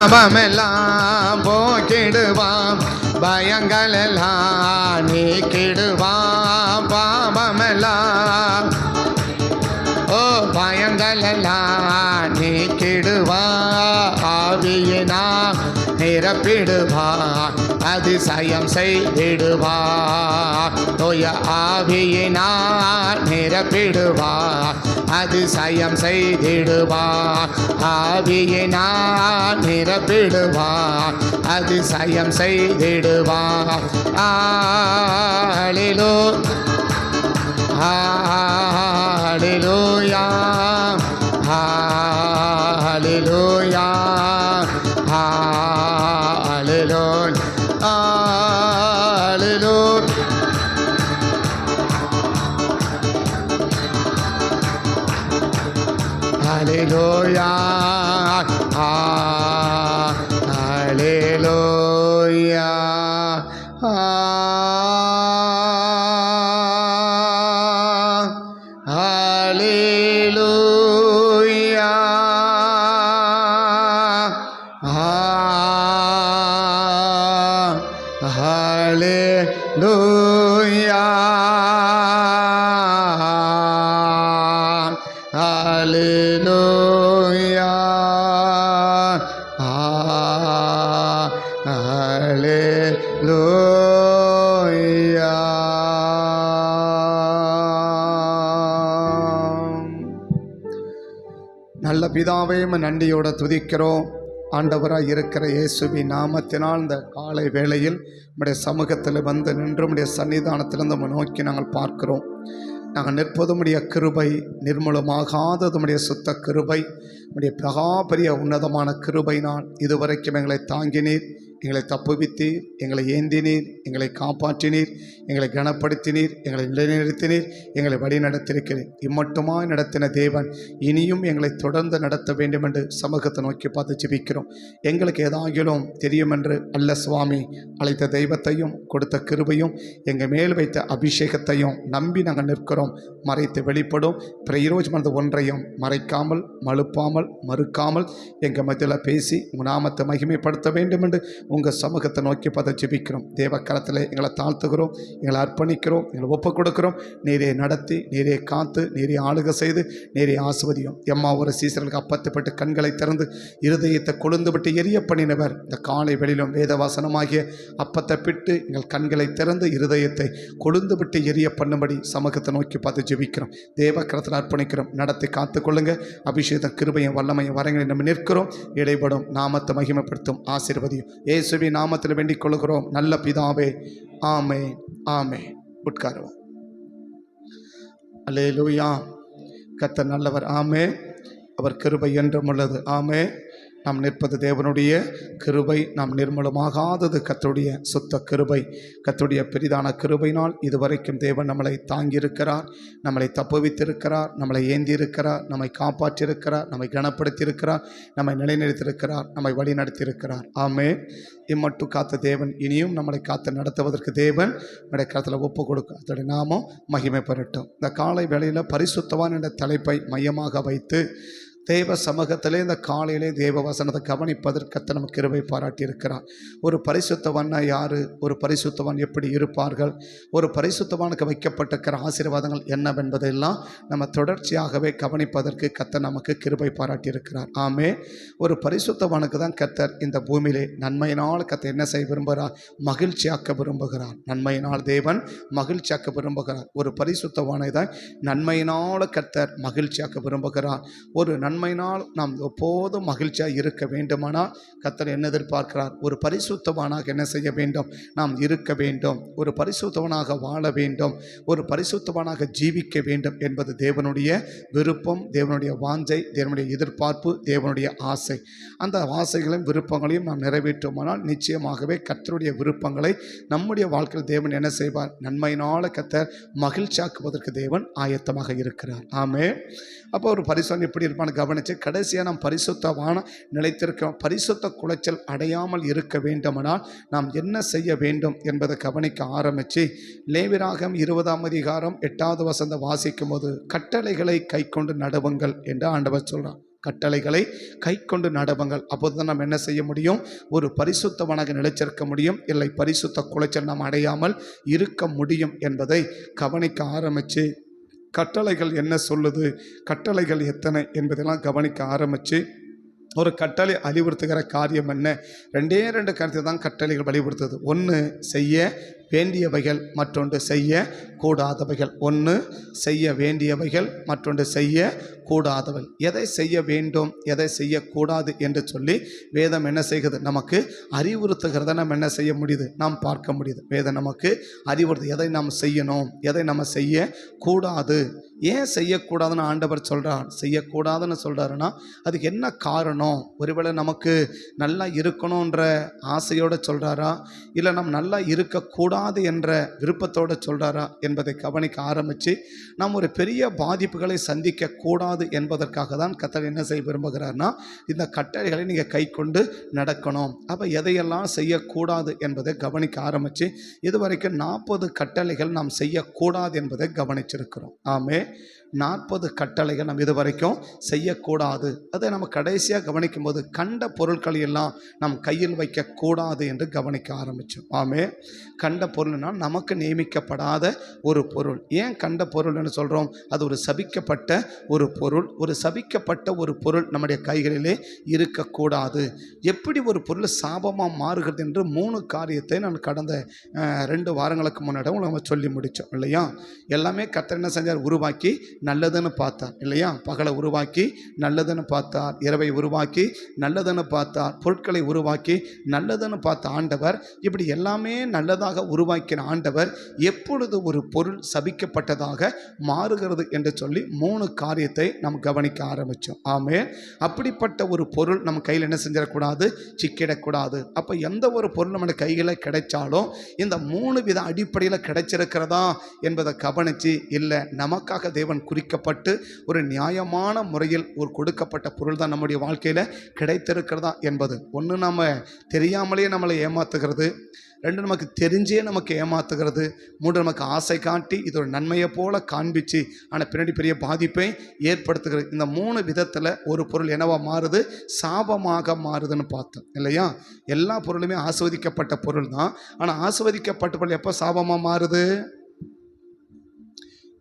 பாவமெல்லாம் போக்கிடுவான், பயங்கள் எல்லாம் நீக்கிடுவான். பாவமெல்லாம் பயங்கள் எல்லாம் நீக்கிடுவான். ஆவியினால் நிரப்பிடுவார், அதிசயம் செய்திடுவார். தூய ஆவியினால் நிரப்பிடுவார், அதிசயம் செய்திடுவார். ஆவியினால் நிரப்பிடுவார், அதிசயம் செய்திடுவார். ஹல்லேலூயா, ஹல்லேலூயா, ஹல்லேலூயா, ஹல்லேலூயா, ஹல்லேலூயா, நல்ல பிதாவே, நன்றியோட துதிக்கிறோம். ஆண்டவராக இருக்கிற இயேசுவின் நாமத்தினால் இந்த காலை வேளையில் நம்முடைய சமூகத்தில் வந்து நின்று நம்முடைய சன்னிதானத்திலிருந்து நம்ம நோக்கி நாங்கள் பார்க்கிறோம். நாங்கள் நிற்பதுமுடைய கிருபை, நிர்மூலமாகாதது நம்முடைய சுத்த கிருபை, நம்முடைய பெரிய உன்னதமான கிருபைனால் இதுவரைக்கும் எங்களை தாங்கினீர், எங்களை தப்புவித்தீர், எங்களை ஏந்தினீர், எங்களை காப்பாற்றினீர், எங்களை கனப்படுத்தினீர், எங்களை நிலைநிறுத்தினீர், எங்களை வழி நடத்திருக்கிறீர். இம்மட்டுமாய் நடத்தின தேவன் இனியும் எங்களை தொடர்ந்து நடத்த வேண்டும் என்று சமூகத்தை நோக்கி பார்த்து ஜெபிக்கிறோம். எங்களுக்கு ஏதாகிலும் தெரியும் என்று அல்ல சுவாமி, அழைத்த தெய்வத்தையும் கொடுத்த கிருபையும் எங்கள் மேல் வைத்த அபிஷேகத்தையும் நம்பி நாங்கள் நிற்கிறோம். மறைத்து வெளிப்படும் பிரயோஜனமானது ஒன்றையும் மறைக்காமல், மழுப்பாமல், மறுக்காமல் எங்கள் மத்தியில் பேசி உங்கள் நாமத்தை மகிமைப்படுத்த வேண்டும் என்று உங்கள் சமூகத்தை நோக்கி பார்த்து ஜெபிக்கிறோம். தேவக்கரத்தில் எங்களை தாழ்த்துகிறோம், எங்களை அர்ப்பணிக்கிறோம், எங்களை ஒப்புக் கொடுக்கிறோம். நீரே நடத்தி, நீரே காத்து, நீரே ஆளுகை செய்து, நீரே ஆசிர்வதியும். எம்மா ஒரு சீசர்களுக்கு அப்பத்துப்பட்டு கண்களை திறந்து இருதயத்தை கொழுந்து விட்டு எரிய பண்ணினவர் இந்த காலை வெளியிலும் வேதவாசனமாகிய அப்பத்தை பிட்டு எங்கள் கண்களை திறந்து இருதயத்தை கொழுந்து விட்டு எரிய பண்ணும்படி சமூகத்தை நோக்கி பார்த்து ஜெபிக்கிறோம். தேவக்கரத்தில் அர்ப்பணிக்கிறோம். நடத்தி காத்து கொள்ளுங்க. அபிஷேகம், கிருபையும் வல்லமையும் வரங்களை நம்ம நிற்கிறோம். இடைபடும் நாமத்தை மகிமைப்படுத்தும் ஆசீர்வதியும் இயேசுவின் நாமத்தில் வேண்டிக் கொள்கிறோம் நல்ல பிதாவே. ஆமென், ஆமென். உட்காருவோம். அல்லேலூயா. கர்த்தர் நல்லவர். ஆமென். அவர் கிருபை என்றும் உள்ளது. ஆமென். நாம் நிற்பது தேவனுடைய கிருபை, நாம் நிர்மூலமாகாதது கர்த்தருடைய சுத்த கிருபை. கர்த்தருடைய பெரிதான கிருபையினால் இதுவரைக்கும் தேவன் நம்மளை தாங்கியிருக்கிறார், நம்மளை தப்புவித்திருக்கிறார், நம்மளை ஏந்தியிருக்கிறார், நம்மை காப்பாற்றியிருக்கிறார், நம்மை கனப்படுத்தியிருக்கிறார், நம்மை நிலைநிறுத்தியிருக்கிறார், நம்மை வழி நடத்தியிருக்கிறார். ஆமென். இம்மட்டு காத்த தேவன் இனியும் நம்மளை காத்து நடத்துவதற்கு தேவன் நம்முடைய கருத்தில் ஒப்பு கொடுக்கும். அதோடைய நாமம் மகிமை பெறட்டும். இந்த காலை வேளையில் பரிசுத்தவான் என்ற தலைப்பை மையமாக வைத்து தேவ சமூகத்திலே இந்த காலையிலே தேவ வசனத்தை கவனிப்பதற்கு நமக்கு கிருபை பாராட்டியிருக்கிறார். ஒரு பரிசுத்தவான்னா யார், ஒரு பரிசுத்தவான் எப்படி இருப்பார்கள், ஒரு பரிசுத்தவானுக்கு வைக்கப்பட்டிருக்கிற ஆசீர்வாதங்கள் என்னவென்பதெல்லாம் நம்ம தொடர்ச்சியாகவே கவனிப்பதற்கு கர்த்தர் நமக்கு கிருபை பாராட்டியிருக்கிறார். ஆமே. ஒரு பரிசுத்தவானுக்கு தான் கர்த்தர் இந்த பூமியிலே நன்மையினால் கர்த்தர் என்ன செய்ய விரும்புகிறார், மகிழ்ச்சியாக்க விரும்புகிறார். நன்மையினால் தேவன் மகிழ்ச்சியாக்க விரும்புகிறார். ஒரு பரிசுத்தவானை தான் நன்மையினால் கர்த்தர் மகிழ்ச்சியாக்க விரும்புகிறார். ஒரு நன்மையினால் நாம் எப்போதும் மகிழ்ச்சியாக இருக்க வேண்டுமானால் கர்த்தர் என்ன எதிர்பார்க்கிறார், ஒரு பரிசுத்தவானாக என்ன செய்ய வேண்டும், நாம் இருக்க வேண்டும். ஒரு பரிசுத்தவனாக வாழ வேண்டும், ஒரு பரிசுத்தவனாக ஜீவிக்க வேண்டும் என்பது தேவனுடைய விருப்பம், தேவனுடைய வாஞ்சை, தேவனுடைய எதிர்பார்ப்பு, தேவனுடைய ஆசை. அந்த ஆசைகளையும் விருப்பங்களையும் நாம் நிறைவேற்றுமானால் நிச்சயமாகவே கர்த்தருடைய விருப்பங்களை நம்முடைய வாழ்க்கையில் தேவன் என்ன செய்வார், நன்மையினால் கர்த்தர் மகிழ்ச்சியாக்குவதற்கு தேவன் ஆயத்தமாக இருக்கிறார். ஆமே. அப்போ ஒரு பரிசுத்தவன் எப்படி இருப்பான்னு கவனித்து கடைசியாக நாம் பரிசுத்தவான நிலைத்திருக்கிறோம். பரிசுத்த குலைச்சல் அடையாமல் இருக்க வேண்டுமானால் நாம் என்ன செய்ய வேண்டும் என்பதை கவனிக்க ஆரம்பித்து லேவியராகமம் 20ஆம் அதிகாரம் 8வது வசனம் வாசிக்கும் போது கட்டளைகளை கை கொண்டு நடவுங்கள் என்று ஆண்டவர் சொல்கிறார். கட்டளைகளை கை கொண்டு நடவுங்கள். அப்போது தான் நம்ம என்ன செய்ய முடியும்? ஒரு பரிசுத்தவனாக நிலைச்சிருக்க முடியும். இல்லை பரிசுத்த குலைச்சல் நாம் அடையாமல் இருக்க முடியும் என்பதை கவனிக்க ஆரம்பித்து, கட்டளைகள் என்ன சொல்லுது, கட்டளைகள் எத்தனை என்பதெல்லாம் கவனிக்க ஆரம்பித்து, ஒரு கட்டளை அறிவுறுத்துகிற காரியம் என்ன? ரெண்டே ரெண்டு கருத்தை தான் கட்டளைகள் வலியுறுத்துது. ஒன்று செய்ய வேண்டியவைகள், மற்றொன்று செய்ய கூடாதவைகள். ஒன்று செய்ய வேண்டியவைகள், மற்றொன்று செய்ய கூடாதவைகள். எதை செய்ய வேண்டும், எதை செய்யக்கூடாது என்று சொல்லி வேதம் என்ன செய்கிறது? நமக்கு அறிவுறுத்துகிறத நம்ம என்ன செய்ய முடியுது? நாம் பார்க்க முடியுது. வேதம் நமக்கு அறிவுறுத்து எதை நாம் செய்யணும், எதை நம்ம செய்யக்கூடாது. ஏன் செய்யக்கூடாதுன்னு ஆண்டவர் சொல்கிறார்? செய்யக்கூடாதுன்னு சொல்கிறாருன்னா அதுக்கு என்ன காரணம்? ஒருவேளை நமக்கு நல்லா இருக்கணுன்ற ஆசையோடு சொல்கிறாரா, இல்லை நம்ம நல்லா இருக்கக்கூடாது என்ற விருப்பத்தோடு சொல்கிறாரா என்பதை கவனிக்க ஆரம்பித்து, நாம் ஒரு பெரிய பாதிப்புகளை சந்திக்க கூடாது என்பதற்காக தான் கர்த்தர் என்ன செய்ய விரும்புகிறார்னா, இந்த கட்டளைகளை நீங்கள் கை கொண்டு நடக்கணும். அப்போ எதையெல்லாம் செய்யக்கூடாது என்பதை கவனிக்க ஆரம்பித்து, இதுவரைக்கும் 40 கட்டளைகள் நாம் செய்யக்கூடாது என்பதை கவனிச்சிருக்கிறோம். ஆமே, 40 கட்டளைகள் நாம் இதுவரைக்கும் செய்யக்கூடாது. அதை நம்ம கடைசியாக கவனிக்கும் போது கண்ட பொருட்களை எல்லாம் நம் கையில் வைக்கக்கூடாது என்று கவனிக்க ஆரம்பித்தோம். ஆமே, கண்ட பொருள்னால் நமக்கு நியமிக்கப்படாத ஒரு பொருள். ஏன் கண்ட பொருள்னு சொல்கிறோம்? அது ஒரு சபிக்கப்பட்ட ஒரு பொருள். ஒரு சபிக்கப்பட்ட ஒரு பொருள் நம்முடைய கைகளிலே இருக்கக்கூடாது. எப்படி ஒரு பொருள் சாபமாக மாறுகிறது என்று 3 காரியத்தை நான் கடந்த 2 வாரங்களுக்கு முன்னாடி நம்ம சொல்லி முடித்தோம் இல்லையா? எல்லாமே கர்த்தர் என்ன செஞ்சார்? உருவாக்கி நல்லதுன்னு பார்த்தார் இல்லையா? பகலை உருவாக்கி நல்லதுன்னு பார்த்தார், இரவை உருவாக்கி நல்லதுன்னு பார்த்தார், பொருட்களை உருவாக்கி நல்லதுன்னு பார்த்த ஆண்டவர், இப்படி எல்லாமே நல்லதாக உருவாக்கின ஆண்டவர் எப்பொழுது ஒரு பொருள் சபிக்கப்பட்டதாக மாறுகிறது என்று சொல்லி 3 காரியத்தை நாம் கவனிக்க ஆரம்பித்தோம். ஆமே, அப்படிப்பட்ட ஒரு பொருள் நம்ம கையில் என்ன செஞ்சிடக்கூடாது? சிக்கிடக்கூடாது. அப்போ எந்த ஒரு பொருள் நம்ம கையில் கிடைச்சாலும் இந்த 3 வித அடிப்படையில் கிடைச்சிருக்கிறதா என்பதை கவனித்து, இல்லை நமக்காக தேவன் குறிக்கப்பட்டு ஒரு நியாயமான முறையில் ஒரு கொடுக்கப்பட்ட பொருள் தான் நம்முடைய வாழ்க்கையில் கிடைத்திருக்கிறதா என்பது. ஒன்று, நம்ம தெரியாமலே நம்மளை ஏமாத்துகிறது. 2, நமக்கு தெரிஞ்சே நமக்கு ஏமாத்துகிறது. 3, நமக்கு ஆசை காட்டி இது ஒரு நன்மையை போல காண்பிச்சு ஆனால் பின்னாடி பெரிய பாதிப்பை ஏற்படுத்துகிறது. இந்த 3 விதத்தில் ஒரு பொருள் என்னவா மாறுது? சாபமாக மாறுதுன்னு பார்த்தோம் இல்லையா? எல்லா பொருளுமே ஆஸ்வதிக்கப்பட்ட பொருள் தான். ஆனால் ஆஸ்வதிக்கப்பட்ட பொருள் எப்போ சாபமாக மாறுது?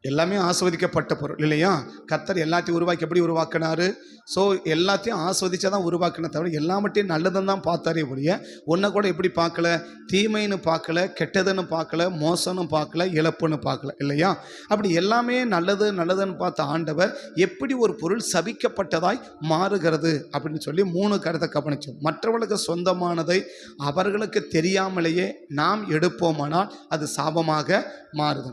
எல்லாமே ஆஸ்வதிக்கப்பட்ட பொருள் இல்லையா? கர்த்தர் எல்லாத்தையும் உருவாக்கி எப்படி உருவாக்கினாரு? ஸோ எல்லாத்தையும் ஆஸ்வதிச்சா தான் உருவாக்கின தவிர எல்லாமட்டையும் நல்லதுன்னு தான் பார்த்தாரே ஒழிய ஒன்றை கூட எப்படி பார்க்கல? தீமைன்னு பார்க்கல, கெட்டதுன்னு பார்க்கல, மோசம்னு பார்க்கல, இழப்புன்னு பார்க்கல இல்லையா? அப்படி எல்லாமே நல்லதுன்னு பார்த்த ஆண்டவர் எப்படி ஒரு பொருள் சபிக்கப்பட்டதாய் மாறுகிறது அப்படின்னு சொல்லி 3 கருத்தை கவனிச்சோம். மற்றவர்களுக்கு சொந்தமானதை அவர்களுக்கு தெரியாமலேயே நாம் எடுப்போமானால் அது சாபமாக மாறுது.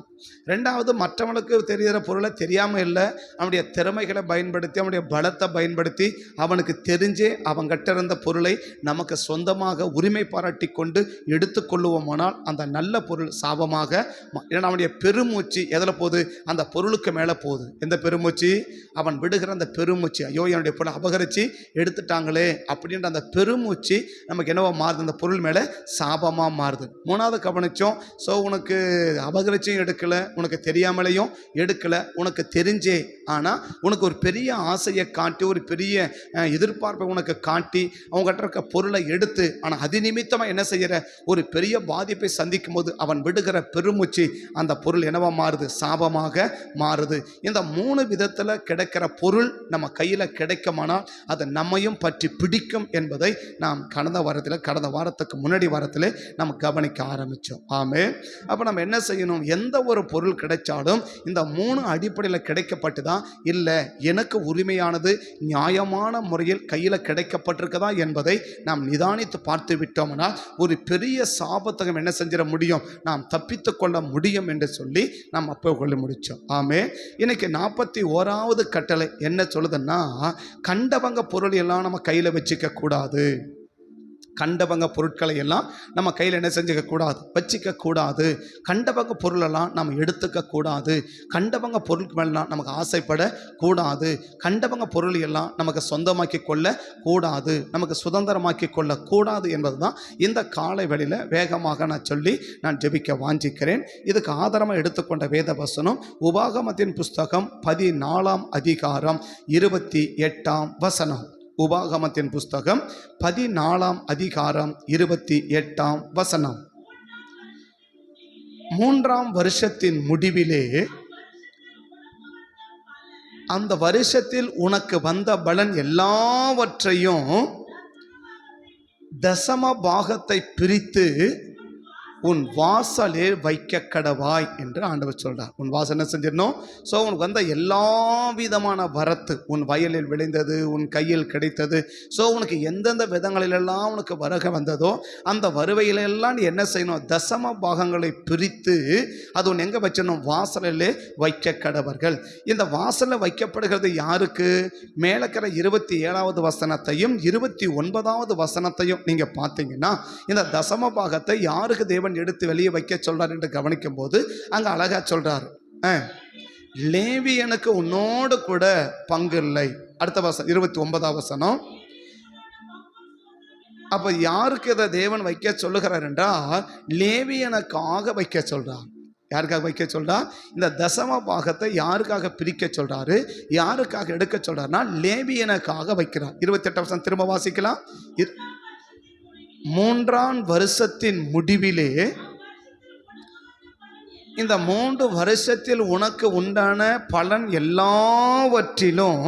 2வது, மற்றவனுக்கு தெரிகிற பொருளை தெரியாமல் இல்லை, அவனுடைய திறமைகளை பயன்படுத்தி, அவனுடைய பலத்தை பயன்படுத்தி, அவனுக்கு தெரிஞ்சே அவன்கிட்ட இருந்த பொருளை நமக்கு சொந்தமாக உரிமை பாராட்டி கொண்டு எடுத்துக்கொள்ளுவோமானால் அந்த நல்ல பொருள் சாபமாக. ஏன்னா அவனுடைய பெருமூச்சு எதில் போகுது? அந்த பொருளுக்கு மேலே போகுது. எந்த பெருமூச்சு? அவன் விடுகிற அந்த பெருமூச்சு, ஐயோ என்னுடைய பொருளை அபகரித்து எடுத்துட்டாங்களே அப்படின்ற அந்த பெருமூச்சு நமக்கு என்னவோ மாறுது? அந்த பொருள் மேலே சாபமாக மாறுது. 3வது கவனித்தோம். ஸோ உனக்கு அபகரிச்சும் எடுக்கலை, உனக்கு தெரியாமலேயும் எடுக்கலை, உனக்கு தெரிஞ்சே ஆனால் உனக்கு ஒரு பெரிய ஆசையை காட்டி, ஒரு பெரிய எதிர்பார்ப்பை உனக்கு காட்டி, அவங்ககிட்ட இருக்க பொருளை எடுத்து, ஆனால் அது நிமித்தமாக என்ன செய்கிற? ஒரு பெரிய பாதிப்பை சந்திக்கும் போது அவன் விடுகிற பெருமூச்சு அந்த பொருள் என்னவா மாறுது? சாபமாக மாறுது. இந்த 3 விதத்தில் கிடைக்கிற பொருள் நம்ம கையில் கிடைக்குமானால் அது நம்மையும் பற்றி பிடிக்கும் என்பதை நாம் கடந்த வாரத்துக்கு முன்னாடி வாரத்தில் நம்ம கவனிக்க ஆரம்பித்தோம். ஆமே, அப்போ நம்ம என்ன செய்யணும்? எந்த ஒரு பொருள் கிடைச்சாலும் இந்த 3 அடிப்படையில் கிடைக்கப்பட்டு தான், இல்லை எனக்கு உரிமையானது நியாயமான முறையில் கையில் கிடைக்கப்பட்டிருக்கதா என்பதை நாம் நிதானித்து பார்த்து விட்டோம்னா ஒரு பெரிய சாபத்தகம் என்ன செஞ்சிட முடியும்? நாம் தப்பித்து கொள்ள முடியும் என்று சொல்லி நாம் அப்போ கொள்ள முடித்தோம். ஆமே, இன்னைக்கு 41வது கட்டளை என்ன சொல்லுதுன்னா, கண்டவங்க பொருள் எல்லாம் நம்ம கையில் வச்சுக்க கூடாது. கண்டவங்க பொருட்களை எல்லாம் நம்ம கையில் என்ன செஞ்சுக்க கூடாது, வச்சிக்க கூடாது. கண்டவங்க பொருளெல்லாம் நம்ம எடுத்துக்க கூடாது. கண்டவங்க பொருளுக்கு மேலாம் நமக்கு ஆசைப்படக்கூடாது. கண்டவங்க பொருள் எல்லாம் நமக்கு சொந்தமாக்கி கொள்ள கூடாது, நமக்கு சுதந்திரமாக்கி கொள்ளக்கூடாது என்பது தான் இந்த காலை வேளையில் வேகமாக நான் சொல்லி நான் ஜெபிக்க வாஞ்சிக்கிறேன். இதுக்கு ஆதாரமாக எடுத்துக்கொண்ட வேத வசனம் உபாகமத்தின் புஸ்தகம் 14ஆம் அதிகாரம் 28ஆம் வசனம். உபாகமத்தின் புஸ்தகம் 14ஆம் அதிகாரம் 28ஆம் வசனம். 3ஆம் வருஷத்தின் முடிவிலே அந்த வருஷத்தில் உனக்கு வந்த பலன் எல்லாவற்றையும் தசம பாகத்தை பிரித்து உன் வாசலில் வைக்க கடவாய் என்று ஆண்டவர் சொல்றார். உன் வாசல் என்ன செஞ்சிடணும்? ஸோ உனக்கு வந்த எல்லா விதமான வரத்து, உன் வயலில் விளைந்தது, உன் கையில் கிடைத்தது, ஸோ உனக்கு எந்தெந்த விதங்களிலெல்லாம் உனக்கு வருகை வந்ததோ அந்த வருவையிலெல்லாம் நீ என்ன செய்யணும்? தசம பாகங்களை பிரித்து அது உன் எங்கே வச்சிடணும்? வாசலிலே வைக்க கடவர்கள். இந்த வாசலில் வைக்கப்படுகிறது யாருக்கு? மேலக்கிற 27வது வசனத்தையும் 29வது வசனத்தையும் நீங்கள் பார்த்தீங்கன்னா இந்த தசம பாகத்தை யாருக்கு தேவன் எடுத்து வெளியே வைக்க சொல்றார் என்று கவனிக்கும் போது அங்க அழகா சொல்றார், லேவியனுக்கு உன்னோடு கூட பங்கு இல்லை. அடுத்த வசனம் 29வது வசனம். அப்ப யாருக்கு இதை தேவன் வைக்க சொல்லுகிறார் என்றால் லேவியனுக்காக வைக்க சொல்றார். யாருக்காக வைக்க சொல்றார்? இந்த தசம பாகத்தை யாருக்காக பிரிக்க சொல்றாரு, யாருக்காக எடுக்க சொல்றாருன்னா லேவியனுக்காக வைக்கிறார். 28 வசனம் திரும்ப வாசிக்கலாம். 3ஆம் வருஷத்தின் முடிவிலே இந்த 3 வருஷத்தில் உனக்கு உண்டான பலன் எல்லாவற்றிலும்,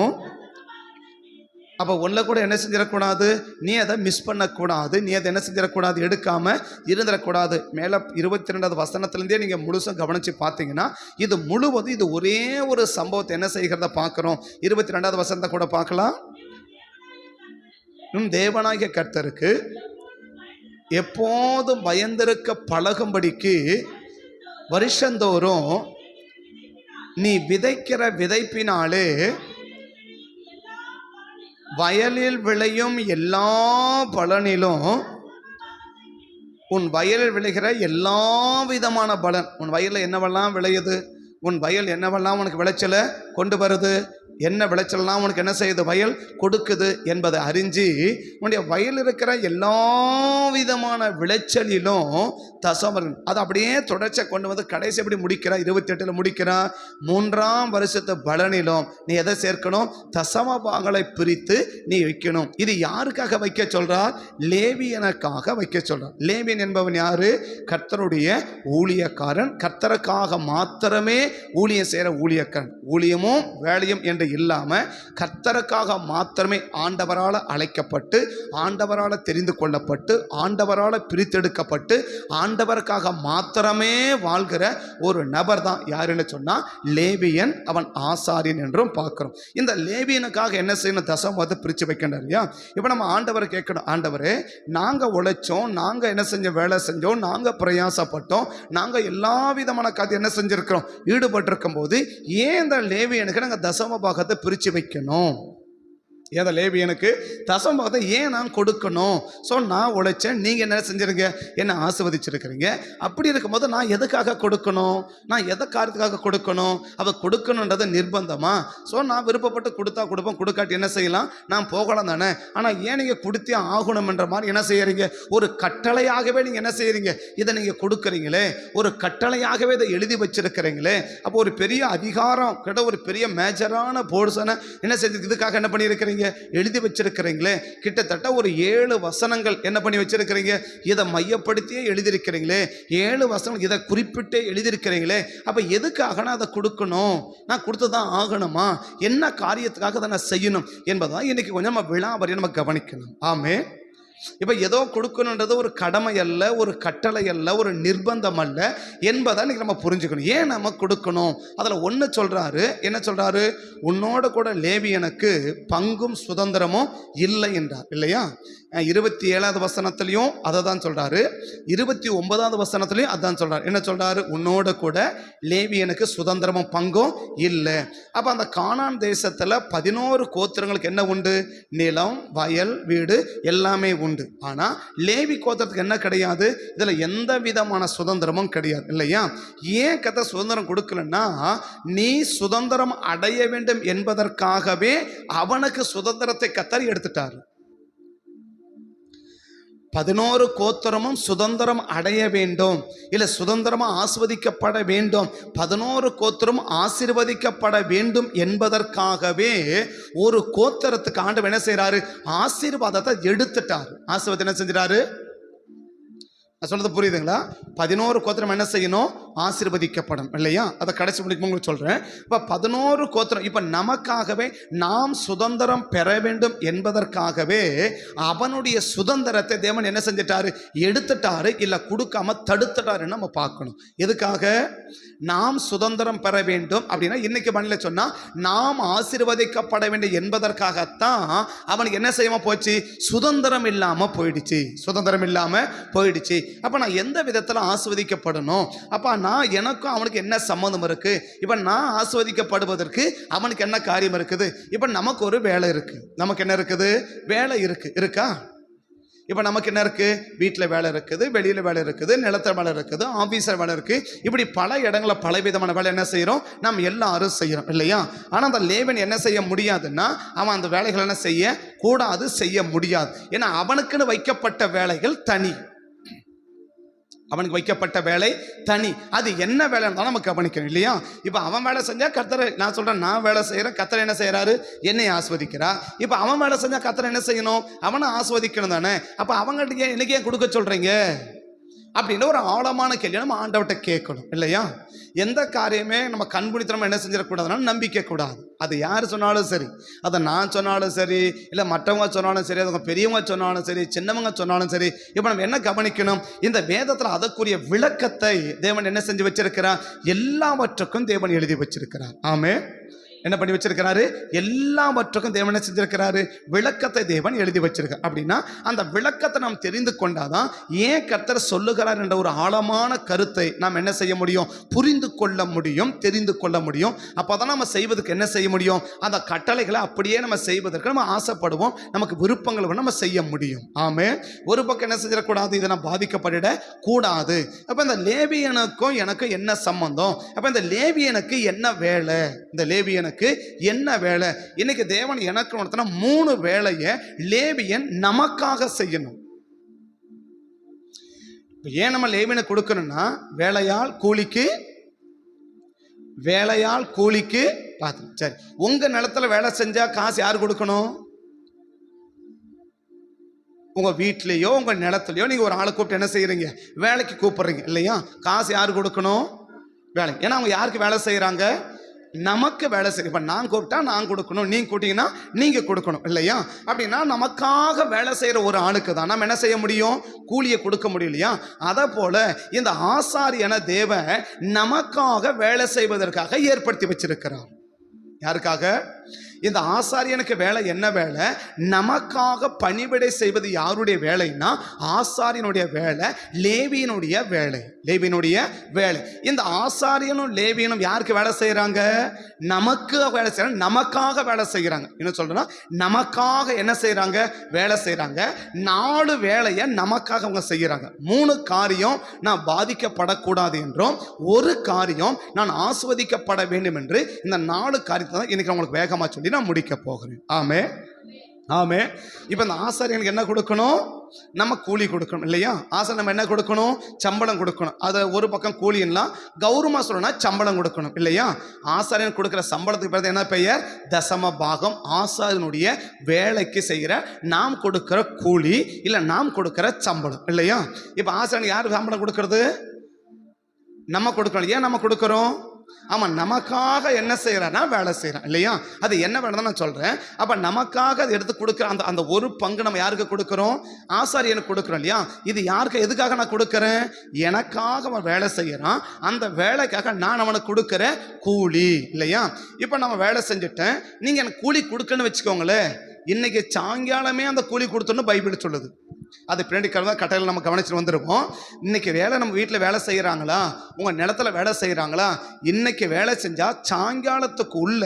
அப்போ ஒன்றை கூட என்ன செஞ்சிடக்கூடாது, நீ அதை மிஸ் பண்ணக்கூடாது, நீ அதை என்ன செஞ்சிடக்கூடாது, எடுக்காம இருந்துடக்கூடாது. மேலே 22வது வசனத்திலேருந்தே நீங்கள் முழுசாக கவனித்து பார்த்தீங்கன்னா இது முழுவதும் இது ஒரே ஒரு சம்பவத்தை என்ன செய்கிறத பார்க்குறோம். 22வது வசனத்தை கூட பார்க்கலாம். தேவனாகிய கர்த்தருக்கு எப்போதும் பயந்திருக்க பழகும்படிக்கு வருஷந்தோறும் நீ விதைக்கிற விதைப்பினாலே வயலில் விளையும் எல்லா பலனிலும், உன் வயலில் விளைகிற எல்லா விதமான பலன், உன் வயலில் என்னவெல்லாம் விளையுது, உன் வயல் என்னவெல்லாம் உனக்கு விளைச்சலை கொண்டு வருது, என்ன விளைச்சல்லாம் உனக்கு என்ன செய்யுது, வயல் கொடுக்குது என்பதை அறிஞ்சு உன்னுடைய வயல் இருக்கிற எல்லா விதமான விளைச்சலிலும் தசமன் அதை அப்படியே தொடர்ச்சியாக கொண்டு வந்து கடைசி எப்படி முடிக்கிறா, 28 முடிக்கிறா. 3ஆம் வருஷத்து பலனிலும் நீ எதை சேர்க்கணும்? தசம பாகங்களை பிரித்து நீ வைக்கணும். இது யாருக்காக வைக்க சொல்றார்? லேவியனுக்காக வைக்க சொல்றார். லேவியன் என்பவன் யாரு? கர்த்தருடைய ஊழியக்காரன். கர்த்தருக்காக மாத்திரமே ஊழியம் செய்கிற ஊழியக்காரன். ஊழியமும் வேலையும் என்று இல்லாம கர்த்தருக்காக மாத்திரமே ஆண்டவரால் அழைக்கப்பட்டு, ஆண்டவரால் தெரிந்து கொள்ளப்பட்டு, ஆண்டவரால் பிரித்தெடுக்கப்பட்டு, ஆண்டவருக்காக மாத்திரமே வாழ்கிற ஒரு நபர் தான் யாருன்னு சொன்னா லேவியன். அவன் ஆசாரியன் என்றும் பார்க்கிறோம். இந்த லேவியனுக்காக என்ன செய்யணும்? தசமத்தை பிரித்து வைக்கணும் இல்லையா? இப்போ நம்ம ஆண்டவரை கேட்கணும், ஆண்டவரே நாங்கள் உழைச்சோம், நாங்கள் என்ன செஞ்சோம், வேலை செஞ்சோம், நாங்கள் பிரயாசப்பட்டோம், நாங்கள் எல்லா விதமான காரியத்தை என்ன செஞ்சிருக்கிறோம், ஈடுபட்டிருக்கும் போது ஏன் இந்த லேவியனுக்கு நாங்கள் தசம பாகத்தை பிரித்து வைக்கணும்? ஏதோ லேவியனுக்கு தசம பாகத்தை ஏன் நான் கொடுக்கணும்? ஸோ நான் உழைச்சேன், நீங்கள் என்ன செஞ்சிருங்க, என்ன ஆசீர்வதிச்சிருக்கிறீங்க. அப்படி இருக்கும்போது நான் எதுக்காக கொடுக்கணும்? நான் எதை காரியத்துக்காக கொடுக்கணும்? அதை கொடுக்கணுன்றது நிர்பந்தமா? ஸோ நான் விருப்பப்பட்டு கொடுத்தா கொடுப்போம், கொடுக்காட்டி என்ன செய்யலாம், நான் போகலாம் தானே. ஆனால் ஏன் நீங்கள் கொடுத்தே ஆகணும்ன்ற மாதிரி என்ன செய்யறீங்க? ஒரு கட்டளையாகவே நீங்கள் என்ன செய்யறீங்க, இதை நீங்கள் கொடுக்குறீங்களே, ஒரு கட்டளையாகவே இதை எழுதி வச்சிருக்கிறீங்களே. அப்போ ஒரு பெரிய அதிகாரம் கிட்ட ஒரு பெரிய மேஜரான போர்ஷனை என்ன செஞ்சு இதுக்காக என்ன பண்ணியிருக்கிறீங்க, எழுதி வச்சிருக்கிறீங்களே. கிட்டத்தட்ட ஒரு 7 வசனங்கள் என்ன பண்ணி வச்சிருக்கிறீங்க, இதை மையப்படுத்தியே எழுதியிருக்கிறீங்களே. 7 வசனங்கள் இதை குறிப்பிட்டே எழுதியிருக்கிறீங்களே. அப்போ எதுக்காக நான் அதை கொடுக்கணும்? நான் கொடுத்துதான் ஆகணுமா? என்ன காரியத்துக்காக அதை நான் செய்யணும் என்பதான் இன்னைக்கு கொஞ்சம் நம்ம விழாவறிய நம்ம கவனிக்கணும். ஆமே. இப்போ ஏதோ கொடுக்கணுன்றது ஒரு கடமை அல்ல, ஒரு கட்டளை அல்ல, ஒரு நிர்பந்தம் அல்ல என்பதை இன்னைக்கு நம்ம புரிஞ்சுக்கணும். ஏன் நம்ம கொடுக்கணும்? அதில் ஒன்று சொல்றாரு, என்ன சொல்றாரு? உன்னோட கூட லேவியனுக்கு பங்கும் சுதந்திரமும் இல்லை என்றார் இல்லையா? 27வது வசனத்திலையும் அதை தான் சொல்றாரு, 29வது வசனத்திலையும் அதான் சொல்றாரு. என்ன சொல்றாரு? உன்னோட கூட லேவியனுக்கு சுதந்திரமும் பங்கும் இல்லை. அப்போ அந்த கானான் தேசத்தில் 11 கோத்திரங்களுக்கு என்ன உண்டு? நிலம், வயல், வீடு எல்லாமே உண்டு. உண்டு. ஆனால் லேவி கோத்திரத்துக்கு என்ன கிடையாது, இதில் எந்த விதமான சுதந்திரமும் கிடையாது இல்லையா? ஏன் கர்த்தர் சுதந்திரம் கொடுக்கலன்னா, நீ சுதந்திரம் அடைய வேண்டும் என்பதற்காகவே அவனுக்கு சுதந்திரத்தை கர்த்தர் எடுத்துட்டார். 11 கோத்திரமும் சுதந்திரம் அடைய வேண்டும், இல்லை சுதந்திரமாக ஆசிர்வதிக்கப்பட வேண்டும், 11 கோத்திரம் ஆசீர்வதிக்கப்பட வேண்டும் என்பதற்காகவே ஒரு கோத்திரத்துக்கு ஆண்டவர் என்ன செய்யறாரு, ஆசீர்வாதத்தை எடுத்துட்டார். ஆசீர்வாதம் என்ன செஞ்சிட்டாரு, சொல்றது புரியுதுங்களா? 11 கோத்திரம் என்ன செய்யணும், ஆசீர்வதிக்கப்படும் இல்லையா? அதை கடைசி முடிக்கும் உங்களுக்கு சொல்றேன். இப்போ 11 கோத்திரம், இப்போ நமக்காகவே நாம் சுதந்திரம் பெற வேண்டும் என்பதற்காகவே அவனுடைய சுதந்திரத்தை தேவன் என்ன செஞ்சிட்டாரு, எடுத்துட்டாரு, இல்லை கொடுக்காம தடுத்துட்டாருன்னு நம்ம பார்க்கணும். எதுக்காக? நாம் சுதந்திரம் பெற வேண்டும் அப்படின்னா, இன்னைக்கு மணில சொன்னா நாம் ஆசீர்வதிக்கப்பட வேண்டும் என்பதற்காகத்தான் அவனுக்கு என்ன செய்யாம போச்சு, சுதந்திரம் இல்லாம போயிடுச்சு. சுதந்திரம் இல்லாம போயிடுச்சு. அப்ப நான் எந்த விதத்துல ஆசீர்வதிக்கப்படணும்? அப்ப நான் எனக்கும் அவனுக்கு என்ன சம்மந்தம் இருக்கு? இப்ப நான் ஆசீர்வதிக்கப்படுவதற்கு அவனுக்கு என்ன காரியம் இருக்குது? இப்ப நமக்கு ஒரு வேலை இருக்கு. நமக்கு என்ன இருக்குது? வேலை இருக்கா? இப்போ நமக்கு என்ன இருக்குது, வீட்டில் வேலை இருக்குது, வெளியில் வேலை இருக்குது, நிலத்தில் வேலை இருக்குது, ஆஃபீஸில் வேலை இருக்குது. இப்படி பல இடங்களில் பல விதமான வேலை என்ன செய்கிறோம், நம்ம எல்லாரும் செய்கிறோம் இல்லையா? ஆனால் அந்த லேவன் என்ன செய்ய முடியாதுன்னா, அவன் அந்த வேலைகள் என்ன செய்ய கூடாது, செய்ய முடியாது. ஏன்னா அவனுக்குன்னு வைக்கப்பட்ட வேலைகள் தனி, அவனுக்கு வைக்கப்பட்ட வேலை தனி. அது என்ன வேலை இருந்தாலும் நம்ம கவனிக்கணும் இல்லையா? இப்போ அவன் வேலை செஞ்சால் கர்த்தர், நான் சொல்கிறேன் நான் வேலை செய்கிறேன், கர்த்தர் என்ன செய்கிறாரு, என்னை ஆஸ்வதிக்கிறா. இப்போ அவன் வேலை செஞ்சால் கர்த்தர் என்ன செய்யணும், அவனை ஆஸ்வதிக்கணும் தானே. அப்போ அவங்கள்ட்ட எனக்கு ஏன் கொடுக்க சொல்கிறீங்க அப்படின்னு ஒரு ஆழமான கேள்வி நம்ம ஆண்டவர்கிட்ட கேட்கணும் இல்லையா? எந்த காரியமே நம்ம கண்பிடித்தனமா என்ன செஞ்சிடக்கூடாதுன்னா, நம்பிக்கை கூடாது. அது யார் சொன்னாலும் சரி, அதை நான் சொன்னாலும் சரி, இல்லை மற்றவங்க சொன்னாலும் சரி, அதுங்க பெரியவங்க சொன்னாலும் சரி, சின்னவங்க சொன்னாலும் சரி. இப்போ நம்ம என்ன கவனிக்கணும், இந்த வேதத்தில் அதற்குரிய விளக்கத்தை தேவன் என்ன செஞ்சு வச்சிருக்கிறார், எல்லாவற்றுக்கும் தேவன் எழுதி வச்சிருக்கிறார். ஆமே, என்ன பண்ணி வச்சிருக்கிறாரு, எல்லாவற்றுக்கும் தேவன் என்ன செஞ்சிருக்கிறாரு, விளக்கத்தை தேவன் எழுதி வச்சிருக்கார். அப்படின்னா அந்த விளக்கத்தை நாம் தெரிந்து கொண்டாதான் ஏன் கர்த்தர் சொல்லுகிறார் என்ற ஒரு ஆழமான கருத்தை நாம் என்ன செய்ய முடியும், புரிந்து கொள்ள முடியும், தெரிந்து கொள்ள முடியும். அப்போதான் நம்ம செய்வதற்கு என்ன செய்ய முடியும், அந்த கட்டளைகளை அப்படியே நம்ம செய்வதற்கு நம்ம ஆசைப்படுவோம், நமக்கு விருப்பங்களை நம்ம செய்ய முடியும். ஆமே, ஒரு பக்கம் என்ன செஞ்சிடக்கூடாது, இதை நான் பாதிக்கப்பட கூடாது. அப்போ இந்த லேவியனுக்கும் எனக்கும் என்ன சம்பந்தம், அப்போ இந்த லேவியனுக்கு என்ன வேலை, இந்த லேவியனுக்கு என்ன வேலை? இன்னைக்கு தேவன் எனக்கு உணர்த்தின 3 வேலையை லேவியன் நமக்காக செய்யணும். ஏன் நம்ம லேவியனை கொடுக்கணும்னா, வேலையால் கூலிக்கு பார்த்து. சரி, உங்க நிலத்துல வேலை செஞ்சா காசு யார் கொடுக்கணும்? உங்க வீட்லயோ உங்க நிலத்திலையோ நீங்க ஒரு ஆளை கூப்பிட்டு என்ன செய்யறீங்க, வேலைக்கு கூப்பிடுறீங்க இல்லையா? காசு யார் கொடுக்கணும்? வேலை. ஏன்னா அவங்க யாருக்கு வேலை செய்யறாங்க, நமக்கு வேலை செய்யும். இப்போ நான் கூப்பிட்டா நான் கொடுக்கணும், நீங்கள் கூப்பிட்டீங்கன்னா நீங்கள் கொடுக்கணும் இல்லையா? அப்படின்னா நமக்காக வேலை செய்கிற ஒரு ஆளுக்கு தான் நம்ம என்ன செய்ய முடியும், கூலியை கொடுக்க முடியும் இல்லையா? அதை போல இந்த ஆசாரியன தேவன் நமக்காக வேலை செய்வதற்காக ஏற்படுத்தி வச்சிருக்கிறார். யாருக்காக? இந்த ஆசாரியனுக்கு வேலை என்ன வேலை, நமக்காக பணிவிடை செய்வது யாருடைய வேலைன்னா, ஆசாரியனுடைய வேலை, லேவியனுடைய வேலை. லேவியனுடைய வேலை. இந்த ஆசாரியனும் லேவியனும் யாருக்கு வேலை செய்யறாங்க, நமக்கு வேலை செய்யறாங்க, நமக்காக வேலை செய்யறாங்க. என்ன சொல்றேன்னா, நமக்காக என்ன செய்யறாங்க, வேலை செய்யறாங்க. 4 வேலையை நமக்காக அவங்க செய்யறாங்க. 3 காரியம் நான் பாதிக்கப்படக்கூடாது என்றும், ஒரு காரியம் நான் ஆஸ்வதிக்கப்பட வேண்டும் என்று, இந்த 4 காரியத்தை தான் இன்னைக்கு உங்களுக்கு வேகமா சொல்லி நான் முடிக்க போகிறேன். ஆமே, ஆமே. இப்ப இந்த ஆசாரியனுக்கு என்ன கொடுக்கணும், நம்ம கூலி கொடுக்கணும் இல்லையா? ஆசாரியன் நம்ம என்ன கொடுக்கணும், சம்பளம் கொடுக்கணும். அதை ஒரு பக்கம் கூலின்லாம் கௌரவமா சொல்லணும்னா சம்பளம் கொடுக்கணும் இல்லையா? ஆசாரியன் கொடுக்கிற சம்பளத்துக்கு பிறகு என்ன பெயர், தசம பாகம். ஆசாரியனுடைய வேலைக்கு செய்கிற நாம் கொடுக்கிற கூலி, இல்லை நாம் கொடுக்கிற சம்பளம் இல்லையா? இப்ப ஆசாரியன் யார் சம்பளம் கொடுக்கறது, நம்ம கொடுக்கணும். ஏன் நம்ம கொடுக்கிறோம், ஆமாம், நமக்காக என்ன செய்யறான்னா வேலை செய்யறான் இல்லையா? அது என்ன வேலை தான் நான் சொல்றேன். அப்ப நமக்காக எடுத்து கொடுக்குற அந்த ஒரு பங்கு நம்ம யாருக்கு கொடுக்குறோம், ஆசாரியனுக்கு கொடுக்குறோம் இல்லையா? இது யாருக்கு, எதுக்காக நான் கொடுக்குறேன், எனக்காக அவன் வேலை செய்யறான், அந்த வேலைக்காக நான் அவனுக்கு கொடுக்குற கூலி இல்லையா? இப்போ நம்ம வேலை செஞ்சுட்டேன், நீங்க எனக்கு கூலி கொடுக்கணும்னு வச்சுக்கோங்களேன், இன்னைக்கு சாயங்காலமே அந்த கூலி கொடுத்தோன்னு பைபிள் சொல்லுது. அது பின்னாடி கட்டையில் நம்ம கவனிச்சுட்டு வந்துருக்கோம். இன்னைக்கு வேலை நம்ம வீட்டில் வேலை செய்கிறாங்களா, உங்கள் நிலத்தில் வேலை செய்கிறாங்களா, இன்னைக்கு வேலை செஞ்சால் சாயங்காலத்துக்கு உள்ள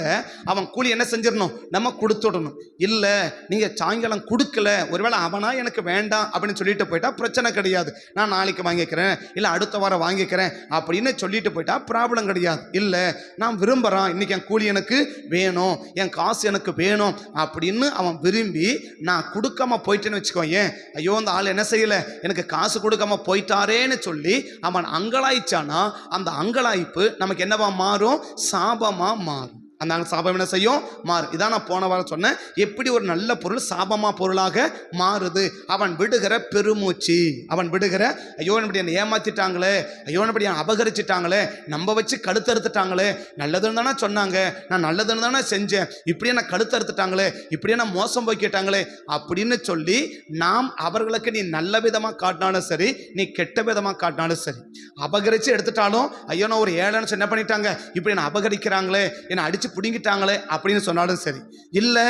அவன் கூலி என்ன செஞ்சிடணும், நம்ம கொடுத்துடணும். இல்லை நீங்கள் சாயங்காலம் கொடுக்கல, ஒருவேளை அவனா எனக்கு வேண்டாம் அப்படின்னு சொல்லிட்டு போயிட்டா பிரச்சனை கிடையாது. நான் நாளைக்கு வாங்கிக்கிறேன், இல்லை அடுத்த வாரம் வாங்கிக்கிறேன் அப்படின்னு சொல்லிட்டு போயிட்டா ப்ராப்ளம் கிடையாது. இல்லை நான் விரும்புகிறான், இன்னைக்கு என் கூலி எனக்கு வேணும், என் காசு எனக்கு வேணும் அப்படின்னு அவன் விரும்பி நான் கொடுக்காம போயிட்டேன்னு வச்சுக்கோ, ஏன் ஐயோ அந்த ஆள் என்ன செய்யல, எனக்கு காசு கொடுக்காம போயிட்டாரேன்னு சொல்லி அவன் அங்கலாய்ச்சானா அந்த அங்கலாய்ப்பு நமக்கு என்னவா மாறும், சாபமா மாறும். அந்த சாபம் என்ன செய்யும், மாறும். இதான் நான் போன வாரம் சொன்னேன், எப்படி ஒரு நல்ல பொருள் சாபமா பொருளாக மாறுது. அவன் விடுகிற பெருமூச்சு, அவன் விடுகிற ஐயோ இப்படி என்னை ஏமாத்திட்டாங்களே, ஐயோ இப்படி அபகரிச்சிட்டாங்களே, நம்ம வச்சு கழுத்தறுத்துட்டாங்களே, நல்லதுன்னு தானே சொன்னாங்க, நான் நல்லதுன்னு தானே செஞ்சேன், இப்படியே நான் கழுத்தறுத்துட்டாங்களே, இப்படியே நான் மோசம் போய்க்கிட்டாங்களே அப்படின்னு சொல்லி நாம் அவர்களுக்கு நீ நல்ல விதமாக காட்டினாலும் சரி, நீ கெட்ட விதமாக காட்டினாலும் சரி, அபகரித்து எடுத்துட்டாலும் ஐயோ நான் ஒரு ஏழைன்னு என்ன பண்ணிட்டாங்க, இப்படி என்னை அபகரிக்கிறாங்களே, என்னை அடிச்சு பிடிங்கிட்டாங்களே அப்படின்னு சொன்னாலும் சரி, இல்லை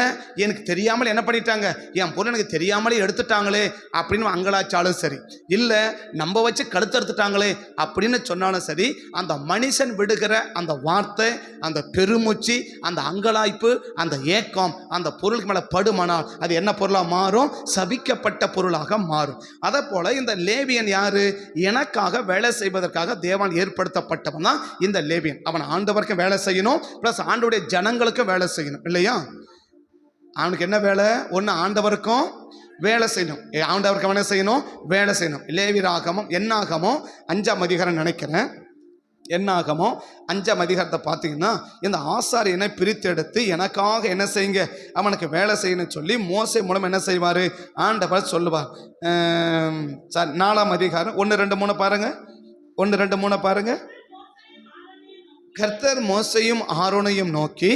எனக்கு தெரியாமல் என்ன பண்ணிட்டாங்க, என் பொருள் எனக்கு தெரியாமலே எடுத்துட்டாங்களே அப்படின்னு அங்கலாச்சாலும் சரி, இல்லை நம்ம வச்சு கழுத்தறுத்துட்டாங்களே அப்படின்னு சொன்னாலும் சரி, அந்த மனுஷன் விடுகிற அந்த வார்த்தை, அந்த பெருமூச்சு, அந்த அங்கலாய்ப்பு, அந்த ஏக்கம் அந்த பொருளுக்கு மேலே படுமானால் அது என்ன பொருளாக மாறும், சபிக்கப்பட்ட பொருளாக மாறும். அதை போல இந்த லேவியன் யாரு, எனக்காக வேலை செய்வதற்காக தேவன் ஏற்படுத்தப்பட்டவன் தான் இந்த லேவியன். அவன் ஆண்டவருக்கு வேலை செய்யணும், பிளஸ் ஆண்டவருடைய ஜனங்களுக்கு வேலை செய்யணும் இல்லையா. அவனுக்கு என்ன வேலை, ஒன்று ஆண்டவருக்கும் வேலை செய்யணும், ஆண்டவருக்கு வேலை செய்யணும், வேலை செய்யணும். லேவியராகமம் என்னாகமோ 5ஆம் அதிகாரம் நினைக்கிறேன், என்னாகமோ 5ஆம் அதிகாரத்தை பார்த்தீங்கன்னா இந்த ஆசாரியனை பிரித்தெடுத்து எனக்காக என்ன செய்யுங்க, அவனுக்கு வேலை செய்யணும்னு சொல்லி மோசே மூலம் என்ன செய்வார், ஆண்டவர் சொல்லுவார். சார் 4ஆம் அதிகாரம் 1, 2, 3 பாருங்க, 1, 2, 3 பாருங்க. கர்த்தர் மோசையும் ஆரோனையும் நோக்கி,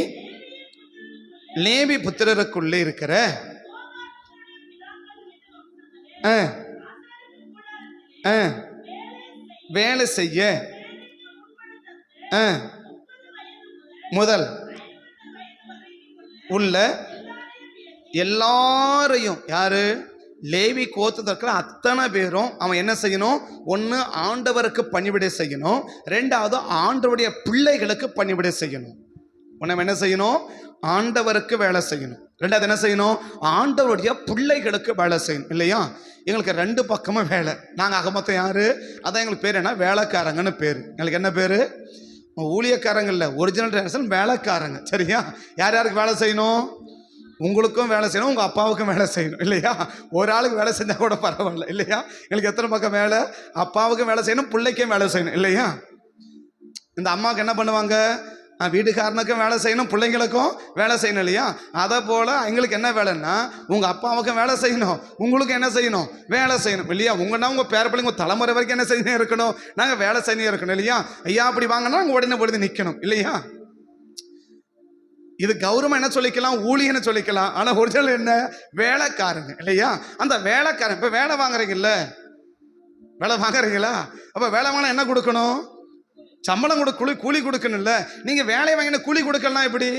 லேவி புத்திரருக்குள்ளே இருக்கிற வேலை செய்ய முதல் உள்ள எல்லாரையும், யாரு, லேவி கோத்திரத்தில் அத்தனை பேரும் அவன் என்ன செய்யணும், ஒன்று ஆண்டவருக்கு பணிவிடை செய்யணும், ரெண்டாவது ஆண்டவருடைய பிள்ளைகளுக்கு பணிவிடை செய்யணும். ஒன்று என்ன செய்யணும், ஆண்டவருக்கு வேலை செய்யணும், ரெண்டாவது என்ன செய்யணும், ஆண்டவருடைய பிள்ளைகளுக்கு வேலை செய்யணும் இல்லையா. எங்களுக்கு 2 பக்கமும் வேலை. நாங்கள் அகமொத்தம் யாரு, அதான் எங்களுக்கு பேர் என்ன, வேலைக்காரங்கன்னு பேர். எங்களுக்கு என்ன பேர், ஊழியக்காரங்க இல்லை, ஒரிஜினல் ட்ரான்ஸ்லேஷன் வேலைக்காரங்க. சரியா, யார் யாருக்கு வேலை செய்யணும், உங்களுக்கும் வேலை செய்யணும், உங்கள் அப்பாவுக்கும் வேலை செய்யணும் இல்லையா. ஒரு ஆளுக்கு வேலை செஞ்சால் கூட பரவாயில்ல இல்லையா. எங்களுக்கு எத்தனை பக்கம் வேலை, அப்பாவுக்கும் வேலை செய்யணும், பிள்ளைக்கும் வேலை செய்யணும் இல்லையா. இந்த அம்மாவுக்கு என்ன பண்ணுவாங்க, வீட்டுக்காரனுக்கும் வேலை செய்யணும், பிள்ளைங்களுக்கும் வேலை செய்யணும் இல்லையா. அதை போல் எங்களுக்கு என்ன வேலைன்னா, உங்கள் அப்பாவுக்கும் வேலை செய்யணும், உங்களுக்கும் என்ன செய்யணும், வேலை செய்யணும் இல்லையா. உங்கன்னா உங்கள் பேர பிள்ளைங்க தலைமுறை வரைக்கும் என்ன செய்யணும் இருக்கணும், நாங்கள் வேலை செய்யணும் இருக்கணும் இல்லையா. ஐயா அப்படி வாங்கினா நாங்கள் உடனே பொழுது நிற்கணும் இல்லையா. இது கௌரவம் என்ன சொல்லிக்கலாம், ஊழியன்னு சொல்லிக்கலாம், ஆனால் ஒரிஜினல் என்ன, வேலைக்காரங்க இல்லையா. அந்த வேலைக்காரன் இப்போ வேலை வாங்குறீங்கல்ல, வேலை வாங்குறீங்களா, அப்போ வேலை வாங்கினா என்ன கொடுக்கணும், சம்பளம் கூலி கொடுக்கணும்ல. நீங்க வேலை வாங்கின கூலி கொடுக்கலாம் எப்படி,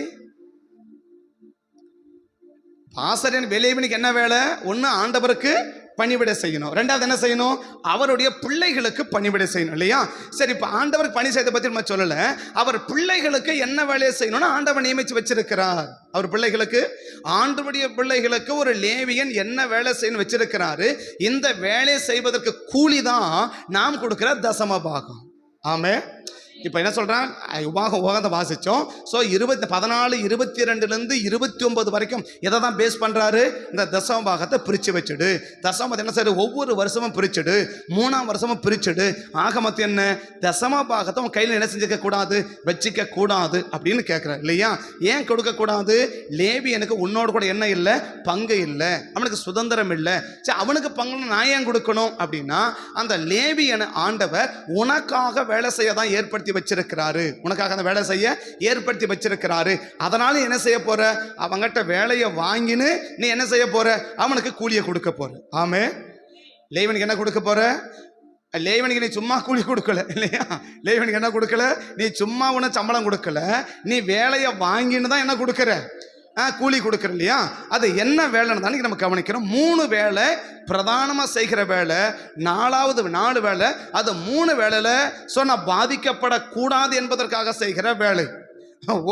ஆசாரியன் லேவியனுக்கு என்ன வேலை, ஒன்று ஆண்டவருக்கு பணிவிடை செய்யணும், ரெண்டாவது என்ன செய்யணும், அவருடைய பிள்ளைகளுக்கு பணிவிடை செய்யணும் இல்லையா. சரி, இப்போ ஆண்டவருக்கு பணி செய்யறதை பற்றி நம்ம சொல்லல, அவர் பிள்ளைகளுக்கு என்ன வேலையை செய்யணும்னு ஆண்டவர் நியமிச்சு வச்சிருக்கிறார். அவர் பிள்ளைகளுக்கு, ஆண்டவருடைய பிள்ளைகளுக்கு ஒரு லேவியன் என்ன வேலை செய்யணும் வச்சிருக்கிறாரு. இந்த வேலையை செய்வதற்கு கூலி தான் நாம் கொடுக்கிற தசம பாகம். ஆமே. இப்போ என்ன சொல்கிறான், உகந்த வாசித்தோம். ஸோ 14, 22லேருந்து 29 வரைக்கும் எதை தான் பேஸ் பண்ணுறாரு, இந்த தசம பாகத்தை பிரித்து வச்சுடு. தசமத்தை என்ன செய்யுது, ஒவ்வொரு வருஷமும் பிரிச்சுடு, 3ஆம் வருஷமும் பிரிச்சுடு. ஆக மொத்தம் என்ன, தசம பாகத்தை உன் கையில் என்ன செஞ்சுக்க கூடாது, வச்சிக்க கூடாது அப்படின்னு கேட்குறேன் இல்லையா. ஏன் கொடுக்கக்கூடாது, லேவியனுக்கு உன்னோடு கூட என்ன இல்லை, பங்கு இல்லை, அவனுக்கு சுதந்திரம் இல்லை. சரி, அவனுக்கு பங்கு நான் ஏன் கொடுக்கணும் அப்படின்னா, அந்த லேவியனை ஆண்டவர் உனக்காக வேலை செய்ய தான் ஏற்படுத்தி வச்சிருக்கிறாரு, உனக்காக அந்த வேலை செய்ய ஏற்படுத்தி வச்சிருக்கிறாரு. அதனால என்ன செய்ய போற, அவங்கிட்ட வேலையை வாங்கினு நீ என்ன செய்ய போற, அவனுக்கு கூலியை கொடுக்க போற. ஆமே. லேவியனுக்கு என்ன கொடுக்க போற, லேவியனுக்கு நீ சும்மா கூலி கொடுக்கல இல்லையா. லேவியனுக்கு என்ன கொடுக்கல, நீ சும்மா உன சம்பளம் கொடுக்கல, நீ வேலையை வாங்கின்னு தான் என்ன கொடுக்கற, கூலி கொடுக்குறோம் இல்லையா, அது என்ன வேலைன்னு தான் நம்ம கவனிக்கிறோம். 3 வேலை பிரதானமாக செய்கிற வேலை, 4 வேலை, அது 3 வேலையில் நான் பாதிக்கப்படக்கூடாது என்பதற்காக செய்கிற வேலை.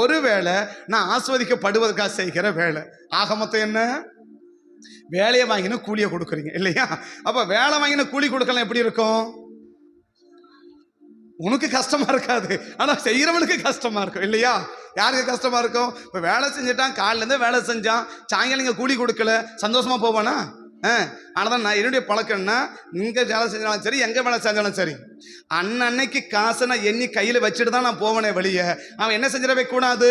ஒரு வேலை நான் ஆஸ்வதிக்கப்படுவதற்காக செய்கிற வேலை. ஆக மொத்தம் என்ன? வேலையை வாங்கினா கூலியை கொடுக்குறீங்க இல்லையா? அப்போ வேலை வாங்கினா கூலி கொடுக்கலாம் எப்படி இருக்கும்? உனக்கு கஷ்டமா இருக்காது, ஆனால் செய்கிறவனுக்கு கஷ்டமா இருக்கும் இல்லையா? யாருக்கு கஷ்டமா இருக்கும்? இப்போ வேலை செஞ்சுட்டான், காலிலேருந்து வேலை செஞ்சான், சாயங்காலம் இங்கே கூலி கொடுக்கல, சந்தோஷமா போவானா? ஆனால் தான் நான் என்னுடைய பழக்கம்னா, இங்கே வேலை செஞ்சாலும் சரி, எங்கே வேலை செஞ்சாலும் சரி, அன்னைக்கு காசை நான் எண்ணி கையில் வச்சுட்டு தான் நான் போவேனே வெளியே. அவன் என்ன செஞ்சிடவே கூடாது,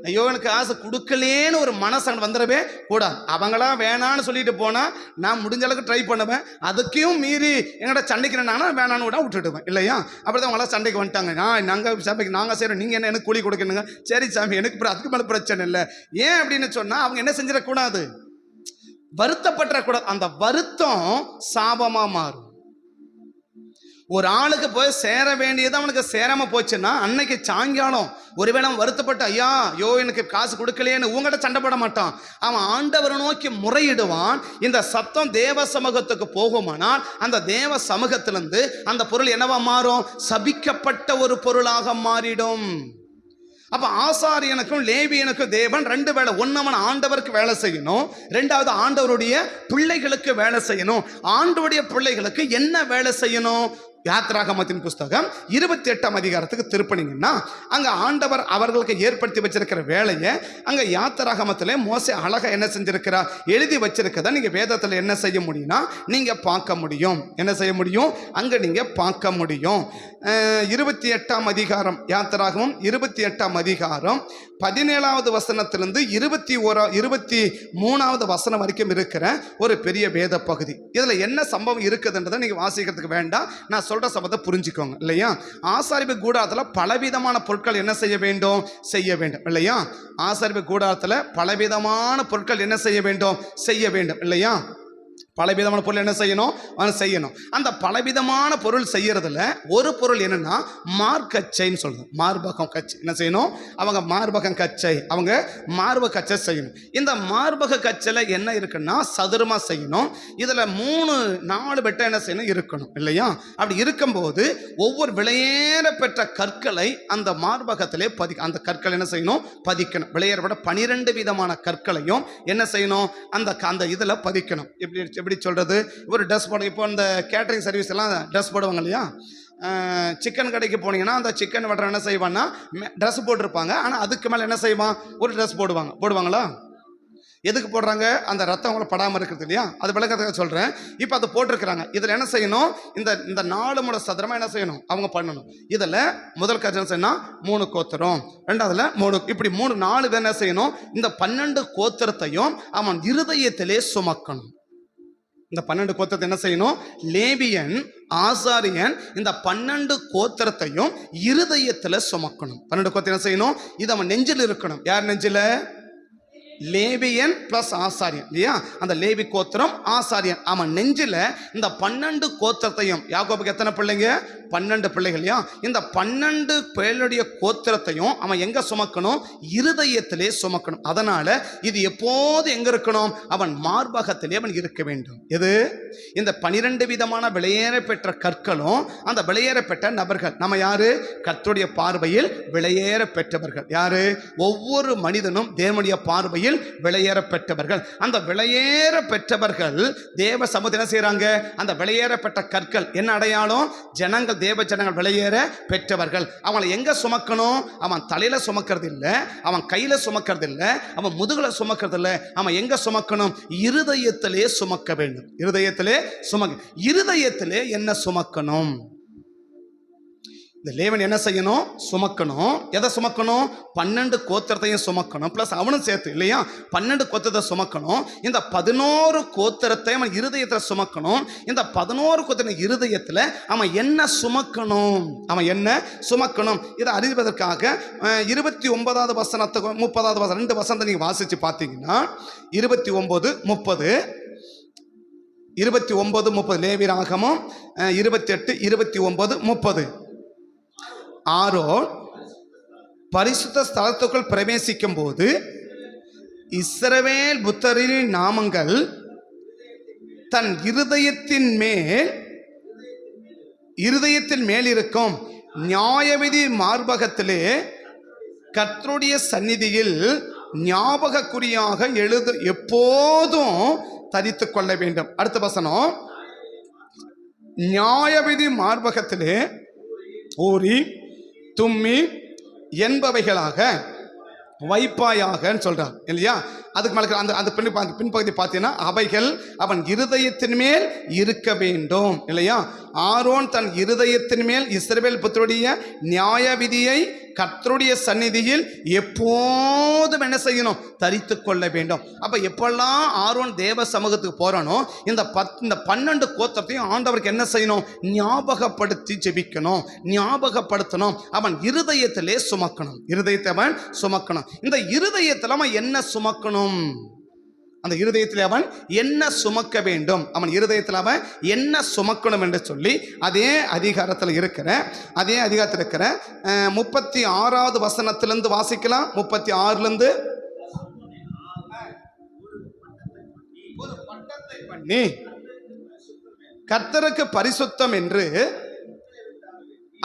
ஐயோ எனக்கு காசை கொடுக்கலேன்னு ஒரு மனசு வந்துடவே கூடாது. அவங்களா வேணான்னு சொல்லிட்டு போனால் நான் முடிஞ்ச அளவுக்கு ட்ரை பண்ணுவேன். அதுக்கும் மீறி எங்கள்கிட்ட சண்டைக்கு நின்னாங்கன்னா வேணான்னு கூட விட்டுடுவேன் இல்லையா? அப்படி தான் அவங்களாம் சண்டைக்கு வந்துட்டாங்க. நாங்கள் சபைக்கு நாங்கள் செய்கிறோம், நீங்கள் என்ன எனக்கு கூலி கொடுக்கணுங்க. சரி சாமி, எனக்கு அதுக்கு மேலே பிரச்சனை இல்லை. ஏன் அப்படின்னு சொன்னால் அவங்க என்ன செஞ்சிடக்கூடாது, வருத்தப்படக்கூடாது. அந்த வருத்தம் சாபமாக மாறும். ஒரு ஆளுக்கு போய் சேர வேண்டியது அவனுக்கு சேராம போச்சுன்னா, அன்னைக்கு சாயங்காலம் ஒருவேளை வருத்தப்பட்டு ஐயோ எனக்கு காசு கொடுக்கலையேன்னு உங்கள்கிட்ட சண்டை போட மாட்டான். அவன் ஆண்டவரை நோக்கி முறையிடுவான். இந்த சத்தம் தேவ சமூகத்துக்கு போகுமானால் அந்த தேவ சமூகத்திலிருந்து அந்த பொருள் என்னவா மாறும்? சபிக்கப்பட்ட ஒரு பொருளாக மாறிடும். அப்ப ஆசாரியனுக்கும் லேவியனுக்கும் தேவன் 2 வேலை. ஒன்னவன் ஆண்டவருக்கு வேலை செய்யணும், 2வது ஆண்டவருடைய பிள்ளைகளுக்கு வேலை செய்யணும். ஆண்டவருடைய பிள்ளைகளுக்கு என்ன வேலை செய்யணும்? யாத்ராகமத்தின் புஸ்தகம் 28ஆம் அதிகாரத்துக்கு திருப்பினீங்கன்னா, அங்க ஆண்டவர் அவர்களுக்கு ஏற்படுத்தி வச்சிருக்கிற வேலையை அங்க யாத்ராகமத்திலே மோசே அழகா என்ன செஞ்சிருக்கிறார், எழுதி வச்சிருக்கத நீங்க வேதத்தில் என்ன செய்ய முடியும்னா நீங்க பார்க்க முடியும். என்ன செய்ய முடியும்? அங்க நீங்க பார்க்க முடியும். 28ஆம் அதிகாரம், யாத்ராகமம் 28ஆம் அதிகாரம் 17வது வசனத்திலிருந்து 23வது வசனம் வரைக்கும் இருக்கிற ஒரு பெரிய வேத பகுதி. இதுல என்ன சம்பவம் இருக்குதுன்றதை நீங்க வாசிக்கிறதுக்கு வேண்டாம், நான் சொல்ற சம்பவத்தை புரிஞ்சுக்கோங்க இல்லையா? ஆசாரிப்பு கூடாரத்தில் பலவிதமான பொருட்கள் என்ன செய்ய வேண்டும் இல்லையா? ஆசாரிப்பு கூடாரத்தில் பலவிதமான பொருட்கள் என்ன செய்ய வேண்டும் இல்லையா? பலவிதமான பொருள் என்ன செய்யணும். அந்த பலவிதமான பொருள் செய்யறதுல ஒரு பொருள் என்னன்னா மார்க்கச்சைன்னு சொல்லுது. மார்பகம் கச்சை என்ன செய்யணும்? அவங்க மார்பகம் கச்சை, அவங்க மார்பக கச்சை செய்யணும். இந்த மார்பக கச்சையில் என்ன இருக்குன்னா சதுரமா செய்யணும். இதுல 3-4 வெட்ட என்ன செய்யணும் இருக்கணும் இல்லையா? அப்படி இருக்கும்போது ஒவ்வொரு விலையேற பெற்ற கற்களை அந்த மார்பகத்திலே அந்த கற்கள் என்ன செய்யணும்? பதிக்கணும். விலையேறப்பட்ட 12 விதமான கற்களையும் என்ன செய்யணும்? அந்த இதில் பதிக்கணும். எப்படி சொல்றது? ஒரு ட்ரெஸ் போட, இப்போ இந்த கேட்டரிங் சர்வீஸ் எல்லாம் ட்ரெஸ் போடுவாங்க இல்லையா? சிக்கன் கடைக்கு போனீங்கன்னா அந்த சிக்கன் வெட்டுற என்ன செய்வான்னா ட்ரெஸ் போட்டிருப்பாங்க, ஆனால் அதுக்கு மேலே என்ன செய்வான்? ஒரு ட்ரெஸ் போடுவாங்களா? எதுக்கு போடுறாங்க? அந்த ரத்தம் அவங்கள படாமல் இருக்கிறது இல்லையா? அது விளக்கத்துக்காக சொல்கிறேன். இப்போ அது போட்டிருக்கிறாங்க. இதில் என்ன செய்யணும்? இந்த 4 முறை சதுரமாக என்ன செய்யணும்? அவங்க பண்ணணும். இதில் முதல் கட்சி செய்யணும் 3 கோத்திரம், 2வதுல 3, இப்படி 3-4 பேர் என்ன செய்யணும்? இந்த 12 கோத்திரத்தையும் அவன் இருதயத்திலே சுமக்கணும். இந்த 12 கோத்திரத்தை என்ன செய்யணும்? லேவியன் ஆசாரியன் இந்த 12 கோத்திரத்தையும் இருதயத்தில் சுமக்கணும். 12 கோத்திரம் என்ன செய்யணும்? இது அவன் நெஞ்சில் இருக்கணும். யார் நெஞ்சில்? லேவியன் பிளஸ் ஆசாரியன் இல்லையா? அந்த லேவி கோத்திரம் ஆசாரியன் அவன் நெஞ்சில் இந்த 12 கோத்திரத்தையும், யாக்கோபுக்கு எத்தனை பிள்ளைங்க? 12 பிள்ளைகள் இல்லையா? இந்த 12 பேருடைய கோத்திரத்தையும் அவன் எங்க சுமக்கணும்? இருதயத்திலே சுமக்கணும். அதனால இது எப்போது எங்க இருக்கணும்? அவன் மார்பகத்திலே அவன் இருக்க வேண்டும். எது? இந்த 12 விதமான விலையேற பெற்ற கற்களும் அந்த விலையேற பெற்ற நபர்கள். நம்ம யாரு? கர்த்தருடைய பார்வையில் விலையேற பெற்றவர்கள். யாரு? ஒவ்வொரு மனிதனும் தேவனுடைய பார்வையில் விலையேற பெற்றவர்கள். அந்த விலையேற பெற்றவர்கள் தேவ சமூகத்தில் என்ன செய்யறாங்க? அந்த விலையேற பெற்ற கற்கள் என்ன அடையாளம்? ஜனங்கள், தேவ ஜனங்கள் விலையேற பெற்றவர்கள். அவங்களை எங்க சுமக்கணும்? அவன் தலையில சுமக்கிறது இல்லை, அவன் கையில சுமக்கிறது இல்லை, அவன் முதுகுல சுமக்கிறது இல்லை. அவன் எங்க சுமக்கணும்? இருதயத்திலே சுமக்க வேண்டும். இருதயத்திலே இருதயத்திலே என்ன சுமக்கணும்? இந்த லேவன் என்ன செய்யணும்? சுமக்கணும். எதை சுமக்கணும்? 12 கோத்திரத்தையும் சுமக்கணும், பிளஸ் அவனும் சேர்த்து இல்லையா? 12 கோத்திரத்தை சுமக்கணும். இந்த 11 கோத்திரத்தை அவன் இருதயத்தில் சுமக்கணும். இந்த 11 கோத்திர இருதயத்தில் அவன் என்ன சுமக்கணும்? இதை அறிவதற்காக 29வது வசனத்துக்கு 30வது வசனம் 2 வசனத்தை நீங்க வாசிச்சு பார்த்தீங்கன்னா 29-30 லேவியராகமம் 28-29-30. ஆரோன் பரிசுத்த ஸ்தலத்துக்குள் பிரவேசிக்கும் போது இஸ்ரவேல் புத்தரின் நாமங்கள் தன் இருதயத்தின் மேல் இருக்கும் நியாயவிதி மார்பகத்திலே கர்த்தருடைய சந்நிதியில் ஞாபக குறியாக எப்போதும் தரித்து கொள்ள வேண்டும். அடுத்த வசனம், நியாயவிதி மார்பகத்திலே ஊரி தும்மி என்பவைகளாக வைப்பாயாக சொல்றார் இல்லையா. அதுக்கு மேல அந்த பின்பகுதி பார்த்தீங்கன்னா, அவைகள் அவன் இருதயத்தின் மேல் இருக்க வேண்டும் இல்லையா. ஆரோன் தன் இருதயத்தின் மேல் இஸ்ரவேல் புத்தருடைய நியாய விதியை கர்த்தருடைய சந்நிதியில் எப்போதும் என்ன செய்யணும்? தரித்து கொள்ள வேண்டும். அப்ப எப்பெல்லாம் ஆரோன் தேவ சமூகத்துக்கு போறானோ இந்த 12 கோத்திரத்தையும் ஆண்டவருக்கு என்ன செய்யணும்? ஞாபகப்படுத்தி ஜெபிக்கணும், ஞாபகப்படுத்தணும். அவன் இருதயத்திலே சுமக்கணும், இருதயத்தை அவன் சுமக்கணும். இந்த இருதயத்தில் அவன் என்ன சுமக்கணும்? அந்த இருதயத்தில் அவன் என்ன சுமக்க வேண்டும்? அவன் இருதயத்தில் அவன் என்ன சுமக்கணும் என்று சொல்லி அதே அதிகாரத்தில் இருக்கிற 36வது வசனத்திலிருந்து வாசிக்கலாம். 36லிருந்து, ஒரு பட்டத்தை பண்ணி கர்த்தருக்கு பரிசுத்தம் என்று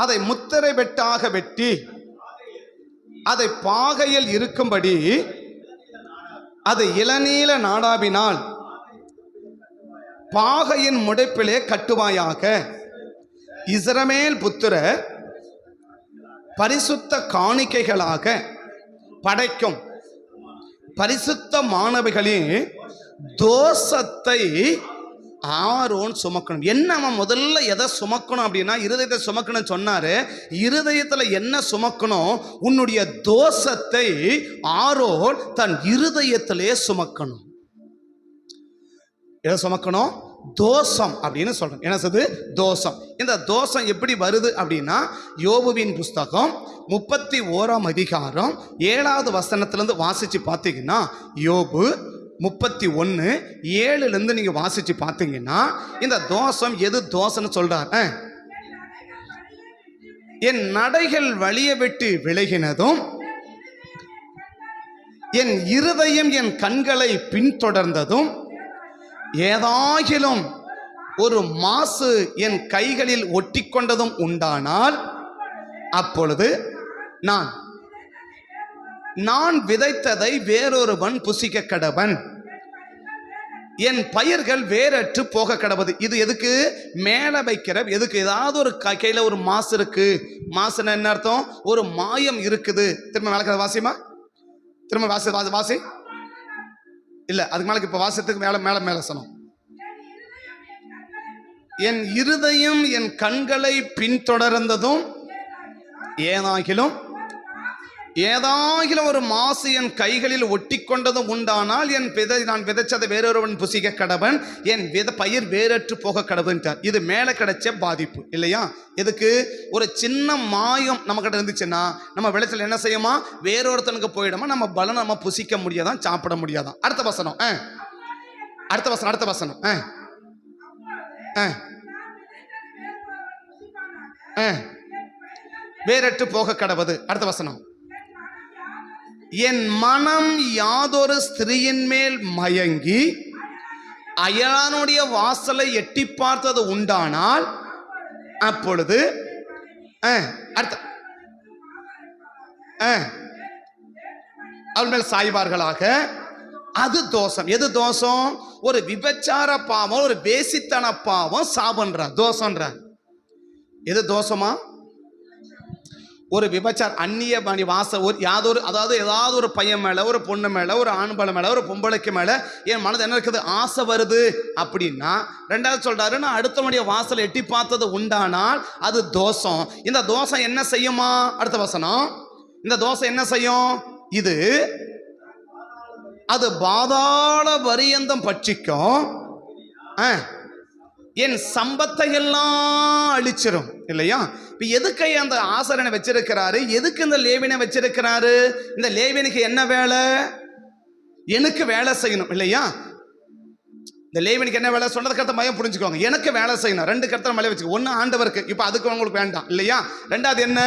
அதை முத்திரை வெட்டாக வெட்டி அதை பாகையில் இருக்கும்படி அது இளநீல நாடாவினால் பாகையின் முடைப்பிலே கட்டுவாயாக. இஸ்ரவேல் புத்திரர் பரிசுத்த காணிக்கைகளாக படைக்கும் பரிசுத்தமானவைகளின் தோஷத்தை ஆரோன் சுமக்கணும். என்ன அவன் முதல்ல எதை சுமக்கணும் அப்படின்னா, இருதயத்தை சுமக்கணும் சொன்னாரு. இருதயத்துல என்ன சுமக்கணும்? உன்னுடைய தோஷத்தை ஆரோன் தன் இருதயத்திலே சுமக்கணும். எதை சுமக்கணும்? தோஷம் அப்படின்னு சொல்றோம். என்ன சொல்றது? தோஷம். இந்த தோஷம் எப்படி வருது அப்படின்னா, யோபுவின் புஸ்தகம் 31ஆம் அதிகாரம் 7வது வசனத்திலிருந்து வாசிச்சு பார்த்தீங்கன்னா, யோபு 31:7 நீங்க வாசிச்சு பார்த்தீங்கன்னா, இந்த தோஷம் எது தோஷம்னு சொல்றாரு. என் நடைகள் வழியை விட்டு விலகினதும் என் இருதயம் என் கண்களை பின்தொடர்ந்ததும் ஏதாகிலும் ஒரு மாசு என் கைகளில் ஒட்டி கொண்டதும் உண்டானால் அப்பொழுது நான் விதைத்ததை வேறொருவன் புசிக்க கடவன், என் பயிர்கள் வேறற்று போக கடவுது. இது எதுக்கு? மேலே வைக்கிற எதுக்கு? ஏதாவது ஒரு கையில் ஒரு மாசு இருக்கு. மாசுன்னு என்ன அர்த்தம்? ஒரு மாயம் இருக்குது. திரும்ப மேலே வாசிமா, திரும்ப வாசி இல்லை, அதுக்கு மேலே இப்போ வாசத்துக்கு மேலே சொன்னோம். என் இருதயம் என் கண்களை பின்தொடர்ந்ததும் ஏதாகிலும் ஒரு மாசு என் கைகளில் ஒட்டி கொண்டதும் உண்டானால் நான் விதைச்சதை வேறொருவன் புசிக்க கடவன், என் பயிர் வேறற்று போக கடவுன்ட்டார். இது மேலே கிடைச்ச பாதிப்பு இல்லையா. எதுக்கு? ஒரு சின்ன மாயம் நம்ம கிட்ட இருந்துச்சுன்னா நம்ம விளைச்சல் என்ன செய்யுமா? வேறொருத்தனுக்கு போயிடுமா, நம்ம பலன் நம்ம புசிக்க முடியாதான், சாப்பிட முடியாதான். அடுத்த வசனம் வேறற்று போக கடவது. அடுத்த வசனம், என் மனம் யாதொரு ஸ்திரீயின் மேல் மயங்கி அயலானுடைய வாசலை எட்டி பார்த்தது உண்டானால் அப்பொழுது அவள் மேல் சாய்வார்களாக. அது தோஷம். எது தோஷம்? ஒரு விபச்சார பாவம், ஒரு வேசித்தன பாவம் சாபன்ற தோஷன்ற. எது தோஷமா? ஒரு விபச்சார அந்நிய மணி வாசல் ஏதாவது ஒரு பையன் மேலே, ஒரு பொண்ணு மேலே, ஒரு ஆண்பளை மேலே, ஒரு பொம்பளைக்கு மேலே என் மனது என்ன இருக்குது? ஆசை வருது அப்படின்னா, ரெண்டாவது சொல்றாரு, நான் அடுத்தவனுடைய வாசலை எட்டி பார்த்தது உண்டானால் அது தோஷம். இந்த தோஷம் என்ன செய்யுமா? அடுத்த வசனம், இந்த தோஷம் என்ன செய்யும்? அது பாதாள பரியந்தம் பட்சிக்கும், என் சம்பத்தை எல்லாம் அழிச்சிரும் இல்லையா. இப்ப எதுக்கு அந்த ஆசாரனை வச்சிருக்கிறாரு? எதுக்கு இந்த லேவினை வச்சிருக்கிறாரு? இந்த லேவினுக்கு என்ன வேலை? எனக்கு வேலை செய்யணும் இல்லையா. இந்த லேவியனுக்கு என்ன வேலை சொல்றது கருத்தை மையம் புரிஞ்சுக்கோங்க. எனக்கு வேலை செய்யணும், 2 கருத்தை மலை வச்சுக்கோ. ஒன்று ஆண்டவருக்கு, இப்போ அதுக்கு உங்களுக்கு வேண்டாம் இல்லையா. ரெண்டாவது என்ன,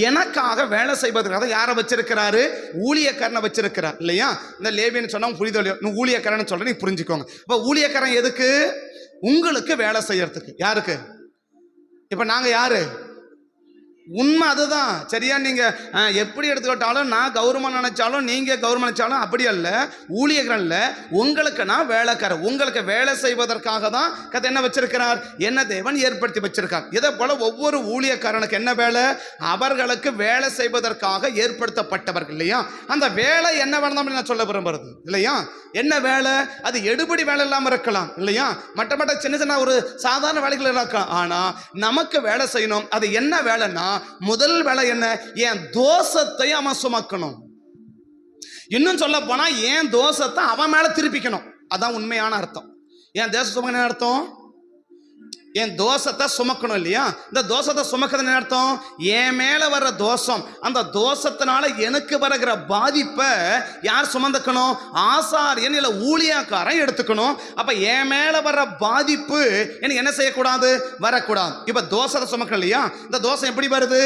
எனக்காக வேலை செய்வதற்காக யாரை வச்சிருக்கிறாரு, ஊழியக்காரனை வச்சிருக்கிறார் இல்லையா. இந்த லேவியன் சொன்னா புரிதல், நீ ஊழியக்காரன்னு சொல்ற, நீ புரிஞ்சுக்கோங்க. இப்போ ஊழியக்காரன் எதுக்கு, உங்களுக்கு வேலை செய்யறதுக்கு. யாருக்கு, இப்போ நாங்கள் யாரு, உண்மை அதுதான் சரியா. நீங்க எப்படி எடுத்துக்கிட்டாலும், நான் கௌரவம் நினைச்சாலும் நீங்க கௌரவம் நினைச்சாலும் அப்படி அல்ல. ஊழியர்கள் அல்ல, உங்களுக்கு நான் வேலைக்காரர். உங்களுக்கு வேலை செய்வதற்காக தான் கதை என்ன வச்சிருக்கிறார், என்ன தேவன் ஏற்படுத்தி வச்சிருக்கார். இதே போல ஒவ்வொரு ஊழியக்காரனுக்கு என்ன வேலை, அவர்களுக்கு வேலை செய்வதற்காக ஏற்படுத்தப்பட்டவர்கள் இல்லையா. அந்த வேலை என்ன வேணும் நான் சொல்ல விரும்புறது இல்லையா. என்ன வேலை, அது எடுபடி வேலை இல்லாம இருக்கலாம் இல்லையா. மற்ற சின்ன சின்ன ஒரு சாதாரண வேலைகள் இருக்கலாம். ஆனா நமக்கு வேலை செய்யணும். அது என்ன வேலைன்னா, முதல் வேலை என்ன, என் தோஷத்தை அவன் சுமக்கணும். இன்னும் சொல்ல போனா என் தோஷத்தை அவன் மேல திருப்பிக்கணும். அதான் உண்மையான அர்த்தம். என் தேச சுமக்கணும் அர்த்தம், என் தோஷத்தை சுமக்கணும் இல்லையா. இந்த தோஷத்தை சுமக்கிறது அர்த்தம், என் மேல வர்ற தோஷம், அந்த தோஷத்தினால எனக்கு வருகிற பாதிப்பை யார் சுமந்துக்கணும், ஆசாரியன் இல்ல ஊழியக்காரன் எடுத்துக்கணும். அப்ப என் மேல வர்ற பாதிப்பு எனக்கு என்ன செய்யக்கூடாது, வரக்கூடாது. இப்ப தோஷத்தை சுமக்கணும் இல்லையா. இந்த தோஷம் எப்படி வருது,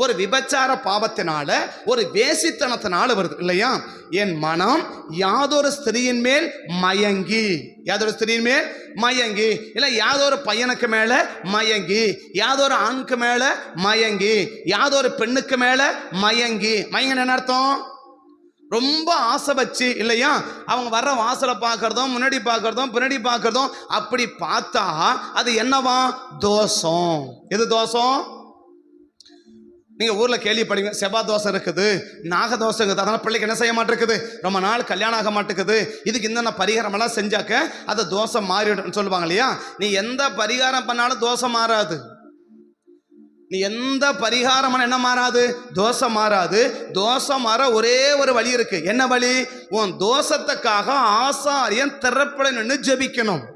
ஒரு விபச்சார பாவத்தினால, ஒரு வேசித்தனத்தினால வருது இல்லையா. என் மனம் யாதொரு ஸ்திரியின் மேல் மயங்கி, யாதொரு ஸ்திரியின் மேல் மயங்கி, இல்ல யாதொரு பையனுக்கு மேல மயங்கி, யாதொரு ஆணுக்கு மேல மயங்கி, யாதொரு பெண்ணுக்கு மேல மயங்கி. மயங்கன்னு என்ன அர்த்தம், ரொம்ப ஆசை வச்சு இல்லையா. அவங்க வர்ற வாசலை பார்க்கறதும், முன்னாடி பார்க்கறதும், பின்னாடி பார்க்கறதும், அப்படி பார்த்தா அது என்னவா, தோஷம். எது தோஷம், நீங்க ஊர்ல கேள்விப்படுவீங்க, செவ்வாய் தோஷம் இருக்குது, நாக தோஷம் இருக்குது, அதனால பிள்ளைக்கு என்ன செய்ய மாட்டேங்குது, ரொம்ப நாள் கல்யாணம் ஆக மாட்டேங்குது, இதுக்கு இந்த பரிகாரம் எல்லாம் செஞ்சாக்க அது தோஷம் மாறிடும் சொல்லுவாங்க இல்லையா. நீ எந்த பரிகாரம் பண்ணாலும் தோஷம் மாறாது. நீ எந்த பரிகாரம் என்ன மாறாது, தோஷம் மாறாது. தோஷம் மாற ஒரே ஒரு வழி இருக்கு. என்ன வழி, உன் தோஷத்துக்காக ஆசாரியன் திறப்பட நின்று ஜெபிக்கணும்.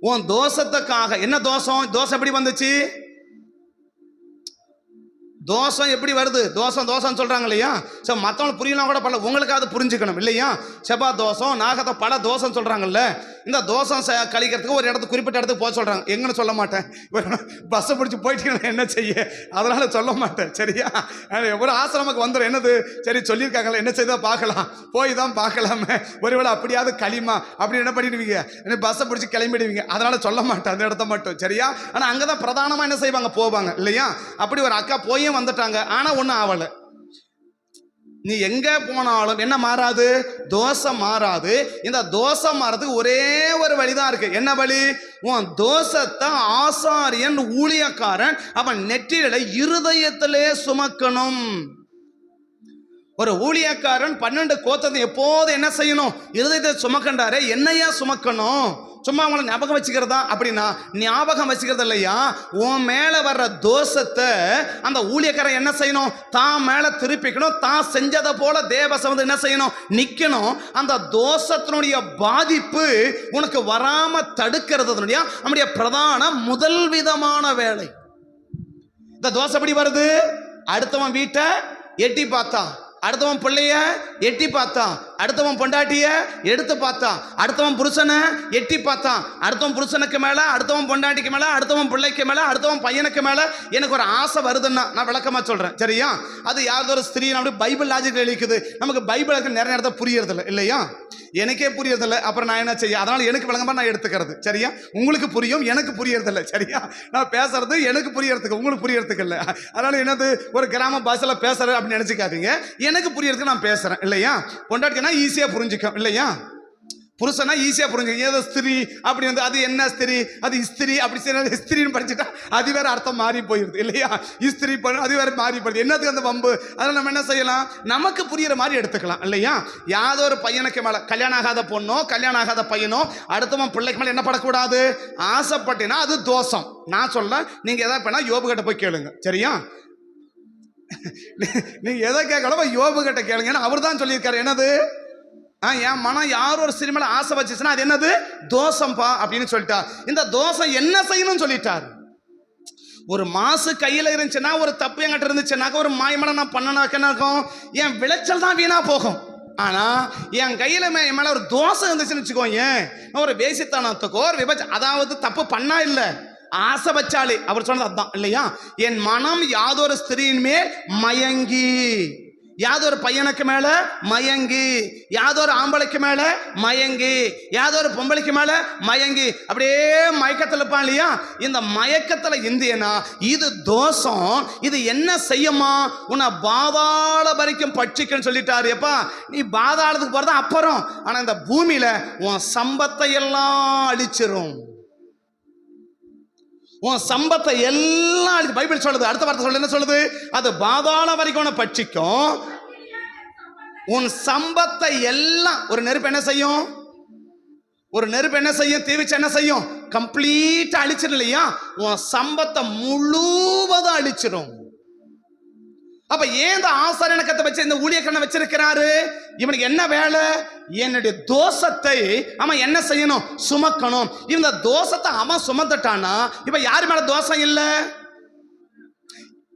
உன் தோஷத்துக்காக. என்ன தோஷம், தோஷம் எப்படி வந்துச்சு, தோஷம் எப்படி வருது, தோஷம் தோஷம் சொல்றாங்க இல்லையா. ஸோ மற்றவங்களுக்கு புரியலாம் கூட பல, உங்களுக்கு அது புரிஞ்சுக்கணும் இல்லையா. செவ்வாய் தோஷம், நாகத்தை பல தோஷம் சொல்றாங்கல்ல. இந்த தோஷம் கழிக்கிறதுக்கு ஒரு இடத்துக்கு குறிப்பிட்ட இடத்துக்கு போக சொல்றாங்க. எங்கன்னு சொல்ல மாட்டேன், பஸ்ஸை பிடிச்சி போயிட்டு என்ன செய்ய, அதனால சொல்ல மாட்டேன் சரியா. ஒரு ஆசிரமக்கு வந்துடும், என்னது சரி சொல்லியிருக்காங்களே, என்ன செய்தா பார்க்கலாம், போய் தான் பார்க்கலாமே, ஒருவேளை அப்படியாவது களிமா அப்படி என்ன பண்ணிடுவீங்க, பஸ்ஸை பிடிச்சி கிளம்பிடுவீங்க, அதனால சொல்ல மாட்டேன் அந்த இடத்த மட்டும் சரியா. ஆனால் அங்கே தான் பிரதானமாக என்ன செய்வாங்க, போவாங்க இல்லையா. அப்படி ஒரு அக்கா போய் வந்துட்டாங்க, ஆனா ஒன்னும் ஆவல. நீ எங்க போனாலும் என்ன மாறாது, தோஷம் மாறாது. இந்த தோஷம் மாறதுக்கு ஒரே ஒரு வழிதான் இருக்கு. என்ன வழி, உன் தோஷத்தை ஆசாரியன் ஊழியக்காரன் அவன் நெற்றியில இருதயத்திலே சுமக்கணும். ஒரு ஊழியக்காரன் 12 கோத்திரத்தை எப்போது என்ன செய்யணும், இருதயத்தை சுமக்கண்டாரே. என்னையா சுமக்கணும், சும்மா அவங்களை ஞாபகம் வச்சுக்கிறதா அப்படின்னா, ஞாபகம் வச்சுக்கிறது இல்லையா. உன் மேல வர்ற தோஷத்தை அந்த ஊழியக்காரன் என்ன செய்யணும், தான் மேல திருப்பிக்கணும். தான் செஞ்சதை போல தேவசம் வந்து என்ன செய்யணும், நிக்கணும். அந்த தோஷத்தினுடைய பாதிப்பு உனக்கு வராம தடுக்கிறது நம்முடைய பிரதான முதல் விதமான வேலை. இந்த தோஷம் எப்படி வருது, அடுத்தவன் வீட்டை எட்டி பார்த்தா, அடுத்தவன் பிள்ளைய எட்டி பார்த்தான், அடுத்தவன் பொண்டாட்டிய எடுத்து பார்த்தான், அடுத்தவன் புருஷனை எட்டி பார்த்தான், அடுத்தவன் புருஷனுக்கு மேல, அடுத்தவன் பொண்டாட்டிக்கு மேல, அடுத்தவன் பிள்ளைக்கு மேல, அடுத்தவன் பையனுக்கு மேல எனக்கு ஒரு ஆசை வருதுன்னா நான் விளக்கமா சொல்றேன் சரியா. அது யாரொரு ஸ்திரீ அப்படி பைபிள் லாஜிக் எழுதிக்குது. நமக்கு பைபிளுக்கு நிறைய நேரத்தை புரியறதில்லை இல்லையா, எனக்கே புரியறதில்லை. அப்புறம் நான் என்ன செய்ய, அதனால எனக்கு விளங்கமா நான் எடுத்துக்கிறது சரியா. உங்களுக்கு புரியும், எனக்கு புரியறதில்லை சரியா. நான் பேசுறது எனக்கு புரியறதுக்கு, உங்களுக்கு புரியறதுக்கு இல்லை. அதனால என்னது, ஒரு கிராம பாஷையில பேசுறது அப்படின்னு நினைச்சுக்காதீங்க. எனக்கு புரியறதுக்கு நான் பேசுறேன் இல்லையா. பொண்டாட்டினா ஈஸியா புரிஞ்சுக்கும் இல்லையா, புருஷனா ஈஸியா புரிஞ்சுக்கும். ஏதோ ஸ்திரீ அப்படி வந்து அது என்ன ஸ்திரீ, அது இஸ்திரி அப்படி சரி, ஸ்திரின்னு படிச்சுட்டா அது வேற அர்த்தம் மாறி போயிருது இல்லையா. இஸ்திரி அது வேற மாறி போயிருது, என்னதுக்கு அந்த வம்பு. அதனால நம்ம என்ன செய்யலாம், நமக்கு புரியுற மாதிரி எடுத்துக்கலாம் இல்லையா. யாதோ ஒரு பையனுக்கு மேல, கல்யாணம் ஆகாத பொண்ணோ கல்யாணம் ஆகாத பையனோ அடுத்தவன் பிள்ளைக்கு மேல என்ன படக்கூடாது, ஆசைப்பட்டினா அது தோஷம். நான் சொல்ல, நீங்க எதாவது பண்ணா யோபு கிட்ட போய் கேளுங்க சரியா. நீங்க எதை கேட்கலாம் யோபு கிட்ட கேளுங்க, அவர் தான் சொல்லியிருக்காரு. என்னது, என் மனம் யார் ஒரு சிறுமையில ஆசை வச்சுச்சுன்னா அது என்னது, தோஷம்பா அப்படின்னு சொல்லிட்டார். இந்த தோஷம் என்ன செய்யணும்னு சொல்லிட்டார். ஒரு மாசு கையில இருந்துச்சுன்னா, ஒரு தப்பு என்கிட்ட இருந்துச்சுன்னாக்க, ஒரு மாயமான நான் பண்ணனாக்க இருக்கும், என் விளைச்சல் தான் வீணா போகும். ஆனா என் கையில என் மேல ஒரு தோசை இருந்துச்சுன்னு வச்சுக்கோங்க, ஒரு வேசித்தனத்துக்கோ ஒரு அதாவது தப்பு பண்ணா இல்ல, ஆசை வச்சாலே அவர் சொன்னது அதான் இல்லையா? என் மனம் யாதொரு ஸ்திரீயின் மேல் மயங்கி, யாதொரு பையனுக்கு மேல மயங்கி, யாதொரு ஆம்பளைக்கு மேல மயங்கி, யாதொரு பொம்பளைக்கு மேல மயங்கி, அப்படியே மயக்கத்தில் இருப்பான் இல்லையா? இந்த மயக்கத்துல இந்தியனா இது தோஷம். இது என்ன செய்யுமா? உன்னை பாதாள வரைக்கும் பட்சிக்கன்னு சொல்லிட்டாரு. எப்பா நீ பாதாளத்துக்கு போறதா அப்புறம், ஆனா இந்த பூமியில உன் சம்பத்தை எல்லாம் அழிச்சிரும். உன் சம்பத்தை எல்லாம் பைபிள் சொல்லுது. அடுத்த வார்த்தை சொல்லுது, என்ன சொல்லுது? அது பாதாள வரைக்கும் உன்னை பட்சிக்கும். உன் சம்பத்தை எல்லாம், ஒரு நெருப்பு என்ன செய்யும்? ஒரு நெருப்பு என்ன செய்யும்? தீவிச்சு என்ன செய்யும்? கம்ப்ளீட்டா அழிச்சிடும் இல்லையா? உன் சம்பத்தை முழுவதும் அழிச்சிடும். அப்ப ஏன் இந்த ஆசாரியனை வச்சு இந்த ஊழியக்காரனை வச்சிருக்கிறாரு? இவனுக்கு என்ன வேலை? என்னுடைய தோஷத்தை அவன் என்ன செய்யணும்? சுமக்கணும். இந்த தோஷத்தை அவன் சுமந்துட்டானா இப்ப யாரு மேல தோஷம் இல்லை?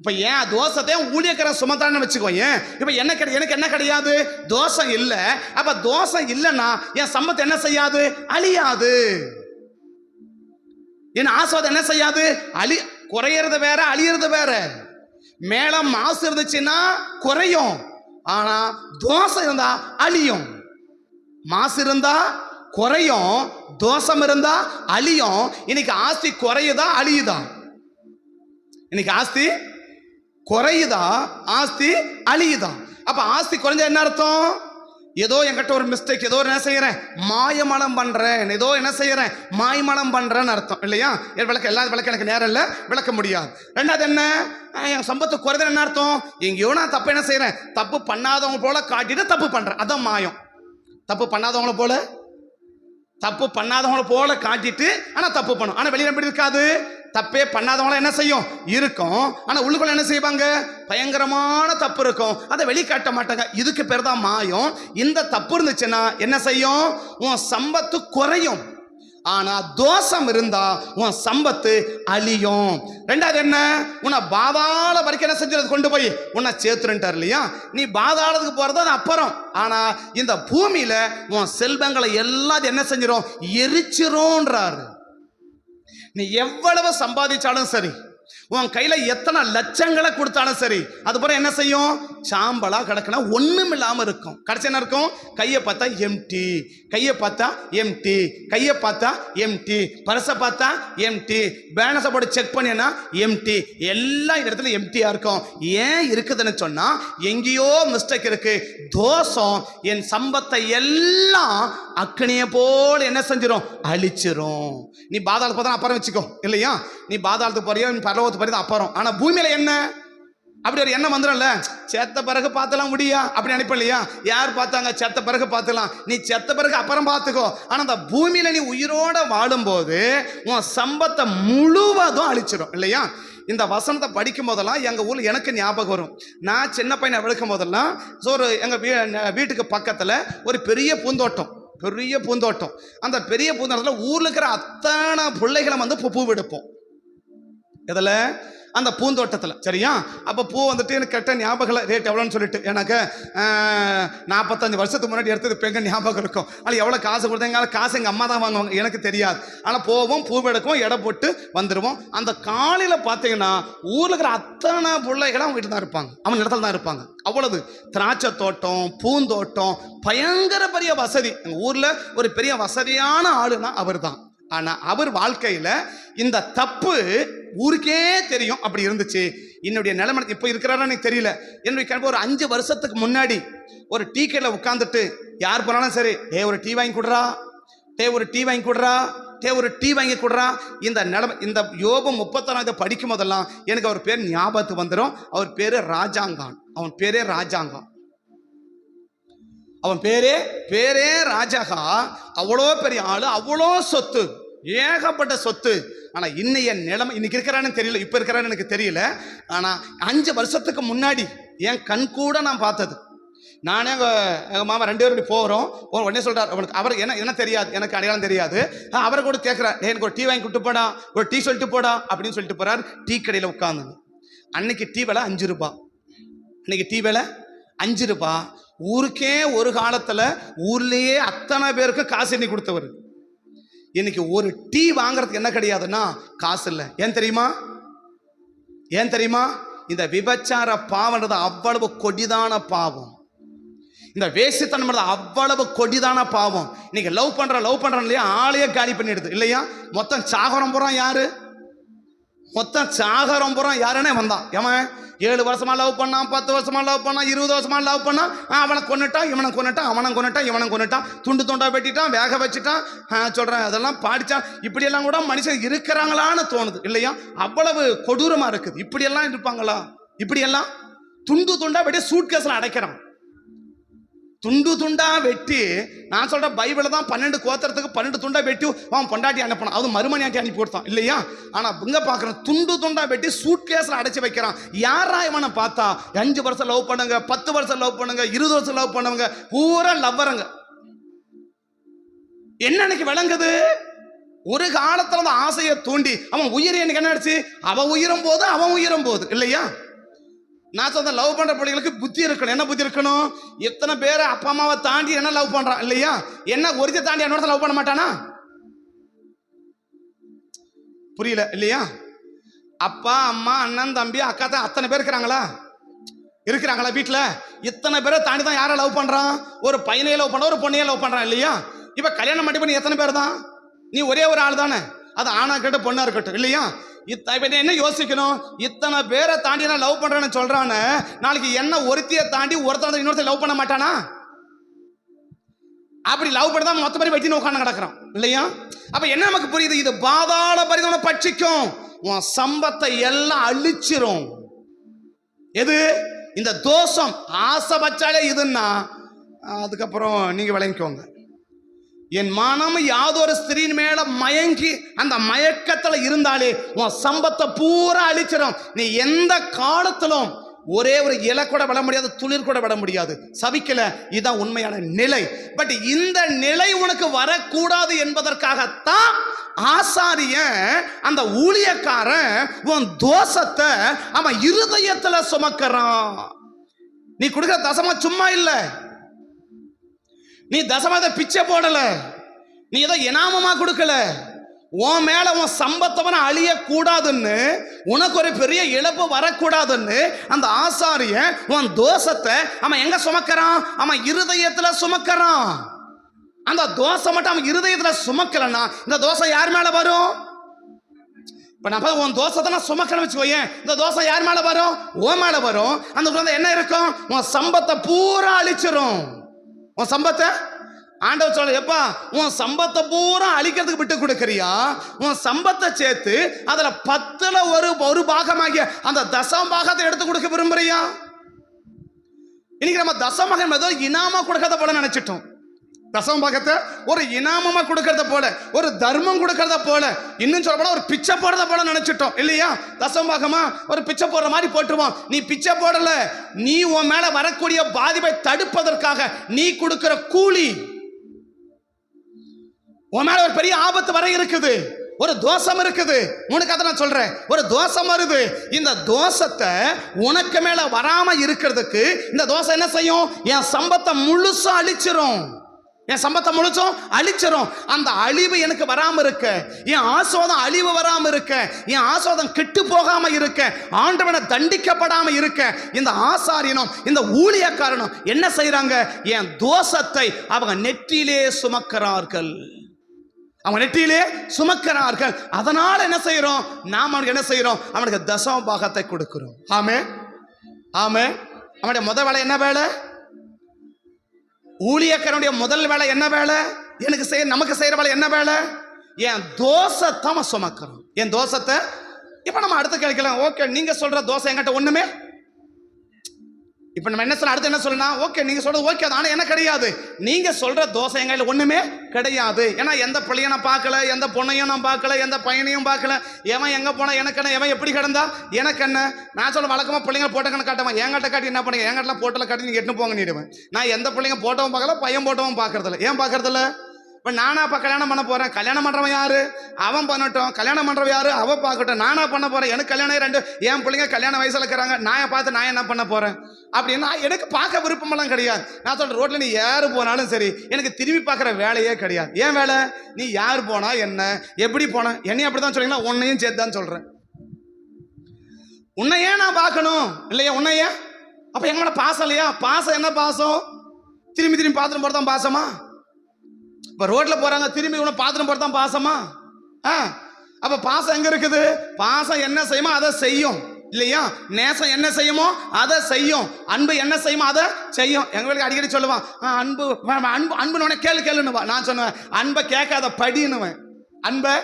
இப்ப ஏன் தோஷத்தை ஊழியக்காரன் சுமத்தான்னு வச்சுக்கோங்க. இப்ப எனக்கு என்ன கிடையாது? தோஷம் இல்லை. அப்ப தோஷம் இல்லைன்னா என் சம்பத்தை என்ன செய்யாது? அழியாது. என் ஆசீர்வாதம் என்ன செய்யாது? குறையறது வேற, அழியறது வேற. மேல மாசு இருந்துச்சுன்னா குறையும், ஆனா தோஷம் இருந்தா அழியும். மாசு இருந்தா குறையும், தோஷம் இருந்தா அழியும். இன்னைக்கு ஆஸ்தி குறையுதா அழியுதா? இன்னைக்கு ஆஸ்தி குறையுதா, ஆஸ்தி அழியுதா? அப்ப ஆஸ்தி குறைஞ்சா என்ன அர்த்தம்? ஏதோ என்கிட்ட ஒரு மிஸ்டேக், ஏதோ என்ன செய்யறேன்? மாயமனம் பண்றேன், ஏதோ என்ன செய்யறேன்? மாய்மனம் பண்றேன்னு அர்த்தம் இல்லையா? எல்லா விளக்க எனக்கு நேரம் இல்லை, விளக்க முடியாது. ரெண்டாவது என்ன? என் சம்பத்து குறைதல் என்ன அர்த்தம்? எங்கேயோ நான் தப்பு என்ன செய்யறேன்? தப்பு பண்ணாதவங்க போல காட்டிட்டு தப்பு பண்றேன், அதான் மாயம். தப்பு பண்ணாதவங்கள போல காட்டிட்டு ஆனா தப்பு பண்ணும். ஆனா வெளியில எப்படி இருக்காது? தப்பே பண்ணாதவங்கள என்ன செய்யும்? இருக்கும். ஆனா உள்ளுக்குள்ள என்ன செய்வாங்க? பயங்கரமான தப்பு இருக்கும், அதை வெளிக்காட்ட மாட்டாங்க. இதுக்கு பேர் தான் மாயம். இந்த தப்பு இருந்துச்சுன்னா என்ன செய்யும்? உன் சம்பத்து குறையும். ஆனா தோஷம் இருந்தா உன் சம்பத்து அழியும். ரெண்டாவது என்ன? உன்னை பாதாள வரைக்கும் என்ன செஞ்சது? கொண்டு போய் உன்னை சேர்த்துட்டார் இல்லையா? நீ பாதாளத்துக்கு போறது அது அப்புறம். ஆனா இந்த பூமியில உன் செல்வங்களை எல்லாம் என்ன செஞ்சிடும்? எரிச்சிரும்ன்றாரு. நீ எவ்வளவு சம்பாதிச்சாலும் சரி, உன் கையில எத்தனை லட்சங்களை கொடுத்தாலும் சரி, அது போல என்ன செய்யும்? சாம்பலா கிடக்குனா ஒண்ணும் இல்லாம இருக்கும். கடைசி என்ன இருக்கும்? கையை பார்த்தா எம்டி, கையை பார்த்தா எம்டி, கையை பார்த்தா எம்டி, பர்ஸை பார்த்தா எம்டி, பேலன்ஸை போட்டு செக் பண்ணினா எம்டி, எல்லா இடத்துல எம்டியா இருக்கும். ஏன் இருக்குதுன்னு சொன்னா எங்கேயோ மிஸ்டேக் இருக்கு. தோஷம் என் சம்பத்தை எல்லாம் அக்னியை போல என்ன செஞ்சிடும்? அழிச்சிரும். நீ பாதாளத்துக்கு போதான் அப்புறம் வச்சுக்கோ இல்லையா? நீ பாதாளத்துக்கு போறியோ, நீ பரலோகத்துக்கு போறியோ அப்புறம். ஆனா பூமியில என்ன? அப்படி ஒரு எண்ணம் வந்துடும்ல, செத்த பிறகு பார்த்துலாம் முடியா அப்படி நினைப்ப இல்லையா? யார் பார்த்தாங்க? செத்த பிறகு பார்த்துலாம். நீ செத்த பிறகு அப்புறம் பார்த்துக்கோ. ஆனா அந்த பூமியில நீ உயிரோட வாழும்போது உன் சம்பத்தை முழுவதும் அழிச்சிடும் இல்லையா? இந்த வசனத்தை படிக்கும் போதெல்லாம் எங்க ஊர்ல எனக்கு ஞாபகம் வரும். நான் சின்ன பையனை விளக்கும் போதெல்லாம் எங்க வீட்டுக்கு பக்கத்துல ஒரு பெரிய பூந்தோட்டம். அந்த பெரிய பூந்தோட்டத்தில் ஊர்ல இருக்கிற அத்தனை பிள்ளைகளை வந்து பூ எடுப்போம். இதுல அந்த பூந்தோட்டத்தில் சரியா? அப்போ பூ வந்துட்டு எனக்கு கரெக்டாக ஞாபகம் ரேட் எவ்வளோன்னு சொல்லிட்டு, எனக்கு 45 வருஷத்துக்கு முன்னாடி எடுத்தது இப்போ எங்க ஞாபகம் இருக்கும். ஆனால் எவ்வளோ காசு கொடுத்தாங்க? காசு எங்கள் அம்மா தான் வாங்குவாங்க, எனக்கு தெரியாது. ஆனால் போவோம், பூ எடுக்கும், எடை போட்டு வந்துடுவோம். அந்த காலையில் பார்த்தீங்கன்னா ஊரில் இருக்கிற அத்தனை பிள்ளைகளும் அவங்க வீட்டில் தான் இருப்பாங்க, அவங்க இடத்துல தான் இருப்பாங்க. அவ்வளவு திராட்சை தோட்டம், பூந்தோட்டம், பயங்கர பெரிய வசதி. எங்கள் ஊரில் ஒரு பெரிய வசதியான ஆளுனா அவர் தான். ஆனால் அவர் வாழ்க்கையில் இந்த தப்பு ஊருக்கே தெரியும். அப்படி இருந்துச்சு. என்னுடைய நிலைமை இப்போ இருக்கிறாரா எனக்கு தெரியல. என்னுடைய ஒரு 5 வருஷத்துக்கு முன்னாடி ஒரு டீ கடையில் உட்காந்துட்டு யார் போனாலும் சரி, ஒரு டீ வாங்கி கொடுறா, ஒரு டீ வாங்கி கொடுறா, ஒரு டீ வாங்கி கொடுறா. இந்த நிலைமை, இந்த யோபு 31 படிக்கும் போதெல்லாம் எனக்கு அவர் பேர் ஞாபகத்துக்கு வந்துடும். அவர் பேரு ராஜாங்கான். அவன் பேரே ராஜாங்கான். அவன் பேரே ராஜாகா. அவ்வளோ பெரிய ஆளு, அவ்வளோ சொத்து, ஏகப்பட்ட சொத்து. ஆனா இன்னைய நிலைமை, இன்னைக்கு இருக்கிறான்னு தெரியல, இப்ப இருக்கிறான்னு எனக்கு தெரியல. ஆனா 5 வருஷத்துக்கு முன்னாடி என் கண் கூட நான் பார்த்தது. நானே எங்கள் மாமா 2 பேரும் போகிறோம். உடனே சொல்கிறார், அவனுக்கு அவர் என்ன தெரியாது, எனக்கு அடையாளம் தெரியாது. அவரை கூட கேட்குறார், எனக்கு ஒரு டீ வாங்கி கொடுத்து போடா, ஒரு டீ சொல்லிட்டு போடா அப்படின்னு சொல்லிட்டு போகிறார். டீ கடையில் உட்காந்துங்க. அன்னைக்கு டீ விலை 5 ரூபா. அன்னைக்கு டீ விலை 5 ரூபா. ஊருக்கே ஒரு காலத்துல ஊர்லயே அத்தனை பேருக்கு காசு எண்ணி கொடுத்தவர். இன்னைக்கு ஒரு டீ வாங்குறதுக்கு என்ன கிடையாதுன்னா காசு இல்லை. ஏன் தெரியுமா? ஏன் தெரியுமா? இந்த விபச்சார பாவம்ன்றது அவ்வளவு கொடிதான பாவம். இந்த வேசித்தனம் அவ்வளவு கொடிதான பாவம். இன்னைக்கு லவ் பண்றோம் இல்லையா, ஆளையே காலி பண்ணிடுது இல்லையா. மொத்தம் சாகரம் போறான் யாரு? மொத்தம் சாகரம் போறான் யாருன்னே வந்தான். ஏன் 7 வருஷமா லவ் பண்ணான், 10 வருஷமா லவ் பண்ணான், 20 வருஷமா லவ் பண்ணான். அவனை கொன்னுட்டான், இவனை கொன்னுட்டான், அவனை கொன்னுட்டான், இவனை கொன்னுட்டான், துண்டு துண்டா வெட்டிட்டான், வேக வச்சுட்டான். சொல்றேன் அதெல்லாம் பாடிச்சான். இப்படியெல்லாம் கூட மனுஷன் இருக்கிறாங்களான்னு தோணுது இல்லையா. அவ்வளவு கொடூரமா இருக்குது. இப்படியெல்லாம் இருப்பாங்களா? இப்படியெல்லாம் துண்டு துண்டா வெட்டி சூட் கேஸ்ல அடைக்கிறான். துண்டு துண்டா வெட்டி, நான் சொல்றேன் பைபிள தான் 12 கோத்திரத்துக்கு 12 துண்டா வெட்டி அவன் பொண்டாட்டி அனுப்பினான். அது மறுமணியாட்டி அனுப்பி கொடுத்தான் இல்லையா. ஆனா இங்க பாக்குறேன் துண்டு துண்டா வெட்டி சூட் கேஸ்ல அடைச்சு வைக்கிறான். யாரா இவனை பார்த்தா 5 வருஷம் லவ் பண்ணுங்க, 10 வருஷம் லவ் பண்ணுங்க, 20 வருஷம் லவ் பண்ணுங்க, பூரா லவ்வருங்க. என்னன்னைக்கு விளங்குது? ஒரு காலத்துல அந்த ஆசையை தூண்டி அவன் உயிர் எனக்கு என்ன ஆச்சு, அவன் உயிரும் போது இல்லையா. நான் சொல்ற லவ் பண்ற பிள்ளைகளுக்கு புத்தி இருக்கணும். என்ன புத்தி இருக்கணும்? எத்தனை பேர் அப்பா அம்மாவை தாண்டி என்ன லவ் பண்றான் இல்லையா. என்ன ஒருத்த தாண்டி என்னோட லவ் பண்ண மாட்டானா? புரியல இல்லையா. அப்பா அம்மா அண்ணன் தம்பி அக்கா தான் அத்தனை பேர் இருக்கிறாங்களா வீட்டுல? இத்தனை பேரை தாண்டி தான் யாரை லவ் பண்றான்? ஒரு பையனையே லவ் பண்றான், ஒரு பொண்ணையே லவ் பண்றான் இல்லையா. இப்ப கல்யாணம் மட்டும் பண்ணி எத்தனை பேர் தான்? நீ ஒரே ஒரு ஆள் தானே. அது ஆணா இருக்கட்டும் பொண்ணா இருக்கட்டும் இல்லையா. என்ன யோசிக்கணும்? இத்தனை பேரை தாண்டி நான் லவ் பண்றேன்னு சொல்றானே, நாளைக்கு என்ன ஒருத்தியை தாண்டி ஒருத்தர் இன்னொருத்தர் லவ் பண்ண மாட்டானா? அப்படி லவ் பண்ணி தான் மொத்த பேர் வெட்டி உட்காந்து கிடக்குறான் இல்லையா. அப்ப என்ன நமக்கு புரியுது? இது பாதாள பரிதோன பட்சிக்கும், உன் சம்பத்தை எல்லாம் அழிச்சிரும். எது? இந்த தோஷம். ஆசை வச்சாலே இதுன்னா அதுக்கப்புறம் நீங்க விளங்கிக்கோங்க. என் மனம் யாதொரு ஸ்திரீன் மேல மயங்கி அந்த மயக்கத்துல இருந்தாலே உன் சம்பத்தை பூரா அழிச்சிடும். நீ எந்த காலத்திலும் ஒரே ஒரு இலை கூட விட முடியாது, துளிர் கூட விட முடியாது. சபிக்கல. இதுதான் உண்மையான நிலை. பட் இந்த நிலை உனக்கு வரக்கூடாது என்பதற்காகத்தான் ஆசாரியன் அந்த ஊழியக்காரன் உன் தோஷத்தை அவன் இருதயத்துல சுமக்கிறான். நீ கொடுக்கிற தசமா சும்மா இல்ல. நீ தசமத்தை பிச்சை போடல, நீ ஏதோ இனாமமா கொடுக்கல. உன் மேல உன் சம்பத்தவன அழிய கூடாதுன்னு, உனக்கு ஒரு பெரிய இழப்பு வரக்கூடாதுன்னு அந்த ஆசாரியன் உன் தோஷத்தை அவன் எங்க சுமக்கிறான்? அவன் இருதயத்துல சுமக்கிறான். அந்த தோஷம் மட்டும் அவன் இருதயத்துல சுமக்கலன்னா இந்த தோஷம் யார் மேல வரும்? இப்ப நான் உன் தோஷத்தை நான் சுமக்கணும் வச்சுக்கோயேன், இந்த தோஷம் யார் மேல வரும்? உன் மேல வரும். அந்த குழந்தை என்ன இருக்கும்? உன் சம்பத்தை பூரா அழிச்சிரும். உன் சம்பத்தை ஆண்டவர் சொல்ல, எப்பா உன் சம்பத்தை பூரா அழிக்கிறதுக்கு விட்டு கொடுக்கறியா? உன் சம்பத்தை சேர்த்து அதுல 10ல் ஒரு பாகமாகிய அந்த தசம பாகத்தை எடுத்து கொடுக்க விரும்புறியா? இன்னைக்கு நம்ம தசமகம் ஏதோ இனாமா கொடுக்கறத போல நினைச்சிட்டோம். தசம பாகத்தை ஒரு இனாமமா கொடுக்கறத போல, ஒரு தர்மம் கொடுக்கறத போல, இன்னும் சொல்ல போனா ஒரு பிச்சை போடுறத போல நினைச்சிட்டோம் இல்லையா. தசம பாகமா ஒரு பிச்சை போடுற மாதிரி போட்டுருவோம். நீ பிச்சை போடல, நீ உன் மேல வரக்கூடிய பாதிப்பை தடுப்பதற்காக நீ கொடுக்கிற கூலி. உன் மேல ஒரு பெரிய ஆபத்து வர இருக்குது, ஒரு தோஷம் இருக்குது. உனக்கு அதை நான் சொல்றேன், ஒரு தோஷம் வருது. இந்த தோஷத்தை உனக்கு மேல வராம இருக்கிறதுக்கு இந்த தோஷம் என்ன செய்யும்? என் சம்பத்தை முழுசா அழிச்சிரும். என் சம்பத்தை முழுச்சும் அழிச்சிரும். அந்த அழிவு எனக்கு வராம இருக்க, என் ஆசீர்வாதம் அழிவு வராம இருக்க, என் ஆசீர்வாதம் கெட்டு போகாம இருக்க, ஆண்டவனை தண்டிக்கப்படாம இருக்க, இந்த ஆசாரியனும் இந்த ஊழியக்காரனும் என்ன செய்யறாங்க? என் தோஷத்தை அவங்க நெற்றியிலே சுமக்கிறார்கள். அவங்க நெற்றியிலே சுமக்கிறார்கள். அதனால என்ன செய்யறோம்? நாம் அவனுக்கு என்ன செய்யறோம்? அவனுக்கு தசம பாகத்தை கொடுக்கிறோம். ஆமே ஆமே. அவனுடைய முதல் வேலை என்ன வேலை? ஊழியக்காரனுடைய முதல் வேலை என்ன வேலை? நமக்கு செய்யற வேலை என்ன வேலை? என் தோஷத்தை அவன் சுமக்கிறான். என் தோஷத்தை. இப்ப நம்ம அடுத்து கேட்கலாம், ஓகே நீங்க சொல்ற தோஷம் என்கிட்ட ஒண்ணுமே. இப்ப நம்ம என்ன சொல்ல, அடுத்து என்ன சொல்லணும்? ஓகே நீங்க சொல்றது ஓகே, ஆனா என்ன கிடையாது. நீங்க சொல்ற தோசை எங்க கையில ஒண்ணுமே கிடையாது. ஏன்னா எந்த பிள்ளையும் நான் பார்க்கல, எந்த பொண்ணையும் நான் பார்க்கல, எந்த பையனையும் பார்க்கல. எவன் எங்க போனா எனக்கு என்ன, எவன் எப்படி கிடந்தா எனக்கு என்ன. நான் சொல்ல வழக்கமா பிள்ளைங்க போட்டோன்னு காட்டுவேன். என்கிட்ட காட்டி என்ன பண்ணுங்க, என்கிட்ட போட்டோல காட்டி நீங்க எட்டு போங்க நீடுவேன். நான் எந்த பிள்ளைங்க போட்டவும் பார்க்கல, பையன் போட்டவும் பார்க்கறதில்ல. ஏன் பார்க்கறதில்ல? இப்போ நானாப்பா கல்யாணம் பண்ண போறேன், கல்யாணம் பண்றவன் யாரு? அவன் பண்ணட்டும். கல்யாணம் பண்றவன் யாரு? அவ பார்க்கட்டும். நானா பண்ண போறேன், எனக்கு கல்யாணம் 2 என் பிள்ளைங்க கல்யாண வயசுல இருக்கிறாங்க, நான் பார்த்து நான் என்ன பண்ண போறேன் அப்படின்னா எனக்கு பார்க்க விருப்பமெல்லாம் கிடையாது. நான் சொல்றேன், ரோட்ல நீ யாரு போனாலும் சரி, எனக்கு திரும்பி பார்க்குற வேலையே கிடையாது. ஏன் வேலை? நீ யார் போனா என்ன, எப்படி போனா, என்னையும் அப்படிதான் சொல்றீங்களா? உன்னையும் சேர்த்து தான் சொல்றேன். உன்னையே நான் பார்க்கணும் இல்லையா? உன்னையே அப்ப எங்களோட பாசம் இல்லையா? பாசம் என்ன பாசம்? திரும்பி திரும்பி பாத்திரம் போறதான் பாசமா? இப்ப ரோட்ல போறாங்க, திரும்பி உன பாத்திரம் போறதான் பாசமா? அப்ப பாசம் எங்க இருக்குது? பாசம் என்ன செய்யுமோ அதை செய்யும் இல்லையா? நேசம் என்ன செய்யுமோ அதை செய்யும். அன்பு என்ன செய்யுமோ அதை செய்யும். எங்க வீட்டுக்கு அடிக்கடி சொல்லுவான், அன்பு அன்பு அன்புன்னு கேளுன்னுவா. நான் சொன்னேன், அன்பை கேட்காத படின்னுவேன். அன்பை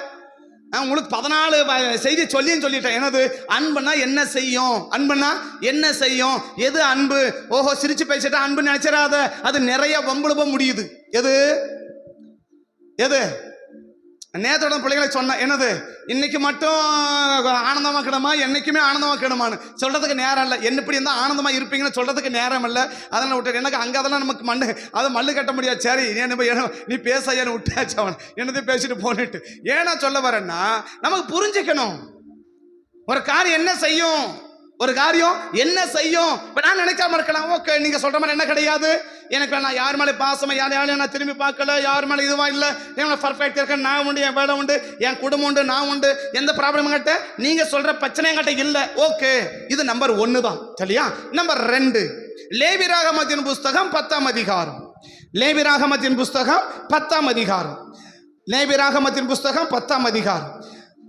உங்களுக்கு 14 செய்தி சொல்லிட்டேன். என்னது அன்புனா என்ன செய்யும்? அன்புனா என்ன செய்யும்? எது அன்பு? ஓஹோ, சிரிச்சு பேசிட்டா அன்பு நினைச்சிடாத, அது நிறைய வம்புழுப முடியுது. எது எது? நேத்தோட பிள்ளைகளை சொன்ன என்னது, இன்னைக்கு மட்டும் ஆனந்தமா கிடமா, என்னைக்குமே ஆனந்தமா கிடமான்னு சொல்றதுக்கு நேரம் இல்லை. என்ன இப்படி இருந்தால் ஆனந்தமா இருப்பீங்கன்னு சொல்றதுக்கு நேரம் இல்லை. அதெல்லாம் விட்டு எனக்கு அங்கே அதெல்லாம் நமக்கு மல்லு கட்ட முடியாது. சரி நீ பேச விட்டாச்சு, அவன் என்னது பேசிட்டு போனிட்டு. ஏன்னா சொல்ல வரேன்னா, நமக்கு புரிஞ்சுக்கணும் ஒரு காரியம் என்ன செய்யும், ஒரு காரியம் என்ன செய்யும். இப்போ நான் நினைக்காம இருக்கலாம், ஓகே நீங்க சொல்ற மாதிரி என்ன கிடையாது, எனக்கு நான் யார் மேலே பாசமா, யாரையும் நான் திரும்பி பார்க்கல, யார் மேலே இதுவா இல்லை, பர்ஃபெக்ட் இருக்கேன், நான் உண்டு, என் வேலை உண்டு, என் குடும்பம் உண்டு, நான் உண்டு, எந்த ப்ராப்ளம் கிட்ட நீங்க சொல்ற பிரச்சனை கிட்ட இல்லை. ஓகே, இது நம்பர் 1 தான். சரியா? நம்பர் 2, லேவியராகமத்தின் புஸ்தகம் 10ஆம் அதிகாரம். லேவியராகமத்தின் புஸ்தகம் 10ஆம் அதிகாரம். லேவியராகமத்தின் புஸ்தகம் 10ஆம் அதிகாரம்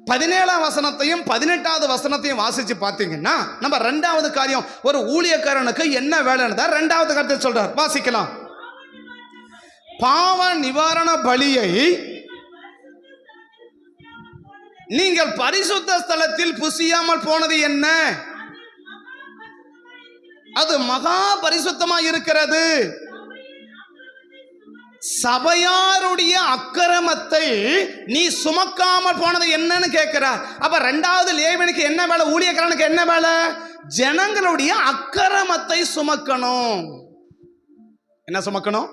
17ஆம் வசனத்தையும் 18வது வசனத்தையும் வாசிச்சு பார்த்தீங்கன்னா, நம்ம 2வது காரியம், ஒரு ஊழியக்காரனுக்கு என்ன வேலைன்னு 2வது கருத்தை சொல்றார். வாசிக்கலாம். பாவ நிவாரண பலியை நீங்கள் பரிசுத்த ஸ்தலத்தில் புசியாமல் போனது என்ன? அது மகா பரிசுத்தமா இருக்கிறது. சபையாருடைய அக்கிரமத்தை நீ சுமக்காமல் போனது என்னன்னு கேட்கிறார். அப்ப 2வது லேவியனுக்கு என்ன வேலை? ஊழியக்காரனுக்கு என்ன வேலை? ஜனங்களுடைய அக்கிரமத்தை சுமக்கணும். என்ன சுமக்கணும்?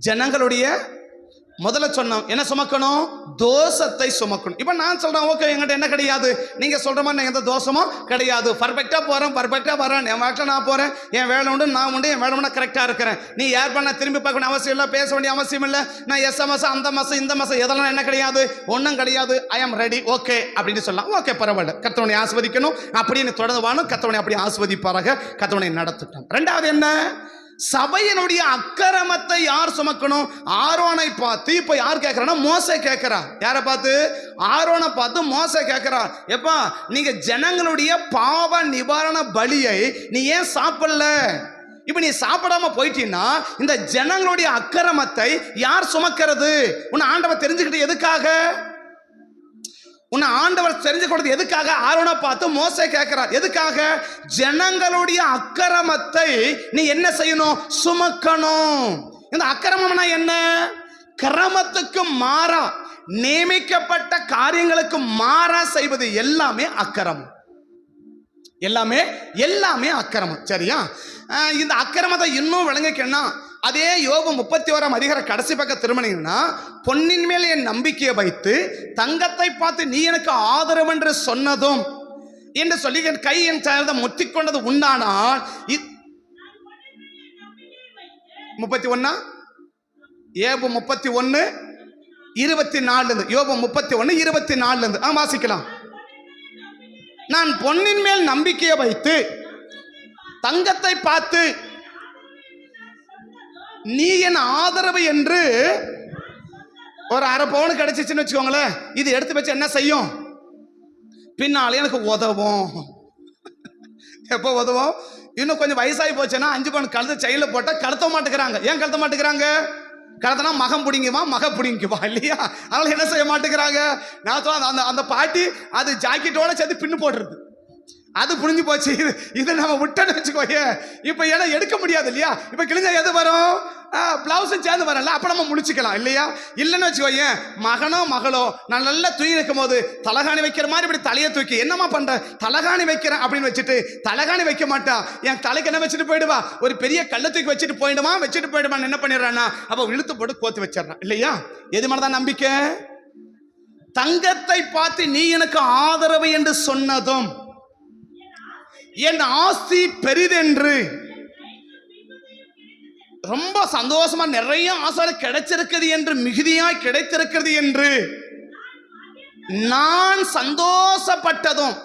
ஜனங்களுடைய முதல்ல சொன்னோம் என்ன சுமக்கணும்? தோஷத்தை சுமக்கணும். இப்போ நான் சொல்றேன், ஓகே என்கிட்ட என்ன கிடையாது, நீங்க சொல்ற மாதிரி எந்த தோஷமும் கிடையாது, பர்ஃபெக்டா போறேன், பர்ஃபெக்டா வரேன், என் வாட்டில் நான் போறேன், என் வேலை உண்டு, நான் உண்டு, என் வேலை உண்டு, கரெக்டா இருக்கிறேன். நீ யார் பண்ண திரும்பி பார்க்க வேண்டிய அவசியம் இல்லை, பேச வேண்டிய அவசியம் இல்லை. நான் SMS அந்த மாசம் இந்த மாசம் எதெல்லாம் என்ன கிடையாது, ஒன்றும் கிடையாது. ஐ ஆம் ரெடி, ஓகே அப்படின்னு சொல்லலாம். ஓகே பரவாயில்ல, கர்த்தவனை ஆஸ்வதிக்கணும் அப்படின்னு தொடர்ந்து வாணும். கர்த்தவனை அப்படி ஆஸ்வதிப்பாராக, கர்த்தவனை நடத்திட்டோம். 2வது என்ன? சபையினுடைய அக்கிரமத்தை யார் சுமக்கணும்? ஆரோனை பார்த்து இப்ப யார் கேட்கிறான்னா, மோசே கேட்கிறா. யாரை பார்த்து? ஆரோனை பார்த்து மோசே கேட்கிறா, எப்பா நீங்க ஜனங்களுடைய பாவ நிவாரண பலியை நீ ஏன் சாப்பிடல? இப்ப நீ சாப்பிடாம போயிட்டீன்னா இந்த ஜனங்களுடைய அக்கிரமத்தை யார் சுமக்கிறது? உன்னை ஆண்டவர் தெரிஞ்சுக்கிட்டு எதுக்காக? உன்னை ஆண்டவர் தெரிஞ்சு கொடுத்து எதுக்காக? ஆரோனை பார்த்து மோசே கேட்கிறார். எதுக்காக? ஜனங்களுடைய அக்கிரமத்தை நீ என்ன செய்யணும்? சுமக்கணும். இந்த அக்கிரமம்னா என்ன? கிரமத்துக்கு மாறா, நியமிக்கப்பட்ட காரியங்களுக்கு மாறா செய்வது எல்லாமே அக்கிரமம். எல்லாமே அக்கிரமம். சரியா? இந்த அக்கிரமத்தை இன்னும் விளங்கிக்கணும். அதே யோபு 31ஆம் அதிகாரம் கடைசி பக்கம் திரும்பினீங்கன்னா, பொன்னின் மேல் என் நம்பிக்கையை வைத்து தங்கத்தை பார்த்து நீ எனக்கு ஆதரவு என்று சொன்னதும் என்று சொல்லி என் கை என் சேர்ந்த முத்திக்கொண்டது உண்டானால் 31 யோபு 31:24 யோபு 31:24 வாசிக்கலாம். நான் பொன்னின் மேல் நம்பிக்கையை வைத்து தங்கத்தை பார்த்து நீ என் ஆதரவு என்று ஒரு அரை பவுன் கிடைச்சிச்சுன்னு வச்சுக்கோங்களேன், இது எடுத்து வச்சு என்ன செய்யும்? பின்னாலே எனக்கு உதவும். எப்போ உதவும்? இன்னும் கொஞ்சம் வயசாகி போச்சுன்னா 5 பவுன் கழுத்து செயலில் போட்டால் கழுத்த மாட்டேங்கிறாங்க. ஏன் கழுத்த மாட்டேங்கிறாங்க? கழுத்தனா மகம் மக பிடிங்குவா இல்லையா? அதனால என்ன செய்ய மாட்டேங்கிறாங்க? நான் சொல்ல அந்த பாட்டி அது ஜாக்கெட்டோட சேர்த்து பின்னு போடுறது. அது புரிஞ்சு போச்சு. இதை நம்ம விட்டோன்னு வச்சுக்கோயே, இப்போ ஏன்னா எடுக்க முடியாது இல்லையா? இப்போ கிழிஞ்சா எது வரும்? பிளவுஸும் சேர்ந்து வரல. அப்போ நம்ம முடிச்சுக்கலாம் இல்லையா? இல்லைன்னு வச்சுக்கோயே, மகனோ மகளோ நான் நல்லா தூக்கி வைக்கும் போது தலகாணி வைக்கிற மாதிரி இப்படி தலையை தூக்கி என்னம்மா பண்ற, தலகாணி வைக்கிறேன் அப்படின்னு வச்சுட்டு தலகாணி வைக்க மாட்டா, என் தலைக்கு என்ன வச்சுட்டு போயிடுவா, ஒரு பெரிய கல்லை தூக்கி வச்சுட்டு போயிடுவான்னு என்ன பண்ணிடுறான்னா அப்போ இழுத்து போட்டு கோத்து வச்சிடறான் இல்லையா? எது மேலதான் நம்பிக்கை? தங்கத்தை பார்த்து நீ எனக்கு ஆதரவு என்று சொன்னதும் என் ஆஸ்தி பெரிதென்று ரொம்ப சந்தோஷமா நிறைய ஆசை கிடைச்சிருக்கிறது என்று, மிகுதியாய் கிடைத்திருக்கிறது என்று நான் சந்தோஷப்பட்டதும்,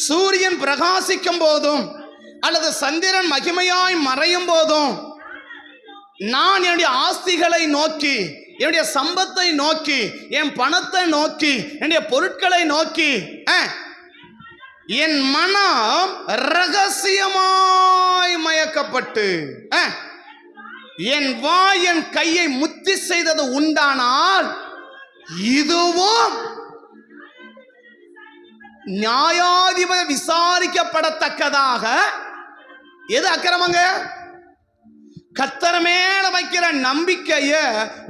சூரியன் பிரகாசிக்கும் போதும் அல்லது சந்திரன் மகிமையாய் மறையும் போதும் நான் என்னுடைய ஆஸ்திகளை நோக்கி, என்னுடைய சம்பத்தை நோக்கி, என் பணத்தை நோக்கி, என்னுடைய பொருட்களை நோக்கி என் மனம் ரகசியமாய் மயக்கப்பட்டு என் வாய் என் கையை முத்தி செய்தது உண்டானால் இதுவும் நியாயாதிபதி விசாரிக்கப்படத்தக்கதாக. எது அக்கிரமங்க? கர்த்தர் மேல வைக்கிற நம்பிக்கைய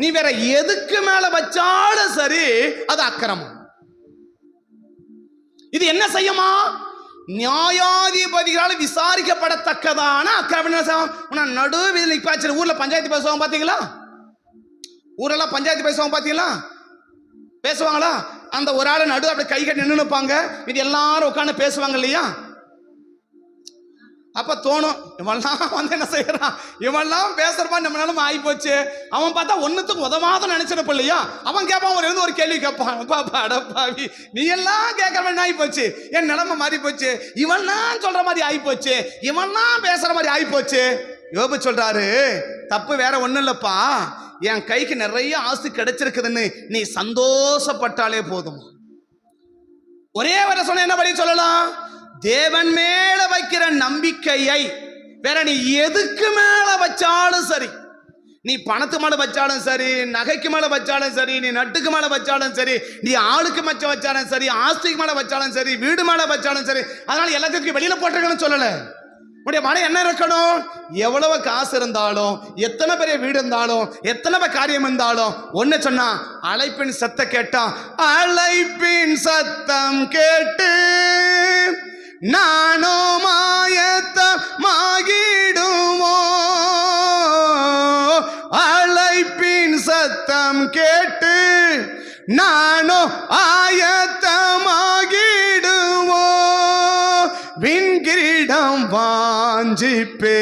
நீ வேற எதுக்கு மேல வச்சாலும் சரி அது அக்கிரமம். இது என்ன செய்யுமா? நியாயாதிபதிகளால் விசாரிக்கப்படத்தக்கதான அக்கிரமம். நடு வீதியில் நிப்பாச்சு. ஊர்ல பஞ்சாயத்து பேசுவாங்க பாத்தீங்களா? ஊரெல்லாம் பஞ்சாயத்து பேசுவாங்க பாத்தீங்களா? பேசுவாங்களா? அந்த ஒரு ஆள் நடு அப்படி கை கட்டி நின்று நிற்பாங்க, இது எல்லாரும் உட்காந்து பேசுவாங்க இல்லையா? அப்ப தோணும், இவெல்லாம் வந்து என்ன செய்யறான், இவெல்லாம் பேசுறப்பா நம்ம நிலைமை ஆகி போச்சு. அவன் பார்த்தா ஒன்னுத்துக்கு உதவாத நினைச்சிருப்ப இல்லையா? அவன் கேட்பான், ஒரு கேள்வி கேட்பான், பாப்பா அடப்பாவி நீ எல்லாம் கேட்கற மாதிரி ஆகி போச்சு, என் நிலைமை மாறி போச்சு, இவன்லாம் சொல்ற மாதிரி ஆகி போச்சு, இவன்லாம் பேசுற மாதிரி ஆகி போச்சு. யோபு சொல்றாரு, தப்பு வேற ஒண்ணும் இல்லப்பா, என் கைக்கு நிறைய ஆஸ்தி கிடைச்சிருக்குதுன்னு நீ சந்தோஷப்பட்டாலே போதும். ஒரே வர சொன்ன என்ன படி சொல்லலாம்? தேவன் மேல வைக்கிற நம்பிக்கையை வேற நீ எதுக்கு மேல வச்சாலும் சரி, நீ பணத்து மேல வச்சாலும் சரி, நகைக்கு மேல வச்சாலும் சரி, நீ நட்டுக்கு மேல வச்சாலும் சரி, நீ ஆளுக்கு மச்ச வச்சாலும் சரி, ஆஸ்திக்கு மேல வச்சாலும் சரி, வீடு மேல வச்சாலும் சரி, அதனால எல்லாத்துக்கும் வெளியில போட்டிருக்கணும்னு சொல்லல. உடைய மனம் என்ன இருக்கணும்? எவ்வளவு காசு இருந்தாலும், எத்தனை பெரிய வீடு இருந்தாலும், எத்தனை காரியம் இருந்தாலும் ஒன்னு சொன்னா, அழைப்பின் சத்தம் கேட்டா, அழைப்பின் சத்தம் கேட்டு நானோ மாயத்தமாகிடுமோ, அழைப்பின் சத்தம் கேட்டு நானோ ஆயத்தமாகிடுமோ, விண்கிரீடம் வாஞ்சிப்பேன்,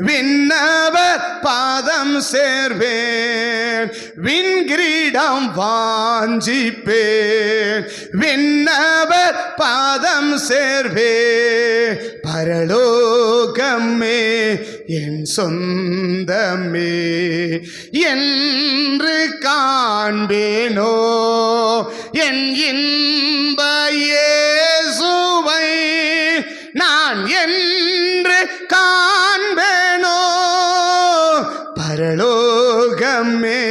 விண்ணவர் பாதம் சேர்வேன், விண்கிரீடம் வாஞ்சிப்பேன், விண்ணவர் பாதம் சேர்வேன், பரலோகமே என் சொந்தமே என்று காண்பேனோ, என் இன்ப இயேசுவை நான் என்று காண்பேனோ, பரலோகமே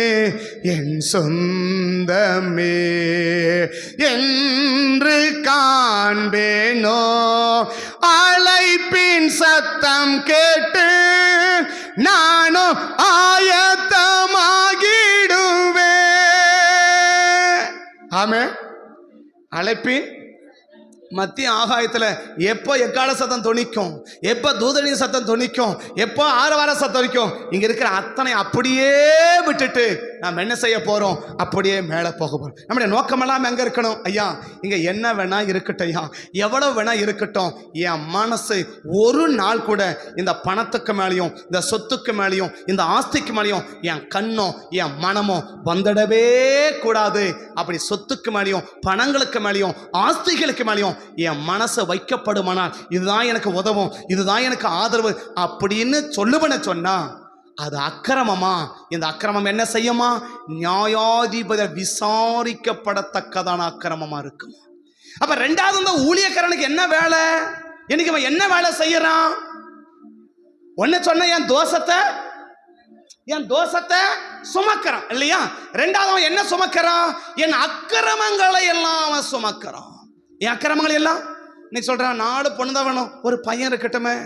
என் சொந்தமே என்று காண்பேனோ, அழைப்பின் சத்தம் கேட்டு நானும் ஆயத்தமாகிடுவேன். ஆமே. அழைப்பின் மத்திய ஆகாயத்தில் எப்போ எக்கால சத்தம் தொனிக்கும், எப்போ தூதனின் சத்தம் தொனிக்கும், எப்போ ஆரவார சத்தம் தொனிக்கும், இங்கே இருக்கிற அத்தனை அப்படியே விட்டுட்டு நாம் என்ன செய்ய போகிறோம்? அப்படியே மேலே போக போகிறோம். நம்முடைய நோக்கமெல்லாம் எங்கே இருக்கணும்? ஐயா இங்கே என்ன வேணா இருக்கட்டும், ஐயா எவ்வளோ வேணா இருக்கட்டும், என் மனசு ஒரு நாள் கூட இந்த பணத்துக்கு மேலேயும், இந்த சொத்துக்கு மேலேயும், இந்த ஆஸ்திக்கு மேலேயும் என் கண்ணோ என் மனமோ வந்துடவே கூடாது. அப்படி சொத்துக்கு மேலேயும், பணங்களுக்கு மேலேயும், ஆஸ்திகளுக்கு மேலேயும் என் மனசை வைக்கப்படுமானால் இதுதான் எனக்கு உதவும், இதுதான் எனக்கு ஆதரவு அப்படின்னு சொல்லுவன சொன்னா அது அக்கிரமமா? இந்த அக்கிரமம் என்ன செய்யுமா? நியாயாதிபதி விசாரிக்கப்படத்தக்கதான அக்கிரமமா இருக்குமா? அப்ப ரெண்டாவது இந்த ஊழியக்காரனுக்கு என்ன வேலை? இன்னைக்கு அவன் என்ன வேலை செய்யறான்? ஒன்னு சொன்ன என் தோஷத்தை சுமக்கிறான் இல்லையா? ரெண்டாவது அவன் என்ன சுமக்கிறான்? என் அக்கிரமங்களை எல்லாம் அவன் சுமக்கிறான். என் அக்கிரமங்கள் எல்லாம் நீ சொல்றான் 4 பொண்ணு தான் வேணும், ஒரு பையன் இருக்கட்டுமே,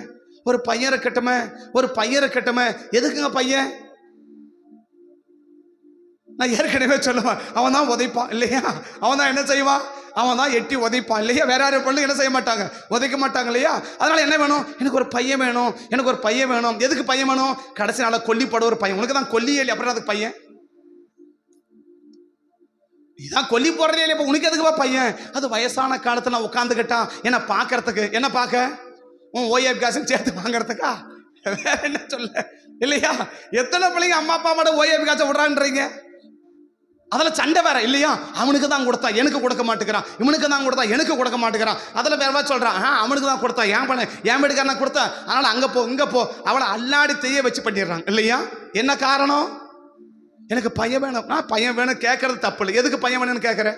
ஒரு பையன் இருக்கட்டுமே, ஒரு பையன் இருக்கட்டுமே. எதுக்குங்க பையன்? நான் ஏற்கனவே சொல்லுவேன், அவன் தான் உதைப்பான் இல்லையா, அவன் தான் என்ன செய்வான், அவன் தான் எட்டி உதைப்பான் இல்லையா. வேற யாரும் பொண்ணு என்ன செய்ய மாட்டாங்க, உதைக்க மாட்டாங்க இல்லையா. அதனால என்ன வேணும், எனக்கு ஒரு பையன் வேணும், எனக்கு ஒரு பையன் வேணும். எதுக்கு பையன் வேணும்? கடைசி நாள கொல்லிப்பட ஒரு பையன். உனக்கு தான் கொல்லியே இல்லை, அப்புறம் அதுக்கு பையன்? இதான் கொல்லி போடுறதே இல்லை, இப்போ உனக்கு எதுக்குப்பா பையன்? அது வயசான காலத்துல நான் உட்காந்துக்கிட்டான் என்ன பார்க்கறதுக்கு, என்ன பார்க்க, உன் ஓஏபி காசும் சேர்த்து வாங்கறதுக்கா, வேற என்ன சொல்ல இல்லையா. எத்தனை பிள்ளைங்க அம்மா அப்பா மட்டும் ஓஏபி காசை விடுறான்றீங்க. அதில் சண்டை வேற இல்லையா. அவனுக்கு தான் கொடுத்தா எனக்கு கொடுக்க மாட்டேங்கிறான், இவனுக்கு தான் கொடுத்தா எனக்கு கொடுக்க மாட்டேங்கிறான். அதில் வேற சொல்றான், அவனுக்கு தான் கொடுத்தா ஏன் பண்ண, என் வீட்டுக்காரனா கொடுத்தா, அதனால அங்கே போ இங்கே போ, அவளை அல்லாடி தெய்ய வச்சு பண்ணிடுறாங்க இல்லையா. என்ன காரணம்? எனக்கு பையன் வேணும். நான் பையன் வேணும் கேட்கறது தப்பு இல்லை. எதுக்கு பையன் வேணும்னு கேட்குற?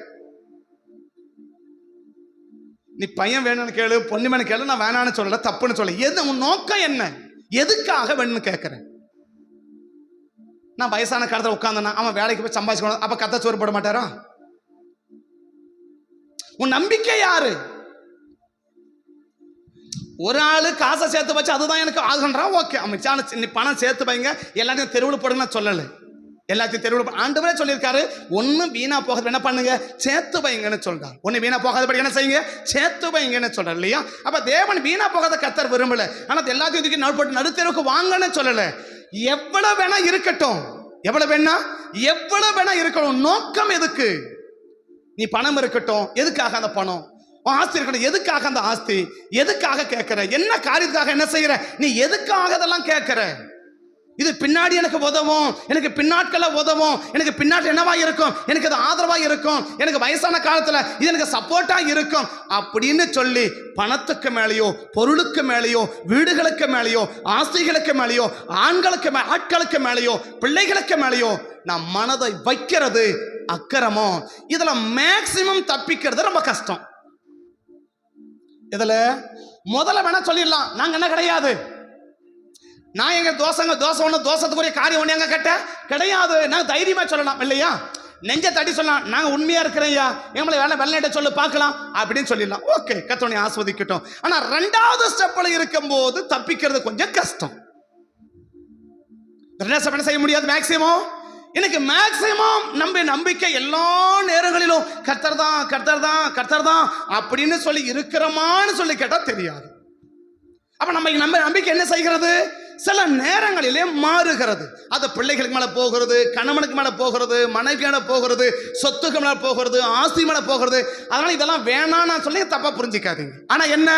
நீ பையன் வேணும்னு கேளு, பொண்ணு வேணும் கேளு, நான் வேணான்னு சொல்லல, தப்புன்னு சொல்ல. எது உன் நோக்கம் என்ன? எதுக்காக வேணும்னு கேட்குறேன். நான் வயசான காலத்தில் உட்காந்தனா அவன் வேலைக்கு போய் சம்பாதிச்சுக்கணும், அப்ப கத்த சோறு போட மாட்டாரா? உன் நம்பிக்கை யாரு? ஒரு ஆளு காசை சேர்த்து வச்சு அதுதான் எனக்கு ஆகுன்றான், ஓகே. அமைச்சான நீ பணம் சேர்த்து வைங்க, எல்லாத்தையும் தெருவில் போடுங்க நான் சொல்லலை, எல்லாத்தையும் தெருவில் ஆண்டவரே சொல்லியிருக்காரு. ஒன்னும் வீணா போகாது என்ன பண்ணுங்க, சேர்த்து வைங்கன்னு சொல்றாரு. ஒன்னு வீணா போகாதபடி என்ன செய்யுங்க, சேர்த்து வைங்கன்னு சொல்றாரு இல்லையா. அப்ப தேவன் வீணா போகாத கர்த்தர் விரும்பல. ஆனா எல்லாத்தையும் இதுக்கு நடுப்பட்டு நடுத்தெருவுக்கு வாங்கன்னு சொல்லல. எவ்வளவு வேணா இருக்கட்டும், எவ்வளவு வேணா இருக்கட்டும். நோக்கம் எதுக்கு? நீ பணம் இருக்கட்டும், எதுக்காக அந்த பணம்? ஆஸ்தி இருக்கட்டும், எதுக்காக அந்த ஆஸ்தி? எதுக்காக கேட்கிற? என்ன காரியத்துக்காக என்ன செய்யற? நீ எதுக்காக அதெல்லாம் கேட்கிற? இது பின்னாடி எனக்கு உதவும், எனக்கு பின்னாட்கள உதவும், எனக்கு பின்னாடி என்னவா இருக்கும், எனக்கு அது ஆதரவா இருக்கும், எனக்கு வயசான காலத்துல இது எனக்கு சப்போர்ட்டா இருக்கும் அப்படின்னு சொல்லி பணத்துக்கு மேலேயோ, பொருளுக்கு மேலேயோ, வீடுகளுக்கு மேலேயோ, ஆஸ்திகளுக்கு மேலேயோ, ஆட்களுக்கு மேலேயோ, பிள்ளைகளுக்கு மேலேயோ நான் மனதை வைக்கிறது அக்கிரமம். இதுல மேக்சிமம் தப்பிக்கிறது ரொம்ப கஷ்டம். இதுல முதல்ல வேணா சொல்லிடலாம், நாங்க என்ன கிடையாது, நான் எங்க தோசை ஒண்ணு, தோசத்துக்குரிய காரியம் ஒண்ணு எங்க கேட்ட கிடையாது. நாங்க தைரியமா சொல்லலாம் இல்லையா, நெஞ்ச தட்டி சொல்லலாம், நாங்க உண்மையா இருக்கிறையா, எங்களை வேலை வெள்ளை சொல்லு பார்க்கலாம் அப்படின்னு சொல்லிடலாம். ஓகே, கர்த்தரை ஆஸ்வதிக்கட்டும். ஆனா 2வது ஸ்டெப்ல இருக்கும்போது தப்பிக்கிறது கொஞ்சம் கஷ்டம். என்ன செய்ய முடியாது? மேக்சிமம் எனக்கு மேக்சிமம் நம்பிக்கை எல்லா நேரங்களிலும் கர்த்தர் தான் அப்படின்னு சொல்லி இருக்கிறோமான்னு சொல்லி கேட்டா தெரியாது. அப்ப நம்ம நம்பிக்கை என்ன செய்கிறது? சில நேரங்களிலே மாறுகிறது. அது பிள்ளைகளுக்கு மேல போகிறது, கணவனுக்கு மேல போகிறது, மனைவி மேல போகிறது, சொத்துக்கு மேல போகிறது, ஆஸ்தி மேல போகிறது. அதனால இதெல்லாம் வேணாம் நான் சொல்லி தப்பா புரிஞ்சிக்காதீங்க. ஆனா என்ன,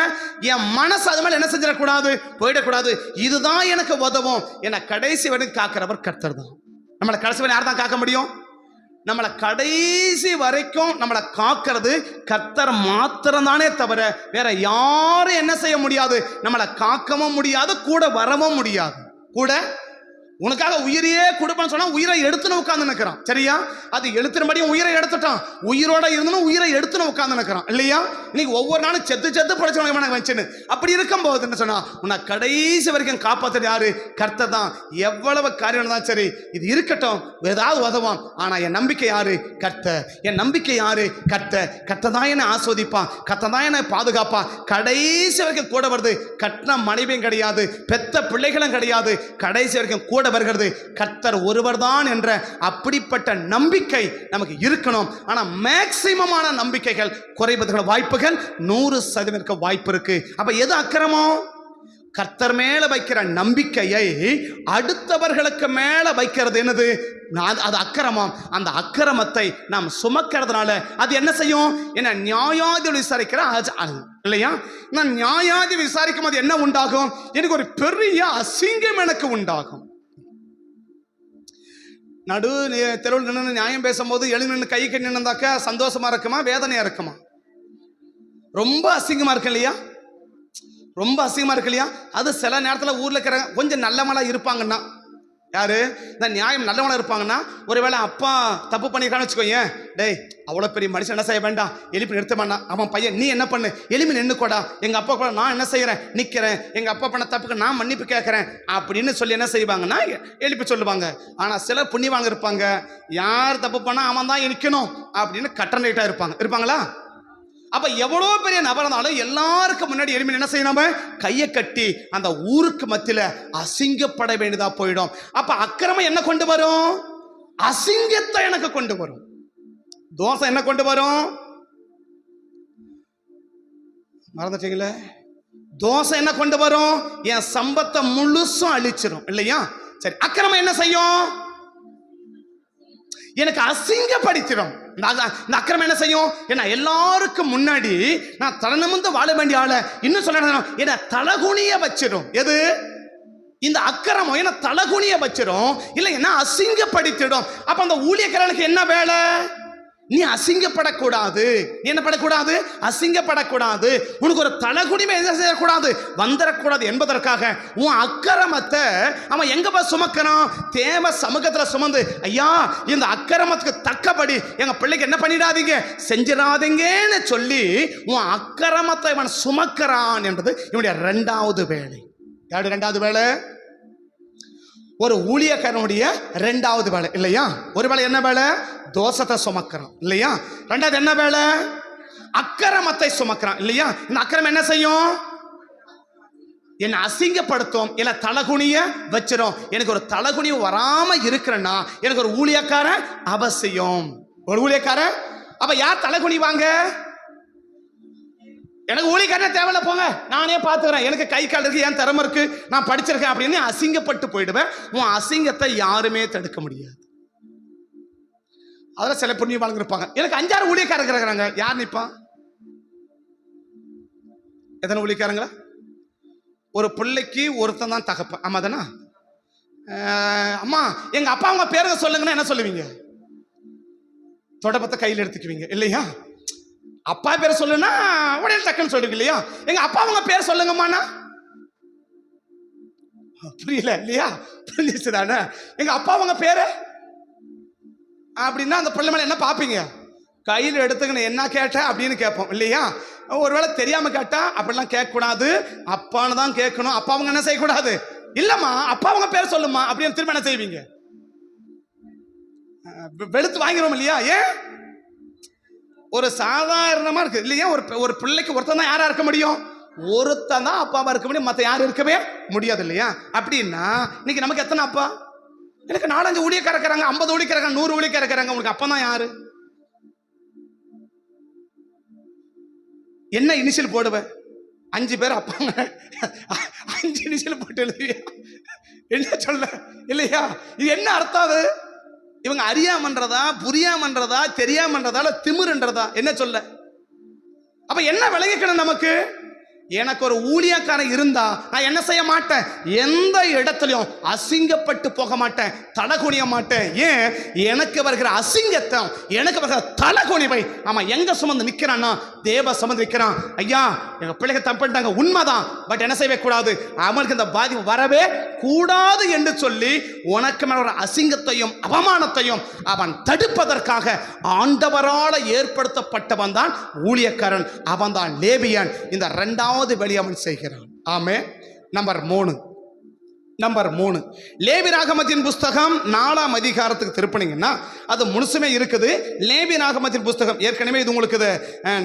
என் மனசு அது மேல என்ன செஞ்சிடக்கூடாது, போயிடக்கூடாது. இதுதான் எனக்கு உதவும். என கடைசி வரைக்கும் காக்கிறவர் கர்த்தர் தான். நம்மளை கடைசி வரை யார் தான் காக்க முடியும்? நம்மளை கடைசி வரைக்கும் நம்மளை காக்கிறது கர்த்தர் மாத்திரம் தானே தவிர வேற யாரும் என்ன செய்ய முடியாது. நம்மளை காக்கவும் முடியாது, கூட வரவும் முடியாது. கூட உனக்காக உயிரையே கொடுப்பான்னு சொன்னா உயிரை எடுத்துன்னு உட்கார்ந்து நிற்கிறான். சரியா? அது எழுத்துனபடியும் உயிரை எடுத்துட்டான். உயிரோட இருந்தனும் உயிரை எடுத்துன்னு உட்கார்ந்து நிற்கிறான் இல்லையா? இன்னைக்கு ஒவ்வொரு நாளும் செத்து படைச்சவங்க வச்சுன்னு அப்படி இருக்கும்போது என்ன சொன்னா, உன்னை கடைசி வரைக்கும் காப்பாத்துறது யாரு? கர்த்தர் தான். எவ்வளவு காரியம் தான் சரி, இது இருக்கட்டும், ஏதாவது உதவும். ஆனா என் நம்பிக்கை யாரு? கர்த்தர். என் நம்பிக்கை யாரு? கர்த்தர். கர்த்தர் தான் என்னை ஆஸ்வதிப்பான், கர்த்தர் தான் என்னை பாதுகாப்பான். கடைசி வரைக்கும் கூட வருது. கட்டின மனைவியும் கிடையாது, பெத்த பிள்ளைகளும் கிடையாது, கடைசி வரைக்கும் கூட வருகிறது கர்த்தர் ஒருவர் தான் என்ற அப்படிப்பட்ட நம்பிக்கை நமக்கு இருக்கணும். ஆனா மேக்சிமமான நம்பிக்கைகள் குறைவதற்கான வாய்ப்புகள் 100% வாய்ப்பு இருக்கு. அப்ப எது அக்கிரமம்? கர்த்தர் மேல வைக்கிற நம்பிக்கையை அடுத்தவர்களுக்கு மேல வைக்கிறது என்னது? அது அக்கிரமம். அந்த அக்கிரமத்தை நாம் சுமக்கிறதுனால அது என்ன செய்யும்? என்ன நியாயாதி விசாரிக்கிற இல்லையா? நான் நியாயாதி விசாரிக்கும் போது என்ன உண்டாகும்? எனக்கு ஒரு பெரிய அசிங்கம் எனக்கு உண்டாகும். நடு தெருவில் நின்று நியாயம் பேசும்போது எழுந்து நின்று கை கட்டி நின்றாக்க சந்தோஷமா இருக்குமா, வேதனையா இருக்குமா? ரொம்ப அசிங்கமா இருக்கு இல்லையா? ரொம்ப அசிங்கமா இருக்கு இல்லையா? அது சில நேரத்தில் ஊர்ல இருக்கிற கொஞ்சம் நல்லவங்களா இருப்பாங்கன்னா, யாரு இந்த நியாயம் நல்லவங்களா இருப்பாங்கன்னா, ஒருவேளை அப்பா தப்பு பண்ணிருக்கான்னு வச்சுக்கோங்க, டேய் அவ்வளோ பெரிய மனுஷன் என்ன செய்ய வேண்டாம், எழுப்பி நிறுத்த வேண்டாம், அவன் பையன் நீ என்ன பண்ணு, எலும்பி நின்னுக்கோடா, எங்க அப்பா கூட நான் என்ன செய்யறேன், நிக்கிறேன், எங்க அப்பா பண்ண தப்புக்கு நான் மன்னிப்பு கேட்கறேன் அப்படின்னு சொல்லி என்ன செய்வாங்கன்னா எழுப்பி சொல்லுவாங்க. ஆனா சில புண்ணியவாங்க இருப்பாங்க, யார் தப்பு பண்ணா அவன் தான் நிக்கணும் அப்படின்னு கட்டணைட்டா இருப்பாங்களா? அப்ப எவ்வளவு பெரிய நபர் இருந்தாலும் எல்லாருக்கும் முன்னாடி எளிமையில் என்ன செய்யணும்? கையை கட்டி அந்த ஊருக்கு மத்தியில அசிங்கப்பட வேண்டியதா போயிடும். அப்ப அக்கிரமம் என்ன கொண்டு வரும்? அசிங்கத்தை எனக்கு கொண்டு வரும். தோஷம் என்ன கொண்டு வரும்? மறந்துட்டீங்களே? தோஷம் என்ன கொண்டு வரும்? என் சம்பத்தை முழுசும் அழிச்சிடும் இல்லையா? சரி, அக்கிரமம் என்ன செய்யும்? எனக்கு அசிங்கப்படுத்திடும். இந்த அக்கிரமம் என்ன செய்யும்? என்ன எல்லாருக்கும் முன்னாடி நான் தலை நிமிர்ந்து வாழ வேண்டிய ஆளை இன்னும் சொல்ல என்ன தலகுனிய வச்சிடும். எது? இந்த அக்கிரமம் என்ன தலகுனிய வச்சிடும், இல்லை என்ன அசிங்கப்படுத்திடும். அப்ப அந்த ஊழியக்காரனுக்கு என்ன வேலை? நீ அசிங்கப்படக்கூடாது. நீ என்ன படக்கூடாது? அசிங்கப்படக்கூடாது. உனக்கு ஒரு தலகுனிமை என்ன செய்யக்கூடாது? வந்துடக்கூடாது என்பதற்காக உன் அக்கிரமத்தை அவன் எங்க போய் சுமக்கிறான்? தேவ சமூகத்துல சுமந்து, ஐயா இந்த அக்கிரமத்துக்கு தக்கபடி எங்க பிள்ளைக்கு என்ன பண்ணிடாதீங்க, செஞ்சிடாதீங்கன்னு சொல்லி உன் அக்கிரமத்தை அவன் சுமக்கிறான் என்பது இவனுடைய இரண்டாவது வேலை. யாரு இரண்டாவது வேலை? ஒரு ஊழியக்காரனுடைய இரண்டாவது வேலை இல்லையா? ஒரு வேலை என்ன வேலை? தோஷத்தை சுமக்கிறான் இல்லையா? ரெண்டாவது என்ன வேலை? அக்கிரமத்தை சுமக்கிறான் இல்லையா? இந்த அக்கிரமம் என்ன செய்யும்? என்னை அசிங்கப்படுத்தும், இல்ல தலகுனிய வச்சிரும். எனக்கு ஒரு தலகுனிய வராம இருக்கிறேன்னா எனக்கு ஒரு ஊழியக்காரன் அவசியம். ஒரு ஊழியக்காரன். அப்ப யார் தலகுனிவாங்க? எனக்கு ஊழியக்காரன் தேவையில்ல, போங்க நானே பார்த்துக்கிறேன், எனக்கு கை கால் இருக்கு, என் திறமை இருக்கு, நான் படிச்சிருக்கேன் அப்படின்னு அசிங்கப்பட்டு போயிடுவேன். உன் அசிங்கத்தை யாருமே தடுக்க முடியாது. அதில் சில புண்ணியவான்கள் இருப்பாங்க, எனக்கு 5-6 ஊழியக்காரங்க இருக்கிறாங்க, யார் நிற்பான்? எத்தனை ஊழியக்காரங்களா? ஒரு பிள்ளைக்கு ஒருத்தன் தான் தகப்பன். ஆமா தானே? அம்மா எங்க அப்பா அவங்க பேரை சொல்லுங்கன்னா என்ன சொல்லுவீங்க? தொடப்பத்தை கையில் எடுத்துக்குவீங்க இல்லையா? அப்பா பேரை சொல்லுன்னா உடனே டக்குன்னு சொல்லுங்க இல்லையா? எங்க அப்பா அவங்க பேர் சொல்லுங்கம்மாண்ணா, புரியல இல்லையா? புரிஞ்சிச்சுதானே? எங்க அப்பா அவங்க பேரு அப்படின்னா அந்த பிள்ளை மேல என்ன பார்ப்பீங்க? கையில் எடுத்துக்கணும், என்ன கேட்ட அப்படின்னு கேட்போம் இல்லையா? ஒருவேளை தெரியாம கேட்டா அப்படிலாம் கேட்கக்கூடாது, அப்பான்னு தான் கேட்கணும். அப்பா அவங்க என்ன செய்யக்கூடாது? இல்லம்மா அப்பா அவங்க பேர் சொல்லுமா அப்படின்னு திரும்ப என்ன செய்வீங்க? வெளுத்து வாங்கிறோம் இல்லையா? ஏன்? ஒரு சாதாரணமா இருக்கு இல்லையா? ஒரு பிள்ளைக்கு ஒருத்தன் தான் யாரா இருக்க முடியும்? ஒருத்தன் தான் அப்பாவா இருக்க முடியும், மற்ற யாரும் இருக்கவே முடியாது இல்லையா? அப்படின்னா இன்னைக்கு நமக்கு எத்தனை அப்பா? எனக்கு 4-5 ஊழியக்காரர் இருக்கிறாங்க, 50 ஊழியக்காரங்க, 100 ஊழியக்காரர் இருக்கிறாங்க. உங்களுக்கு அப்பா தான் யாரு? என்ன இனிஷியல் போடுவேன்? 5 பேர் அப்பாங்க, 5 இனிஷியல் போட்டு எழுதுவியா? என்ன சொல்ல இல்லையா? இது என்ன அர்த்தம்? அது இவங்க அறியாமன்றதா, புரியாமன்றதா, தெரியாமன்றதா, திமிருன்றதா? என்ன சொல்ல? அப்ப என்ன விளங்கிக்கணும் நமக்கு? எனக்கு ஒரு ஊழியக்காரன் இருந்தா நான் என்ன செய்ய மாட்டேன்? எந்த இடத்துலையும் அசிங்கப்பட்டு போக மாட்டேன், தலகுனிய மாட்டேன். ஏன்? எனக்கு வருகிற அசிங்கத்தை, எனக்கு வருகிற தலகுனிவை அவன் எங்க சுமந்து நிக்கிறான்னா தேவ சுமந்து நிற்கிறான். ஐயா எங்க பிள்ளைங்க தப்பு பண்ணிட்டாங்க, உண்மைதான், பட் என்ன செய்யவே கூடாது, அவனுக்கு இந்த பாதிப்பு வரவே கூடாது என்று சொல்லி உனக்கு மேல ஒரு அசிங்கத்தையும் அவமானத்தையும் அவன் தடுப்பதற்காக ஆண்டவரால் ஏற்படுத்தப்பட்டவன் தான் ஊழியக்காரன். அவன் தான் லேவியன். இந்த 2வது வெளி அவன் செய்கிறான். ஆமே. நம்பர் 3 லேவியராகமத்தின் புஸ்தகம் 4ஆம் அதிகாரத்துக்கு திருப்பினீங்கன்னா அது முழுசுமே இருக்குது. லேவியராகமத்தின் புஸ்தகம் ஏற்கனவே இது உங்களுக்கு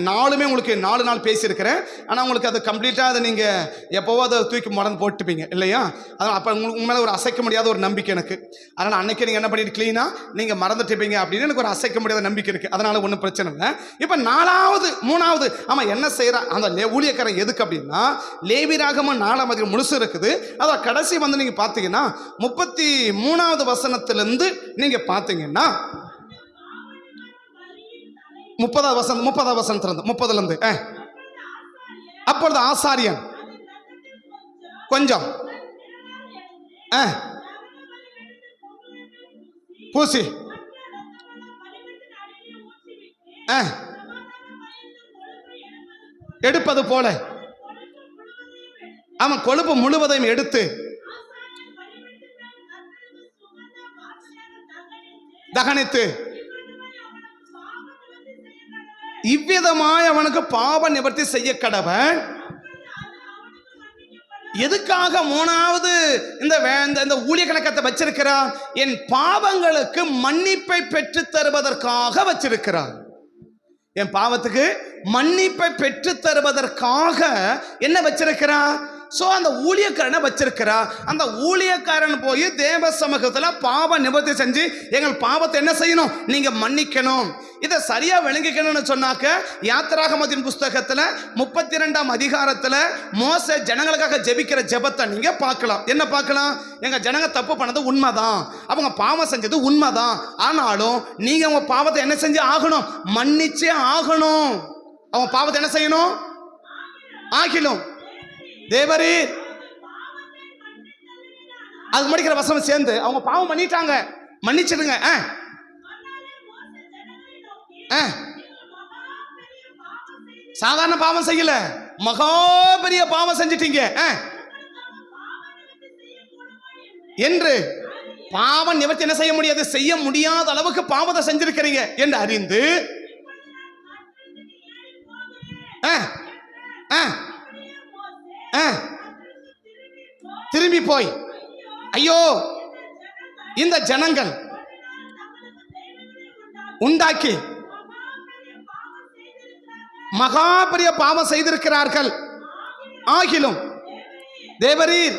4மே உங்களுக்கு 4 நாள் பேசியிருக்கிறேன். ஆனால் உங்களுக்கு அது கம்ப்ளீட்டாக அதை நீங்கள் எப்போவோ அதை தூக்கி மறந்து போட்டுப்பீங்க இல்லையா? அதனால் அப்போ உங்களுக்கு மேலே ஒரு அசைக்க முடியாத ஒரு நம்பிக்கை எனக்கு. அதனால் அன்னைக்கு நீங்கள் என்ன பண்ணிட்டு க்ளீனாக நீங்கள் மறந்துட்டுப்பீங்க அப்படின்னு எனக்கு ஒரு அசைக்க முடியாத நம்பிக்கை இருக்குது. அதனால் ஒன்றும் பிரச்சனை இல்லை. இப்போ 3வது ஆமாம் என்ன செய்கிறான் அந்த ஊழியக்காரன் எதுக்கு அப்படின்னா, லேவியராகமம் 4ஆம் அதிகாரம் முழுசு இருக்குது. அதான் கடைசி வந்து நீங்க பாத்தீங்கன்னா 33வது வசனத்திலிருந்து நீங்க பாத்தீங்கன்னா 30வது வசனத்திலிருந்து 30லிருந்து அப்பொழுது ஆசாரியன் கொஞ்சம் பூசி எடுப்பது போல அவன் கொழுப்பு முழுவதையும் எடுத்து தகனித்து இவ்விதமாய் அவனுக்கு பாவ நிவர்த்தி செய்ய கடவன். எதுக்காக 3வது இந்த ஊழிய கணக்கத்தை வச்சிருக்கிறார்? என் பாவங்களுக்கு மன்னிப்பை பெற்று தருவதற்காக வச்சிருக்கிறார். என் பாவத்துக்கு மன்னிப்பை பெற்று தருவதற்காக என்ன வச்சிருக்கிறா? சோ அந்த ஊழியக்காரனை வச்சிருக்கிறா. அந்த ஊழியக்காரன் போய் தேவ சமூகத்துல பாவ நிவர்த்தி செஞ்சு எங்கள் பாவத்தை என்ன செய்யணும்? நீங்க மன்னிக்கணும். இதை சரியா விளங்கிக்கணும்னு சொன்னாக்க யாத்திராகமத்தின் புஸ்தகத்துல 32ஆம் அதிகாரத்துல மோசே ஜனங்களுக்காக ஜெபிக்கிற ஜெபத்தை நீங்க பார்க்கலாம். என்ன பார்க்கலாம்? எங்க ஜனங்க தப்பு பண்ணது உண்மைதான், அவங்க பாவம் செஞ்சது உண்மைதான், ஆனாலும் நீங்க உங்க பாவத்தை என்ன செஞ்சு ஆகணும்? மன்னிச்சே ஆகணும். அவங்க பாவத்தை என்ன செய்யணும்? ஆகிலும் தேவரீர் அது முடிக்கிற வசனம் சேர்ந்து அவங்க பாவம் பண்ணிட்டாங்க, மன்னிச்சிடுங்க. சாதாரண பாவம் செய்யல, மகா பெரிய பாவம் செஞ்சிட்டீங்க என்று பாவம் நிவர்த்தி என்ன செய்ய முடியாது? செய்ய முடியாத அளவுக்கு பாவத்தை செஞ்சிருக்கிறீங்க என்று அறிந்து திரும்பி போய் ஐயோ இந்த ஜனங்கள் உண்டாக்கி மகா பெரிய பாவம் செய்திருக்கிறார்கள், ஆகிலும் தேவரீர்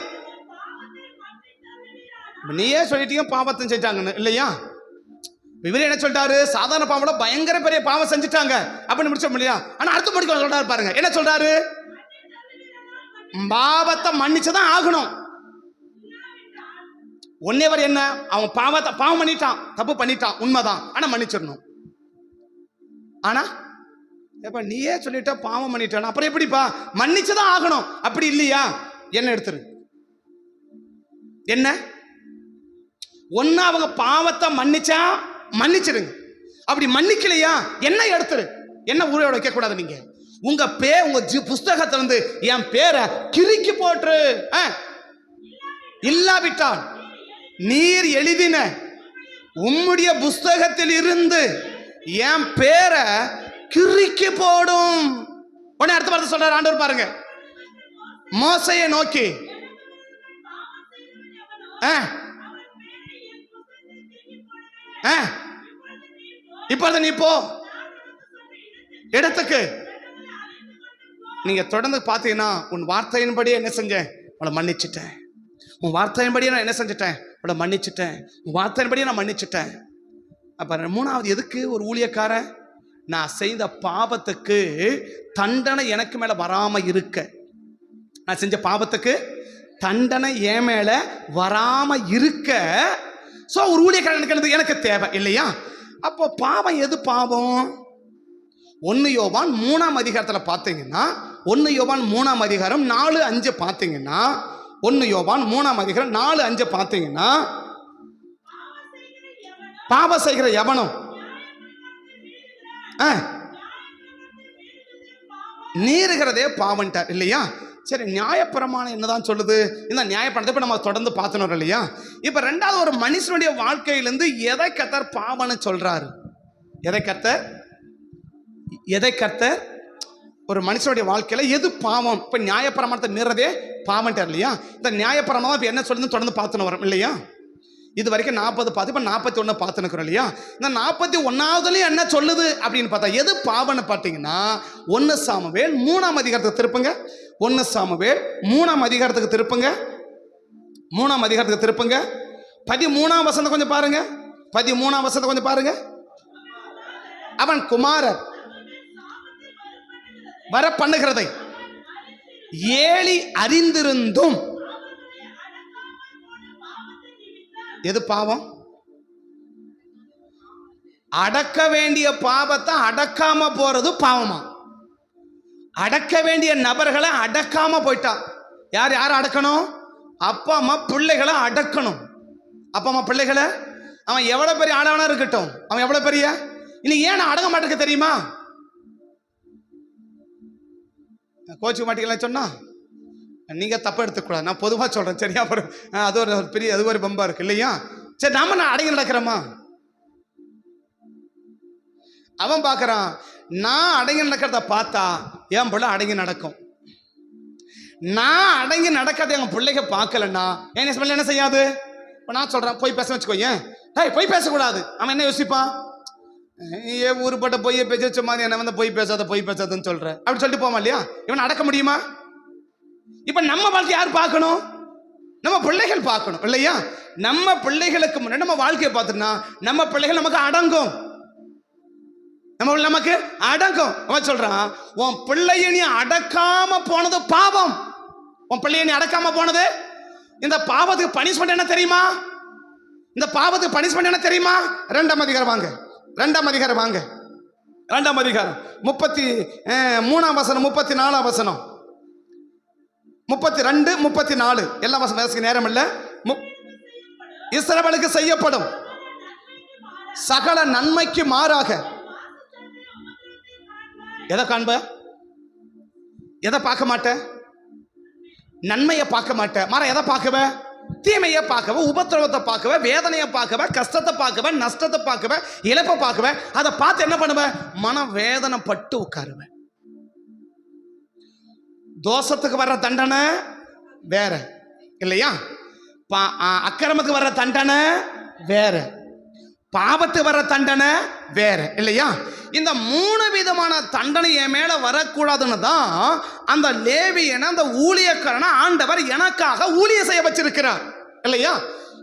நீயே சொல்லிட்டீங்க பாவத்தை செஞ்சாங்கன்னு இல்லையா? இவரே என்ன சொல்லிட்டாரு? சாதாரண பாவம் பயங்கர பெரிய பாவம் செஞ்சுட்டாங்க அப்படின்னு முடிச்ச முடியா? ஆனா அடுத்த முடிக்க சொல்றாரு பாருங்க, என்ன சொல்றாரு? பாவத்தை மன்னிச்சுதான் ஆகணும். ஒன்னேவர் என்ன, அவன் பாவம் பண்ணிட்டான், தப்பு பண்ணிட்டான், உண்மைதான், ஆனா மன்னிச்சிடணும். ஆனா எப்ப நீயே சொல்லிட்ட பாவம் பண்ணிட்டான், அப்புறம் எப்படிப்பா? மன்னிச்சுதான் ஆகணும். அப்படி இல்லையா? என்ன எடுத்துரு, என்ன ஒன்னு அவங்க பாவத்தை மன்னிச்சா மன்னிச்சிடுங்க, அப்படி மன்னிக்கலையா என்ன எடுத்துரு. என்ன ஊரோட வைக்க கூடாது? நீங்க உங்க பேர் உங்க புஸ்தகத்துல இருந்து என் பேரை கிறுக்கி போட்டு, இல்லாவிட்டால் நீர் எழுதின உம்முடைய புஸ்தகத்தில் இருந்து என் பேரை கிறுக்கி போடும். உடனே அடுத்த வார்த்தை சொல்றாரு ஆண்டவர் பாருங்க, மோசையை நோக்கி இப்பொழுது நீ போ இடத்துக்கு. நீங்க தொடர்ந்து பார்த்தீங்கன்னா உன் வார்த்தையின்படியே என்ன செஞ்சேன்? உங்களை மன்னிச்சுட்டேன். உன் வார்த்தையின்படியே நான் என்ன செஞ்சுட்டேன்? உங்களை மன்னிச்சுட்டேன். உன் வார்த்தையின்படியே நான் மன்னிச்சுட்டேன். அப்ப மூணாவது எதுக்கு ஒரு ஊழியக்காரன்? நான் செய்த பாவத்துக்கு தண்டனை எனக்கு மேல வராம இருக்க, நான் செஞ்ச பாவத்துக்கு தண்டனை என் மேல வராம இருக்க, சோ ஒரு ஊழியக்காரனுக்கு எனக்கு தேவை இல்லையா? அப்போ பாவம் எது பாவம்? 1 யோவான் 3ஆம் அதிகாரத்துல பார்த்தீங்கன்னா, 1 யோவான் 3ஆம் அதிகாரம் 4-5 பார்த்தீங்கன்னா, 1 யோவான் 3ஆம் அதிகாரம் 4-5 பார்த்தீங்கன்னா, பாவம் செய்கிற எவனும் நீருகிறதே பாவன்ட்டார் இல்லையா? சரி, நியாயப்பிரமாணம் என்னதான் சொல்லுது? இந்த நியாயப்பிரமாணத்தை நம்ம தொடர்ந்து பார்த்தோம் இல்லையா? இப்ப ரெண்டாவது ஒரு மனுஷனுடைய வாழ்க்கையிலிருந்து எதை கர்த்தர் பாவம்னு சொல்றாரு? எதை கர்த்தர் ஒரு மனுஷனுடைய வாழ்க்கையில எது பாவம்? இப்ப நியாயப்பிரமாணத்தை மீறதே பாவன்ட்டார் இல்லையா? இந்த நியாயப்பிரமாணம் இப்ப என்ன சொல்லுதுன்னு தொடர்ந்து பார்த்துன்னு வரோம் இல்லையா? இது வரைக்கும் 40 பார்த்து இப்ப 41 பார்த்துன்னு இல்லையா? இந்த 41வதுலயும் என்ன சொல்லுது அப்படின்னு பார்த்தா எது பாவம்னு பார்த்தீங்கன்னா, 1 சாமுவேல் 3ஆம் அதிகாரத்துக்கு திருப்புங்க. 1 சாமுவேல் 3ஆம் அதிகாரத்துக்கு திருப்புங்க. 3ஆம் அதிகாரத்துக்கு திருப்புங்க. 13ஆம் வசனத்தை கொஞ்சம் பாருங்க. 13ஆம் வசனத்தை கொஞ்சம் பாருங்க. அவன் குமாரர் வர பண்ணுகிறதை ஏலி அறிந்திருந்தும் எது பாவம்? அடக்க வேண்டிய பாவத்தை அடக்காம போறது பாவமா? அடக்க வேண்டிய நபர்களை அடக்காம போயிட்டா. யார் அடக்கணும்? அப்பா அம்மா பிள்ளைகளை அடக்கணும். அப்பா அம்மா பிள்ளைகளை, அவன் எவ்வளவு பெரிய ஆடவனா இருக்கட்டும், அவன் எவ்வளவு பெரிய, இன்னைக்கு ஏன் நான் அடங்க மாட்டேங்க தெரியுமா? கோச்சுக்க மாட்டீங்களா சொன்னா நீங்க தப்ப எடுத்துக்கூடாது, நான் பொதுவா சொல்றேன் சரியா? அப்புறம் அது ஒரு பெரிய அது ஒரு பம்பா இருக்கு இல்லையா? சரி, நான் அடங்கி நடக்கிறோமா? அவன் பார்க்கறான், நான் அடங்கி நடக்கிறத பார்த்தா என் பிள்ளை அடங்கி நடக்கும். நான் அடங்கி நடக்கிறத எங்க பிள்ளைங்க பார்க்கலன்னா என்ன செய்யாது? இப்போ நான் சொல்றேன் போய் பேச வச்சுக்கோ, ஏன் போய் பேசக்கூடாது. அவன் என்ன யோசிப்பான்? ஊருப்பட்ட பொய்யை பேச மாதிரி என்ன வந்து பொய் பேசாதுன்னு சொல்ற அப்படி சொல்லிட்டு போமா இல்லையா? இவன் அடக்க முடியுமா? இப்ப நம்ம வாழ்க்கை யார் பார்க்கணும்? நம்ம பிள்ளைகள் பார்க்கணும் இல்லையா? நம்ம பிள்ளைகளுக்கு முன்னாடி நம்ம வாழ்க்கையை பார்த்தோம்னா நம்ம பிள்ளைகள் நமக்கு அடங்கும். நமக்கு அடங்கும். அவன் சொல்றான், உன் பிள்ளைய நீ அடக்காம போனது பாவம். உன் பிள்ளைய நீ அடக்காம போனது, இந்த பாவத்துக்கு பனிஷ்மெண்ட் என்ன தெரியுமா? இந்த பாவத்துக்கு பனிஷ்மெண்ட் என்ன தெரியுமா? 2ஆம் அதிகாரம் வாங்க. 2ஆம் அதிகாரம் வாங்க. 2ஆம் அதிகாரம் 33ஆம் வசனம், 34ஆம் வசனம், 32, 34 எல்லா வசனம் பேச நேரம் இல்ல. இஸ்ரவேலுக்கு செய்யப்படும் சகல நன்மைக்கு மாறாக எதை காண்ப? எதை பார்க்க மாட்ட? நன்மையை பார்க்க மாட்ட. மாற எதை பார்க்கவ? தீமையை பார்க்கவ, உபத்திரவத்தை பார்க்கவ, வேதனையை பார்க்கவ, கஷ்டத்தை பார்க்கவ, நஷ்டத்தை பார்க்கவ, இழப்பை பார்க்கவ. அதை பார்த்து என்ன பண்ணுவ? மன வேதனை பட்டு உட்காருவ. தோஷத்துக்கு வர்ற தண்டனை வேற இல்லையா? அக்கிரமத்துக்கு வர்ற தண்டனை வேற, பாவத்து வர தண்டனை வேற இல்லையா? இந்த 3 விதமான தண்டனை என் மேல வரக்கூடாதுன்னு தான் அந்த லேவியனை, அந்த ஊழியக்காரனை ஆண்டவர் எனக்காக ஊழியம் செய்ய வச்சிருக்கிறார் இல்லையா?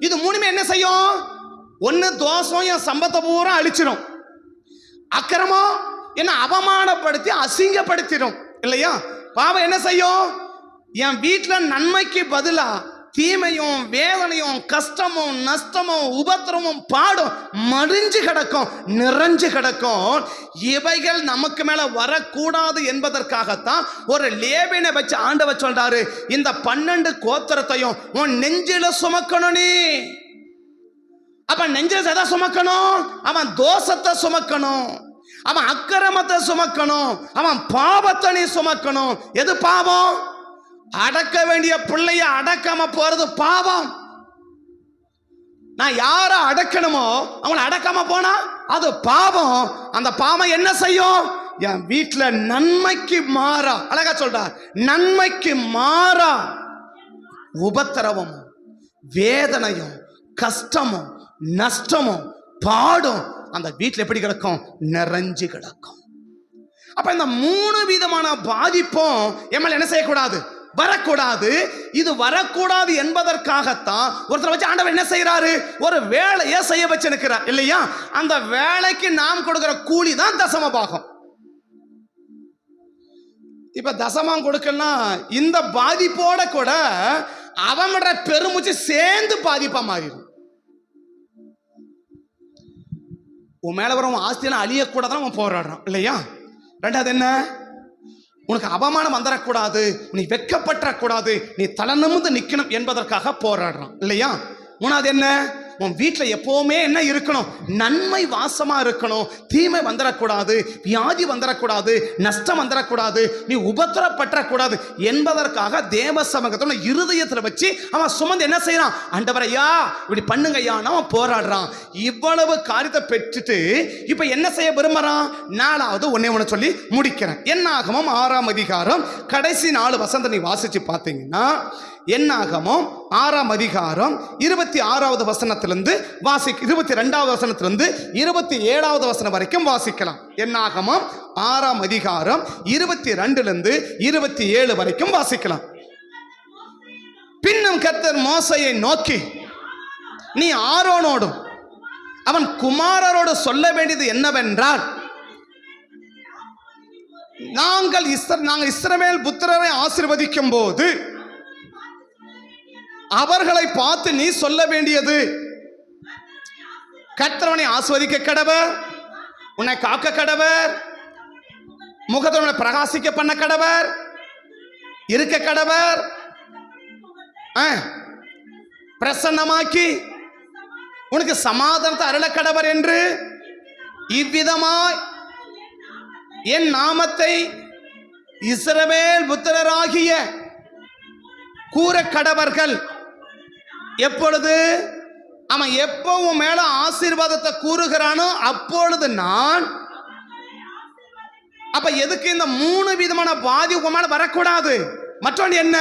இது 3மே என்ன செய்யும்? ஒன்னு, தோஷம் என் சம்பத்தை பூரா அழிச்சிடும். அக்கிரமம் என்ன அவமானப்படுத்தி அசிங்கப்படுத்திடும் இல்லையா? பாவம் என்ன செய்யும்? என் வீட்டில் நன்மைக்கு பதிலா தீமையும் வேதனையும் கஷ்டமும் நஷ்டமும் உபத்திரமும் பாடும் மறிஞ்சு கிடக்கும், நிறைஞ்சு கிடக்கும். இவைகள் நமக்கு மேல வரக்கூடாது என்பதற்காகத்தான் ஒரு லேவியனை வச்சு ஆண்டவர் சொல்றாரு, இந்த 12 கோத்திரத்தையும் உன் நெஞ்சில சுமக்கணும். நீ அப்ப நெஞ்சில எதை சுமக்கணும்? அவன் தோஷத்தை சுமக்கணும், அவன் அக்கிரமத்தை சுமக்கணும், அவன் பாவத்தை நீ சுமக்கணும். எது பாவம்? அடக்க வேண்டிய பிள்ளைய அடக்காம போறது பாவம். நான் யார அடக்கணுமோ அவனை அடக்காம போனா அது பாவம். அந்த பாவம் என்ன செய்யும்? என் வீட்டுல நன்மைக்கு மாறா, அழகா சொல்றார், நன்மைக்கு மாறா உபத்திரவமும் வேதனையும் கஷ்டமும் நஷ்டமும் பாடும் அந்த வீட்டில் எப்படி கிடக்கும்? நிறைஞ்சு கிடக்கும். அப்ப இந்த 3 விதமான பாதிப்பும் எம்எல் என்ன செய்யக்கூடாது? வரக்கூடாது. இது வரக்கூடாது என்பதற்காகத்தான் ஒருத்தர் வச்சு ஆண்டவர் என்ன செய்யறாரு? ஒரு வேலையை செய்ய வச்சிருக்கிறார் இல்லையா? அந்த வேலைக்கு நாம் கொடுக்கிற கூலி தான் தசம பாகம். இப்ப தசமம் கொடுக்கலாம், இந்த பாதிப்போட கூட அவனோட பெருமூச்சு சேர்ந்து பாதிப்பா மாறிடும். உன் மேல வர ஆஸ்தியெல்லாம் அழியக்கூடாதான் அவன் போராடுறான் இல்லையா? 2வது என்ன? உனக்கு அவமானம் வந்துடக்கூடாது, நீ வெட்கப்பட்டக்கூடாது, நீ தலை நிமிர்ந்து நிற்கணும் என்பதற்காக போராடுறான் இல்லையா? 3வது என்ன? உன் வீட்டில் எப்பவுமே என்ன இருக்கணும்? நன்மை வாசமா இருக்கணும், தீமை வந்துடக்கூடாது, வியாதி வந்துடக்கூடாது, நஷ்டம் வந்துடக்கூடாது, நீ உபத்திரப்பற்றக்கூடாது என்பதற்காக தேவ சமூகத்தோட இருதயத்தில் வச்சு அவன் சுமந்து என்ன செய்யறான்? ஆண்டவர் ஐயா இப்படி பண்ணுங்க ஐயா, அவன் போராடுறான். இவ்வளவு காரியத்தை பெற்றுட்டு இப்ப என்ன செய்ய விரும்புறான்? 4வது ஒண்ணு சொல்லி முடிக்கிறேன். என்னாகமம் 6ஆம் அதிகாரம் கடைசி 4 வசனத்தை நீ வாசிச்சு பார்த்தீங்கன்னா, என்னாகமம் 6ஆம் அதிகாரம் 26வது வசனத்திலிருந்து 22வது வசனத்திலிருந்து 27வது வசனம் வரைக்கும் வாசிக்கலாம். என்னாகமம் 6ஆம் அதிகாரம் 22லிருந்து 27 வரைக்கும் வாசிக்கலாம். பின்னும் கர்த்தர் மோசேயை நோக்கி, நீ ஆரோனோடும் அவன் குமாரரோடு சொல்ல வேண்டியது என்னவென்றால், நாங்கள் இஸ்ரவேல் புத்திரரை ஆசீர்வதிக்கும் போது அவர்களை பார்த்து நீ சொல்ல வேண்டியது, கர்த்தர் ஆஸ்வதிக்க கடவர், உன்னை காக்க கடவர், முகத்தை பிரகாசிக்க பண்ண கடவர், இருக்க கடவர், பிரசன்னமாக்கி உனக்கு சமாதானத்தை அருள கடவர் என்று இவ்விதமாய் என் நாமத்தை இஸ்ரவேல் புத்திரராகிய கூற கடவர்கள். எப்பொழுது அவன் எப்பவும் மேல ஆசீர்வாதத்தை கூறுகிறானோ அப்பொழுது நான். அப்ப எதுக்கு இந்த 3 விதமான பாதிப்பு மேல வரக்கூடாது? மற்றொன்று என்ன?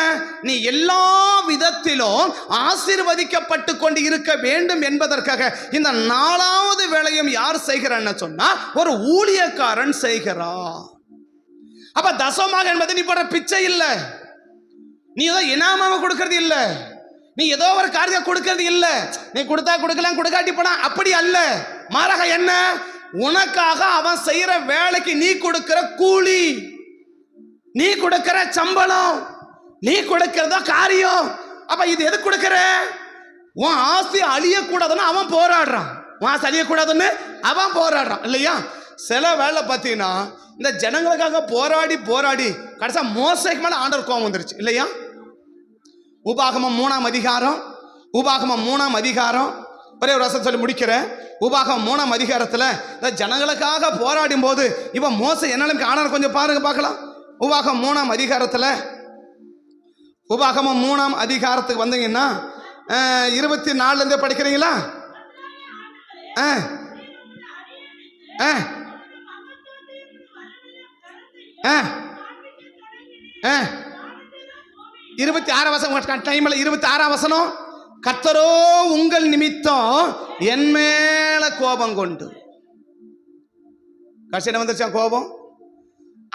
நீ எல்லா விதத்திலும் ஆசீர்வதிக்கப்பட்டு கொண்டு இருக்க வேண்டும் என்பதற்காக இந்த 4வது வேளையும் யார் செய்கிறான்னு சொன்னா ஒரு ஊழியக்காரன் செய்கிறான். அப்ப தசமாக என்பது நீ போடுற பிச்சை இல்லை, நீ ஏதோ இனாமாக கொடுக்கறது இல்லை, நீ ஏதோ ஒரு காரியத்தை கொடுக்கறது இல்லை, நீ கொடுத்தா கொடுக்கலாம் கொடுக்காட்டி போனா அப்படி அல்ல. மாறாக என்ன? உனக்காக அவன் செய்யற வேலைக்கு நீ கொடுக்கிற கூலி, நீ கொடுக்கிற சம்பளம், நீ கொடுக்கிறதா காரியம். அப்ப இது எது கொடுக்கிற? உன் ஆஸ்தி அழியக்கூடாதுன்னு அவன் போராடுறான், உன் ஆஸ்தி அழியக்கூடாதுன்னு அவன் போராடுறான் இல்லையா? சில வேலை பார்த்தீங்கன்னா இந்த ஜனங்களுக்காக போராடி போராடி கடைசியா மோசைக்கு மேல ஆண்டவர் கோபம் வந்துருச்சு இல்லையா? உபாகமம் 3ஆம் அதிகாரம், உபாகமம் 3ஆம் அதிகாரம், ஒரே ஒரு வசனம் சொல்லி முடிக்கிறேன். உபாகமம் 3ஆம் அதிகாரத்தில் இந்த ஜனங்களுக்காக போராடும் போது இவன் மோசை என்ன ஆண்டவர் கொஞ்சம் பாருங்க பார்க்கலாம். உபாகமம் 3ஆம் அதிகாரத்தில், உபாகமம் 3ஆம் அதிகாரத்துக்கு வந்தீங்கன்னா 24 படிக்கிறீங்களா? 26 வசனம் டைம்ல 26 வசனம், கர்த்தரோ உங்கள் நிமித்தம் என் மேல கோபம் கொண்டு. கடைசியில் வந்துருச்சான் கோபம்.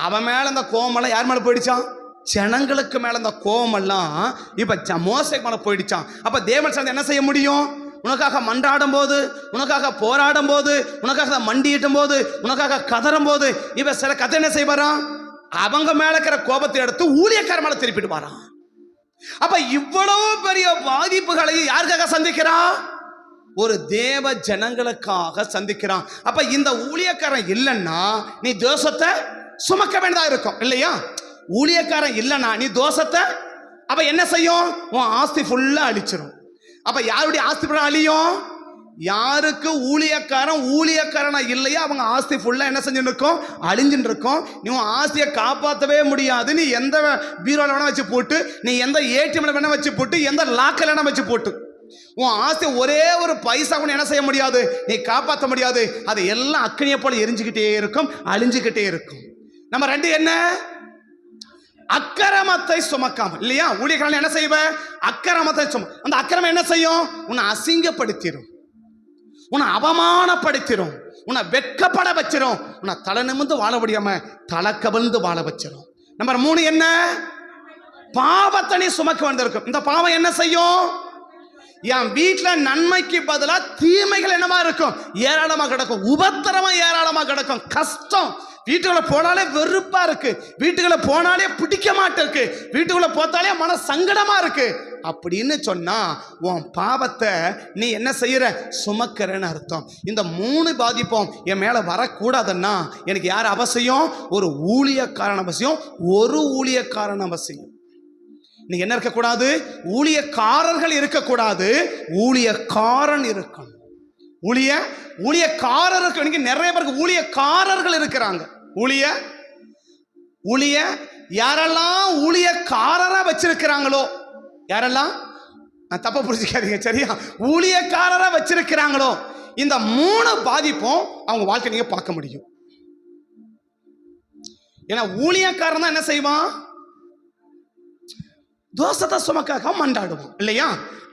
அவன் மேல அந்த கோபமெல்லாம் யார் மேல போயிடுச்சான்? ஜனங்களுக்கு மேல அந்த கோபமெல்லாம் இப்ப மோசைக்கு மேல போயிடுச்சான். அப்ப தேவன் சேர்ந்து என்ன செய்ய முடியும்? உனக்காக மன்றாடும் போது, உனக்காக போராடும் போது, உனக்காக மண்டியிட்டும் போது, உனக்காக கதறும் போது இப்ப சில கதை என்ன செய்வாராம்? அவங்க மேல இருக்கிற கோபத்தை எடுத்து ஊழியக்கார மேல திருப்பிட்டு வரான். அப்ப இவ்வளவு பெரிய பாதிப்புகளை யாருக்காக சந்திக்கிறான்? ஒரு தேவ ஜனங்களுக்காக சந்திக்கிறான். அப்ப இந்த ஊழியக்காரன் இல்லைன்னா நீ தோஷத்தை சுமக்க வேண்டியதா இருக்கும் இல்லையா? ஊழியக்காரன் இல்லைன்னா நீ தோஷத்தை அப்ப என்ன செய்யும்? உன் ஆஸ்தி ஃபுல்லா அழிச்சிடும். அப்ப யாருடைய ஆஸ்தி ஃபுல்லா அழியும்? யாருக்கு ஊழியக்காரனா இல்லையா அவங்க ஆஸ்தி ஃபுல்லா என்ன செஞ்சுட்டு இருக்கும்? அழிஞ்சுட்டு இருக்கும். நீ உன் ஆஸ்தியை காப்பாற்றவே முடியாது. நீ எந்த பீரோல வேணா வச்சு போட்டு, நீ எந்த ஏடிஎம்ல வேணா வச்சு போட்டு, எந்த லாக்கர்ல வேணா வச்சு போட்டு, உன் ஆஸ்தி ஒரே ஒரு பைசா கூட என்ன செய்ய முடியாது, நீ காப்பாற்ற முடியாது. அது எல்லாம் அக்கனியை போல எரிஞ்சுக்கிட்டே இருக்கும், அழிஞ்சுக்கிட்டே இருக்கும். நம்ம 2 என்ன? அக்கிரமத்தை சுமக்காமல் இல்லையா? ஊழியக்காரன் என்ன செய்வ? அக்கிரமத்தை அந்த அக்கிரமம் என்ன செய்யும்? உன்னை அசிங்கப்படுத்திடும், உன்னை அவமானப்படுத்திடும், உன்னை வெட்கப்பட வச்சிடும், உன்னை தலை நிமிர்ந்து வாழ முடியாம தலை கவிழ்ந்து வாழ வச்சிடும். நம்பர் 3 என்ன? பாவத்தை நீ சுமக்க வேண்டியிருக்கும். இந்த பாவம் என்ன செய்யும்? என் வீட்டுல நன்மைக்கு பதிலா தீமைகள் என்னமா இருக்கும்? ஏராளமா கிடக்கும், உபத்திரமா ஏராளமா கிடக்கும், கஷ்டம். வீட்டுக்குள்ள போனாலே வெறுப்பா இருக்கு, வீட்டுக்குள்ள போனாலே பிடிக்க மாட்டிருக்கு, வீட்டுக்குள்ள போத்தாலே மன சங்கடமா இருக்கு அப்படின்னு சொன்னா உன் பாவத்தை நீ என்ன செய்யற? சுமக்கிறன்னு அர்த்தம். இந்த 3 பாதிப்பும் என் மேல வரக்கூடாதுன்னா எனக்கு யார் அவசியம்? ஒரு ஊழியக்காரன் அவசியம், ஒரு ஊழியக்காரன் அவசியம். நீ என்ன இருக்கக்கூடாது? ஊழியக்காரர்கள் இருக்கக்கூடாது, ஊழியக்காரன் இருக்கணும். ஊழியக்காரர்கள் இன்னைக்கு நிறைய பேருக்கு ஊழியக்காரர்கள் இருக்கிறாங்க. ஊழிய யாரெல்லாம் ஊழியக்காரரா வச்சிருக்கிறாங்களோ, யாரெல்லாம் தப்பா புரிஞ்சுக்காதீங்க சரியா, ஊழியக்காரரா வச்சிருக்கிறாங்களோ இந்த 3 பாதிப்பும் அவங்க வாழ்க்கை நீங்க பார்க்க முடியும். ஏன்னா ஊழியக்காரன் தான் என்ன செய்வான்? தோஷத்தை சுமக்காக மண்டாடுவான் இல்லையா?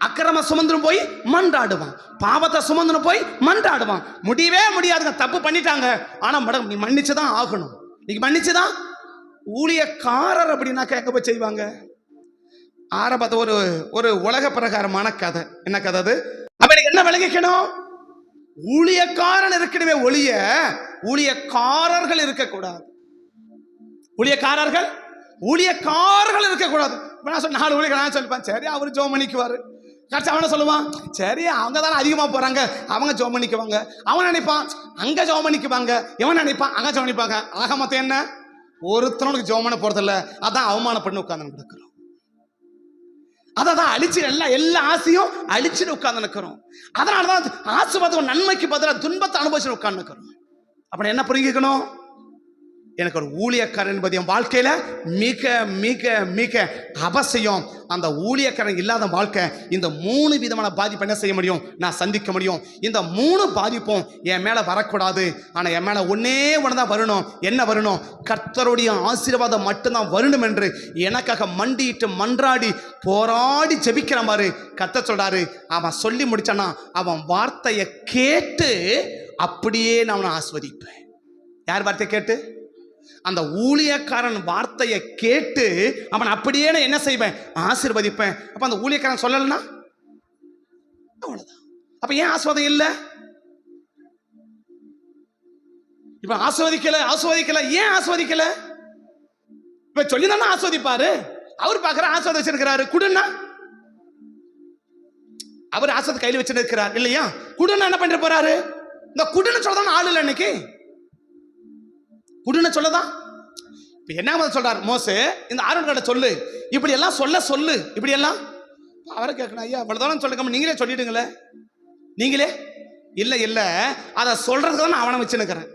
அக்கிரம சுமந்துரும் போய் மண்டாடுவான், பாவத்தை சுமந்துரும் போய் மண்டாடுவான். முடியவே முடியாதுங்க, தப்பு பண்ணிட்டாங்க, ஆனா மேடம் நீ மன்னிச்சுதான் ஆகணும், நீங்க மன்னிச்சுதான். ஊழியக்காரர் அப்படின்னாக்க எங்க போய் செய்வாங்க? ஆரம்பத்தை ஒரு உலக பிரகாரமான கதை. என்ன கதை அது? அப்ப எனக்கு என்ன விளங்கிக்கணும்? ஊழியக்காரன் இருக்கணுமே ஒழிய ஊழியக்காரர்கள் இருக்கக்கூடாது. ஊழியக்காரர்கள் இருக்கக்கூடாது. நான் சொன்ன 4 ஊழியக்காரன் சொல்லிப்பேன், சரி அவர் ஜோம் பண்ணிக்குவாரு. கடைசி அவனை சொல்லுவான், சரி அவங்க தானே அதிகமாக போறாங்க, அவங்க ஜோம் பண்ணிக்குவாங்க. அவன் நினைப்பான் அங்க ஜோம் பண்ணிக்குவாங்க, இவன் நினைப்பான் அங்க ஜோம் பண்ணிப்பாங்க. ஆக மொத்தம் என்ன? ஒருத்தனுக்கு ஜோம் பண்ண போறதில்ல, அதான் அவமானப்பட்டு உட்கார்ந்து நடக்கிறோம். அதான் அழிச்சு எல்லா ஆசையும் அழிச்சுட்டு உட்கார்ந்து நிற்கிறோம். அதனாலதான் ஆசீர்வாதம் நன்மைக்கு பதிலாக துன்பத்தை அனுபவிச்சு உட்கார்ந்து நிற்கிறோம். அப்படி என்ன புரிஞ்சுக்கணும்? எனக்கு ஒரு ஊழியக்காரன் என்பது என் வாழ்க்கையில மிக மிக மிக அவசியம். அந்த ஊழியக்காரன் இல்லாத வாழ்க்கை இந்த 3 விதமான பாதிப்பு என்ன செய்ய முடியும், நான் சந்திக்க முடியும். இந்த 3 பாதிப்பும் என் மேல வரக்கூடாது. ஆனா என் மேல ஒன்னே ஒண்ணுதான் வரணும். என்ன வரணும்? கர்த்தருடைய ஆசீர்வாதம் மட்டும்தான் வரணும் என்று எனக்காக மண்டியிட்டு மன்றாடி போராடி ஜெபிக்கிற மாதிரி கர்த்தர் சொல்றாரு. அவன் சொல்லி முடிச்சானா அவன் வார்த்தையை கேட்டு அப்படியே நான் அவனை ஆஸ்வதிப்பேன். யார் வார்த்தையை கேட்டு? அந்த ஊழியக்காரன் வார்த்தையை கேட்டு அவன் அப்படியே நான் என்ன செய்வேன், ஆசீர்வதிப்பேன். அப்ப அந்த ஊழியக்காரன் சொல்லலன்னா அவ்வளவுதான். அப்ப ஏன் ஆசீர்வாதம் இல்லை? இப்ப ஆஸ்வதிக்கல ஏன் ஆஸ்வதிக்கல? இப்ப சொல்லி தானே ஆஸ்வதிப்பாரு. அவர் பாக்குற ஆஸ்வாதம் வச்சிருக்கிறாரு, குடுன்னா அவர் ஆஸ்வாத கையில் வச்சிருக்கிறார் இல்லையா? குடுன்னா என்ன பண்ணிட்டு போறாரு? இந்த குடுன்னு சொல்லதான் ஆள் இல்லை. இன்னைக்கு குடுன்னு சொல்லதான். இப்ப என்ன சொல்றாரு மோசே, இந்த ஆரோன்கிட்ட சொல்லு, இப்படி எல்லாம் சொல்லு இப்படி எல்லாம். அவரை கேட்கணும், ஐயா அவ்வளவுதான் சொல்லுங்க, நீங்களே சொல்லிடுங்களே. நீங்களே இல்ல அதை சொல்றதுக்கு தான் நான் அவனை வச்சுருக்கிறேன்.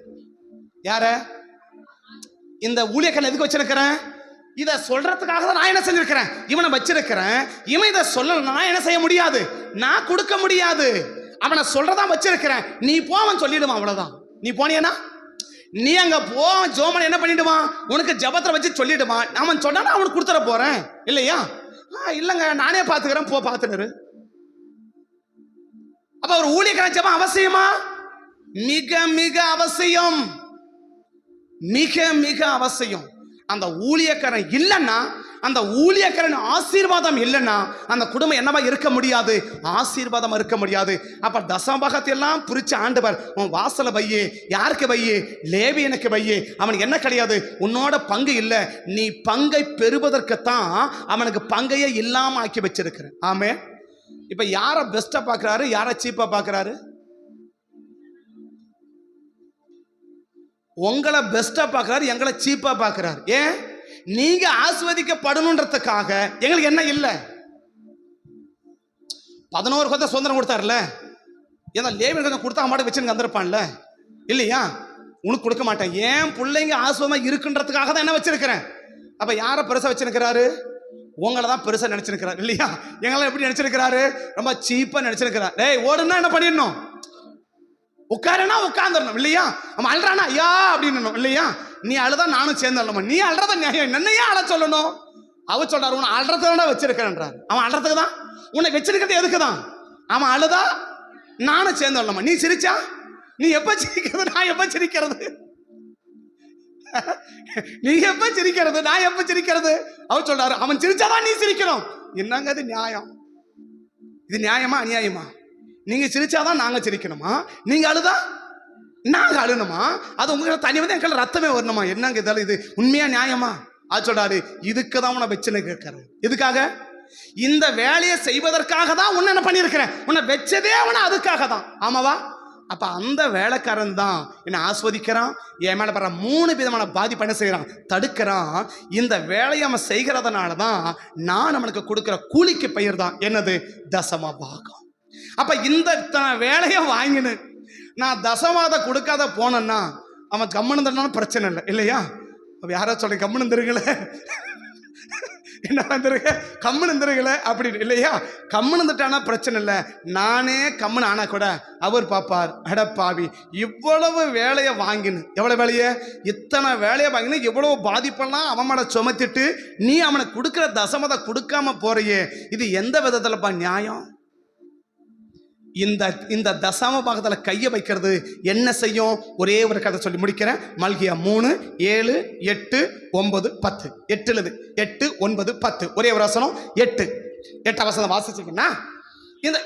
யார? இந்த ஊழியக்காரன் எதுக்கு வச்சிருக்கிறேன்? இதை சொல்றதுக்காக தான் நான் என்ன செஞ்சிருக்கிறேன், இவனை வச்சிருக்கிறேன். இவன் இதை சொல்ல நான் என்ன செய்ய முடியாது, நான் கொடுக்க முடியாது. அவனை சொல்றதா வச்சிருக்கிறேன். நீ போவன் சொல்லிடுவான், அவ்வளவுதான். நீ போனியனா நீ அங்க போ, ஜோமன் என்ன பண்ணிடுவான், உனக்கு ஜபத்தை வச்சு சொல்லிடுவான். அவன் சொன்னா அவனுக்கு கொடுத்துட போறேன் இல்லையா? இல்லங்க நானே பாத்துக்கிறேன், போ பாத்துனரு. அப்ப ஒரு ஊழியக்காரன் ஜபம் அவசியமா? மிக மிக அவசியம், மிக மிக அவசியம். அந்த ஊழியக்காரன் இல்லைன்னா, அந்த ஊழியக்காரன் ஆசீர்வாதம் இல்லைன்னா அந்த குடும்பம் என்னவா இருக்க முடியாது, ஆசீர்வாதம் இருக்க முடியாது. அப்ப தசமபாகத்தை எல்லாம் பிரிச்சு ஆண்டவர் உன் வாசல வையே, யாருக்கு வையே, லேவியனுக்கு வையே. அவனுக்கு என்ன கிடையாது, உன்னோட பங்கு இல்லை. நீ பங்கை பெறுவதற்குத்தான் அவனுக்கு பங்கையே இல்லாம ஆக்கி வச்சிருக்கிற. ஆமே. இப்ப யார பெஸ்டா பாக்குறாரு, யார சீப்பா பாக்குறாரு? உங்களை பெஸ்டா பாக்குறாரு, எங்களை சீப்பா பாக்குறாரு. ஏன்? நீங்க ஆஸ்வதிக்கப்படணுன்றதுக்காக எங்களுக்கு என்ன இல்லை. 11 கொத்த சுதந்திரம் கொடுத்தாருல, ஏன்னா லேவியர் கொஞ்சம் கொடுத்தா மாட்ட வச்சுன்னு வந்திருப்பான்ல இல்லையா? உனக்கு கொடுக்க மாட்டேன், ஏன் பிள்ளைங்க ஆஸ்வதமா இருக்குன்றதுக்காக தான் என்ன வச்சிருக்கிறேன். அப்ப யார பெருசா வச்சிருக்கிறாரு? உங்களை தான் பெருசா நினைச்சிருக்கிறார் இல்லையா? எங்களை எப்படி நினைச்சிருக்கிறாரு? ரொம்ப சீப்பா நினைச்சிருக்கிறார். டேய் ஓடுனா என்ன பண்ணிடணும், உட்காருனா உட்கார்ந்துடணும் இல்லையா? அவன் அழுறானா ஐயா அப்படின்னு இல்லையா? நீ அழுதா நானும் சேர்ந்துடணுமா? நீ அழுறத நியாயம், என்னையா அழ சொல்லணும்? அவ சொல்றாரு உன்னை அழுறதுதான் வச்சிருக்கிறேன்றார். அவன் அழுறதுக்கு தான், உன்னை வச்சிருக்கிறது எதுக்கு தான்? அவன் அழுதா நானும் சேர்ந்துடணுமா? நீ சிரிச்சா நீ எப்ப சிரிக்கிறது, நான் எப்ப சிரிக்கிறது? நீ எப்ப சிரிக்கிறது, நான் எப்ப சிரிக்கிறது? அவர் சொல்றாரு அவன் சிரிச்சாதான் நீ சிரிக்கணும். என்னங்க இது நியாயம்? இது நியாயமா அநியாயமா? நீங்க சிரிச்சாதான் நாங்க சிரிக்கணுமா? நீங்க அழுதா நாங்க அழுணுமா? அது உங்களுக்கு தனி வந்து எங்களுக்கு ரத்தமே வரணுமா? என்னங்க இதெல்லாம், இது உண்மையா நியாயமா? அது சொல்றாரு இதுக்கு தான் உன்னை வச்சுன்னு கேட்கிறேன். எதுக்காக? இந்த வேலையை செய்வதற்காக தான் உன்னை என்ன பண்ணியிருக்கிறேன், உன்னை வச்சதே அவனை அதுக்காக தான். ஆமாவா? அப்ப அந்த வேலைக்காரன் தான் என்னை ஆஸ்வதிக்கிறான். என் மேல வர 3 விதமான பாதிப்பு என்ன செய்யறான், தடுக்கிறான். இந்த வேலையை அவன் செய்கிறதுனால தான் நான் அவனுக்கு கொடுக்கிற கூலிக்கு பெயர் தான் என்னது, தசம பாகம். அப்ப இந்த வேலையை வாங்கினு நான் தசமாத கொடுக்காத போனேன்னா அவன் கம்முன்னு தரணும், பிரச்சனை இல்லை இல்லையா? அப்ப யாரோ சொல்ல கம்முன்னு தருங்களே, என்ன வந்துருங்க கம்முன்னு தருங்களே அப்படின்னு இல்லையா? கம்முன்னு தட்டானா பிரச்சனை இல்லை. நானே கம்முன்னு ஆனா கூட அவர் பார்ப்பார், அடப்பாவி இவ்வளவு வேலையை வாங்கினு, எவ்வளவு வேலையை, இத்தனை வேலையை வாங்கினு, எவ்வளவு பாதிப்பெல்லாம் அவன் மேல சுமத்திட்டு நீ அவனுக்கு கொடுக்குற தசமதை கொடுக்காம போறியே, இது எந்த விதத்துலப்பா நியாயம்? இந்த தசம பாகத்துல கையை வைக்கிறது என்ன செய்யும்? ஒரே ஒரு கதை சொல்லி முடிக்கிறேன். மல்கியா 3, 7, 8, 9, 10. 8, 9, 10 ஒரே ஒரு வசனம். 8 வசனம் வாசிச்சீங்கன்னா, இந்த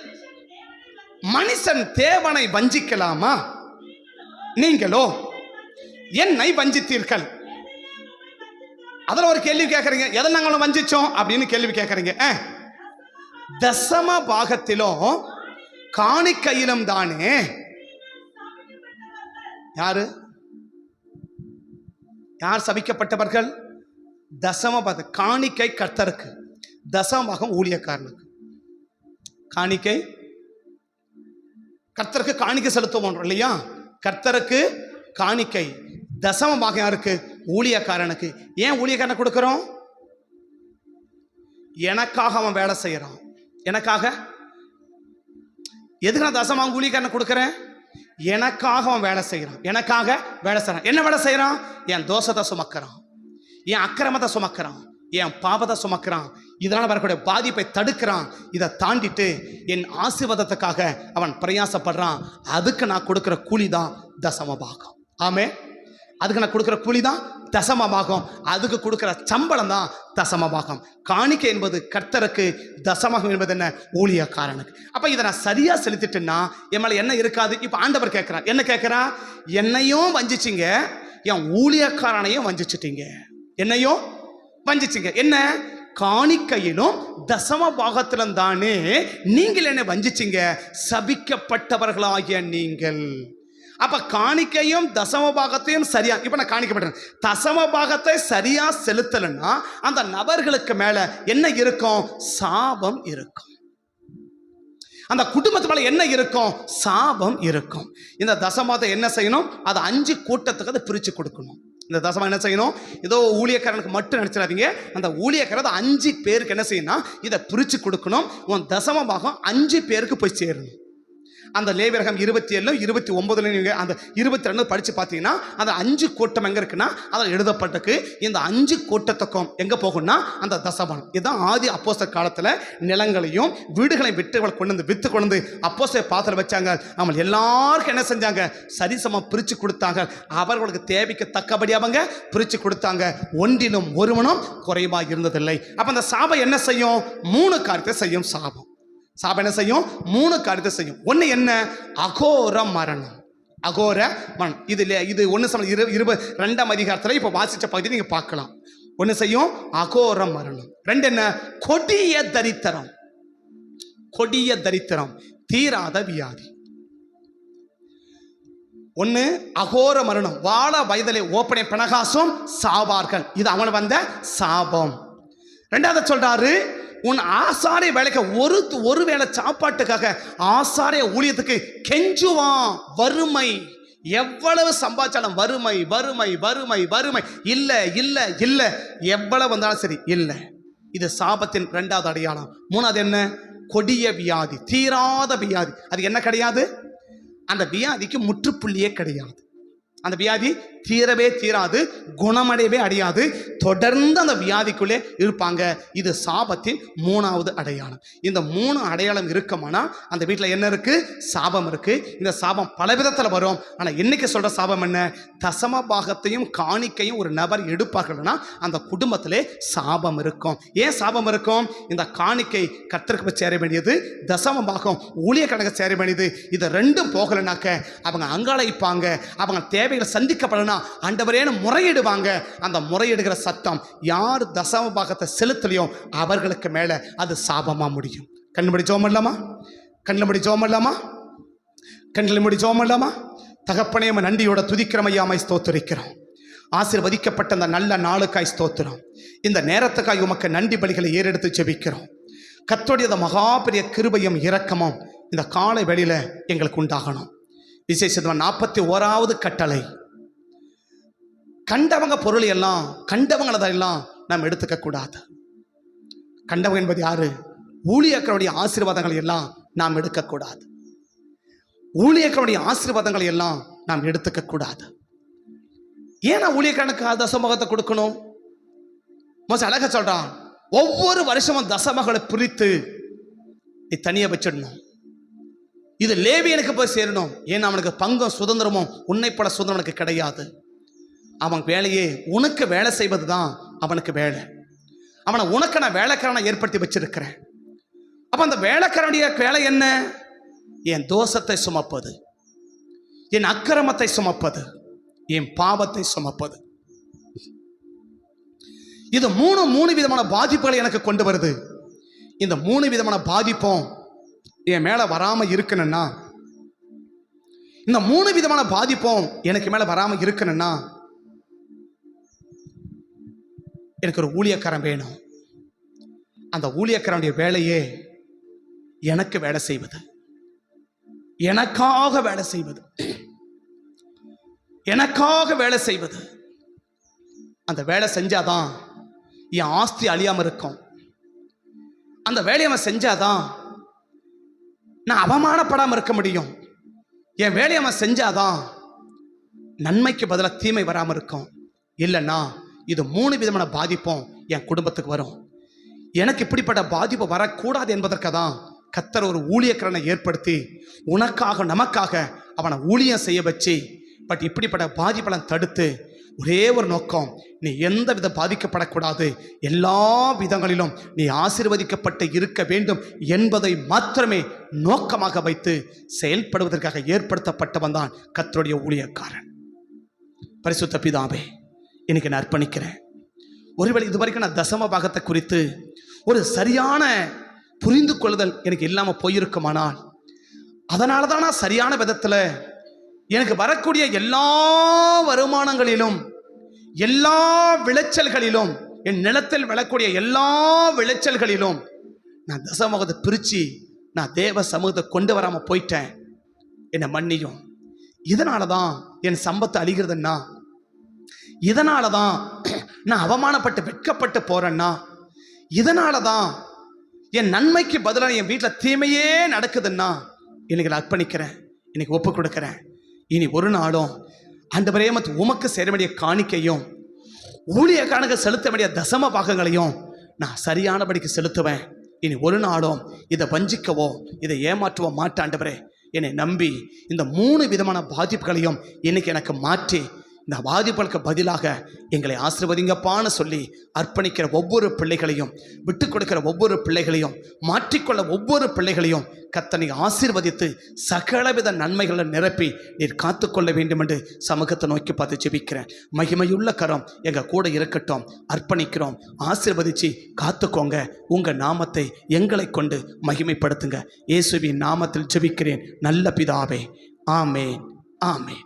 மனுஷன் தேவனை வஞ்சிக்கலாமா? நீங்களோ என்னை வஞ்சித்தீர்கள். அதுல ஒரு கேள்வி கேட்கறீங்க, எதை நாங்களும் வஞ்சிச்சோம் அப்படின்னு கேள்வி கேட்கறீங்க. தசம பாகத்திலும் காணிக்கையிலும் தானே. யார் சபிக்கப்பட்டவர்கள்? தசம பாகம். காணிக்கை கர்த்தருக்கு, தசம பாகம் ஊழியக்காரனுக்கு. காணிக்கை கர்த்தருக்கு காணிக்கை செலுத்துவோம் இல்லையா? கர்த்தருக்கு காணிக்கை. தசம பாகம் யாருக்கு? ஊழியக்காரனுக்கு. ஏன் ஊழியக்காரனை கொடுக்கிறோம்? எனக்காக அவன் வேலை செய்யறான். எனக்காக. எதுக்கு நான் தசமம் ஊழியக்காரனை கொடுக்கிறேன்? எனக்காக அவன் வேலை செய்யறான். எனக்காக வேலை செய்யறான். என்ன வேலை செய்யறான்? என் தோஷத்தை சுமக்கிறான், என் அக்கிரமத்தை சுமக்கிறான், என் பாவத்தை சுமக்கிறான். இதனால வரக்கூடிய பாதிப்பை தடுக்கிறான். இதை தாண்டிட்டு என் ஆசீர்வாதத்துக்காக அவன் பிரயாசப்படுறான். அதுக்கு நான் கொடுக்கிற கூலி தான் தசமபாகம். ஆமே. அதுக்கு நான் கொடுக்கிற கூலி தான் தசமபாகம். அதுக்கு கொடுக்கிற சம்பளம் தான் தசமபாகம். காணிக்கை என்பது கர்த்தருக்கு, தசமபாகம் என்பது என்ன? ஊழியக்காரனுக்கு. அப்ப இதை நான் சரியா செலுத்திட்டேன்னா என் மேல என்ன இருக்காது. இப்ப ஆண்டவர் கேட்கிறார். என்ன கேட்கிறார்? என்னையும் வஞ்சிச்சிங்க, என் ஊழியக்காரனையும் வஞ்சிச்சிட்டீங்க. என்னையும் வஞ்சிச்சிங்க. என்ன? காணிக்கையிலும் தசம பாகத்திலும் தானே நீங்கள் என்ன வஞ்சிச்சிங்க, சபிக்கப்பட்டவர்களாகிய நீங்கள். அப்ப காணிக்கையும் தசம பாகத்தையும் சரியா, இப்ப நான் காணிக்கப்பட்டேன், தசம பாகத்தை சரியா செலுத்தலைன்னா அந்த நபர்களுக்கு மேல என்ன இருக்கும்? சாபம் இருக்கும். அந்த குடும்பத்து மேல என்ன இருக்கும்? சாபம் இருக்கும். இந்த தசமத்தை என்ன செய்யணும்? அதை 5 கூட்டத்துக்கு அதை பிரிச்சு கொடுக்கணும். இந்த தசமம் என்ன செய்யணும்? ஏதோ ஊழியக்காரனுக்கு மட்டும் நினைச்சிடாதீங்க. அந்த ஊழியக்காரர் 5 பேருக்கு என்ன செய்யணும்? இதை பிரிச்சு கொடுக்கணும். உன் தசம பாகம் 5 பேருக்கு போய் சேரணும். அந்த லேவியரகம் 27 29 நீங்க அந்த 22 படிச்சு பார்த்தீங்கன்னா அந்த 5 கூட்டம் எங்க இருக்குன்னா அதில் எழுதப்பட்டிருக்கு. இந்த 5 கூட்டத்துக்கும் எங்க போகும்னா அந்த தசமம். இதுதான் ஆதி அப்போஸ்தலர் காலத்துல நிலங்களையும் வீடுகளையும் வித்து கொண்டு அப்போஸ்தலர் பாத்திரம் வச்சாங்க. அவங்க எல்லாருக்கும் என்ன செஞ்சாங்க? சரிசமம் பிரிச்சு கொடுத்தாங்க. அவர்களுக்கு தேவைக்கு தக்கபடி அவங்க பிரிச்சு கொடுத்தாங்க. ஒன்றிலும் ஒருவனும் குறைவா இருந்ததில்லை. அப்ப அந்த சாபம் என்ன செய்யும்? 3 காரியத்தை செய்யும். சாபம் என்ன செய்யும்? 3 காரியத்தை செய்யும். ஒன்று என்ன? அகோர மரணம். அகோர மரணம். இது 1 Samuel 22ஆம் அதிகாரத்தில் இப்போ வாசிச்ச பகுதி நீங்க பார்க்கலாம். ஒன்று செய்யும் அகோர மரணம். 2 என்ன? கொடிய தரித்திரம். கொடிய தரித்திரம், தீராத வியாதி. 1 அகோர மரணம். வாழ வயதிலே ஓப்பனை பிணகாசும் சாவார்கள். இது அவன் வந்த சாபம். 2வது சொல்றாரு, உன் ஆசாரிய வேலைக்கு ஒரு வேளை சாப்பாட்டுக்காக ஆசாரிய ஊழியத்துக்கு கெஞ்சுவான். வறுமை, எவ்வளவு சம்பாதிச்சாலும் வறுமை வறுமை வறுமை வறுமை, இல்ல இல்ல இல்ல, எவ்வளவு வந்தாலும் சரி இல்ல. இது சாபத்தின் 2வது அடையாளம். 3வது என்ன? கொடிய வியாதி, தீராத வியாதி. அது என்ன கிடையாது? அந்த வியாதிக்கு முற்றுப்புள்ளியே கிடையாது. அந்த வியாதி தீரவே தீராது, குணமடையவே அடையாது, தொடர்ந்து அந்த வியாதிக்குள்ளே இருப்பாங்க. இது சாபத்தின் 3வது அடையாளம். இந்த 3 அடையாளம் இருக்குமானா அந்த வீட்டில் என்ன இருக்கு? சாபம் இருக்கு. இந்த சாபம் பல விதத்தில் வரும். ஆனால் இன்னைக்கு சொல்ற சாபம் என்ன? தசம பாகத்தையும் காணிக்கையும் ஒரு நபர் எடுப்பார்கள்னா அந்த குடும்பத்திலே சாபம் இருக்கும். ஏன் சாபம் இருக்கும்? இந்த காணிக்கை கர்த்தருக்கு போய் சேர வேண்டியது, தசம பாகம் ஊழியக்காரனுக்கு சேர வேண்டியது. இது 2ம் போகலைனாக்க அவங்க அங்காளைப்பாங்க, அவங்க தேவைகளை சந்திக்கப்படணும், ஆண்டவரேன்னு முறையிடுவாங்க. அந்த முறையிடுகிற சத்தம் யார் தசம பாகத்தை செலுத்தலையோ அவர்களுக்கு மேல அது சாபமா முடியும். கண்ணுபடி ஜெபம் பண்ணலாமா? கண்ணுபடி ஜெபம் பண்ணலாமா? கண்ணுபடி ஜெபம் பண்ணலாமா? தகப்பனே, நன்றியோட துதிக்கிறமையாமை ஸ்தோத்திரிக்கிறோம். ஆசீர்வதிக்கப்பட்ட அந்த நல்ல நாளுக்காய் ஸ்தோத்திரம். இந்த நேரத்துக்காய் உமக்கு நன்றி பலிகளை ஏறெடுத்து ஜெபிக்கிறோம். கர்த்தருடைய மகா பெரிய கிருபையும் இரக்கமும் இந்த காலை வேளையில எங்களுக்கு உண்டாகணும். விசேஷமா 41வது கட்டளை, கண்டவங்க பொருள் எல்லாம் கண்டவங்களதெல்லாம் நாம் எடுத்துக்க கூடாது. கண்டவங்க என்பது யாரு? ஊழியர்களுடைய ஆசீர்வாதங்களை எல்லாம் நாம் எடுக்கக்கூடாது. ஊழியர்களுடைய ஆசீர்வாதங்களை எல்லாம் நாம் எடுத்துக்க கூடாது. ஏன்னா ஊழியக்காரனுக்கு தசமகத்தை கொடுக்கணும்? மோச அழகா சொல்றான், ஒவ்வொரு வருஷமும் தசமகளை பிரித்து நீ தனியா வச்சிடணும். இது லேவியனுக்கு போய் சேரணும். ஏன்னா அவனுக்கு பங்கும் சுதந்திரமும் உன்னை பல சுதந்திரம் அவனுக்கு கிடையாது. அவன் வேலையே உனக்கு வேலை செய்வது தான் அவனுக்கு வேலை. அவனை உனக்கு நான் வேலைக்காரனை ஏற்படுத்தி வச்சிருக்கிறேன். அப்ப அந்த வேலைக்காரனுடைய வேலை என்ன? என் தோஷத்தை சுமப்பது, என் அக்கிரமத்தை சுமப்பது, என் பாவத்தை சுமப்பது. இது 3 விதமான பாதிப்புகளை எனக்கு கொண்டு வருது. இந்த 3 விதமான பாதிப்பும் என் மேல வராம இருக்கணும்னா, இந்த 3 விதமான பாதிப்பும் எனக்கு மேல வராம இருக்கணும்னா எனக்கு ஒரு ஊழியக்காரன் வேணும். அந்த ஊழியக்காரனுடைய வேலையே எனக்கு வேலை செய்வது, எனக்காக வேலை செய்வது, எனக்காக வேலை செய்வது. அந்த வேலை செஞ்சாதான் என் ஆஸ்தி அழியாமல் இருக்கும். அந்த வேலையை அவன் செஞ்சாதான் நான் அவமானப்படாமல் இருக்க முடியும். என் வேலையை அவன் செஞ்சாதான் நன்மைக்கு பதிலாக தீமை வராமல் இருக்கும். இல்லைன்னா இது 3 விதமான பாதிப்பும் என் குடும்பத்துக்கு வரும். எனக்கு இப்படிப்பட்ட பாதிப்பு வரக்கூடாது என்பதற்காக தான் கர்த்தர் ஒரு ஊழியக்காரனை ஏற்படுத்தி உனக்காக நமக்காக அவனை ஊழியம் செய்ய வச்சு, பட் இப்படிப்பட்ட பாதிப்பெல்லாம் தடுத்து ஒரே ஒரு நோக்கம், நீ எந்த வித பாதிக்கப்படக்கூடாது, எல்லா விதங்களிலும் நீ ஆசீர்வதிக்கப்பட்டு இருக்க வேண்டும் என்பதை மாத்திரமே நோக்கமாக வைத்து செயல்படுவதற்காக ஏற்படுத்தப்பட்டவன் தான் கர்த்தருடைய ஊழியக்காரன். பரிசுத்த பிதாவே, இன்னைக்கு நான் அர்ப்பணிக்கிறேன். ஒருவேளை இதுவரைக்கும் நான் தசம பாகத்தை குறித்து ஒரு சரியான புரிந்து கொள்ளுதல் எனக்கு இல்லாமல் போயிருக்குமானால், அதனால தான் நான் சரியான விதத்தில் எனக்கு வரக்கூடிய எல்லா வருமானங்களிலும், எல்லா விளைச்சல்களிலும், என் நிலத்தில் விளக்கூடிய எல்லா விளைச்சல்களிலும் நான் தசமகத்தை பிரித்து நான் தேவ சமூகத்தை கொண்டு வராமல் போயிட்டேன். என்னை மன்னியும். இதனால தான் என் சம்பத்து அழிகிறதுன்னா, இதனால தான் நான் அவமானப்பட்டு வெட்கப்பட்டு போறேன்னா, இதனால தான் என் நன்மைக்கு பதிலாக என் வீட்டில் தீமையே நடக்குதுன்னா, இன்னைக்கு நான் அர்ப்பணிக்கிறேன், இன்னைக்கு ஒப்பு கொடுக்கிறேன். இனி ஒரு நாளும் ஆண்டவரே உமக்கு சேர வேண்டிய காணிக்கையும் ஊழியக்காரனுக்கு செலுத்த வேண்டிய தசம பாகங்களையும் நான் சரியானபடிக்கு செலுத்துவேன். இனி ஒரு நாளும் இதை வஞ்சிக்கவோ இதை ஏமாற்றவோ மாட்டேன். ஆண்டவரே, என்னை நம்பி இந்த 3 விதமான பாதிப்புகளையும் இன்னைக்கு எனக்கு மாற்றி இந்த பாதிப்புகளுக்கு பதிலாக எங்களை ஆசீர்வதிங்கப்பான்னு சொல்லி அர்ப்பணிக்கிற ஒவ்வொரு பிள்ளைகளையும், விட்டு கொடுக்கிற ஒவ்வொரு பிள்ளைகளையும், மாற்றிக்கொள்ள ஒவ்வொரு பிள்ளைகளையும் கர்த்தனை ஆசீர்வதித்து சகலவித நன்மைகளை நிரப்பி நீர் காத்துக்கொள்ள வேண்டும் என்று சமூகத்தை நோக்கி பார்த்து ஜெபிக்கிறேன். மகிமையுள்ள கரம் எங்கள் கூட இருக்கட்டும். அர்ப்பணிக்கிறோம். ஆசீர்வதிச்சு காத்துக்கோங்க. உங்கள் நாமத்தை எங்களை கொண்டு மகிமைப்படுத்துங்க. இயேசுவின் நாமத்தில் ஜெபிக்கிறேன் நல்ல பிதாவே. ஆமேன், ஆமேன்.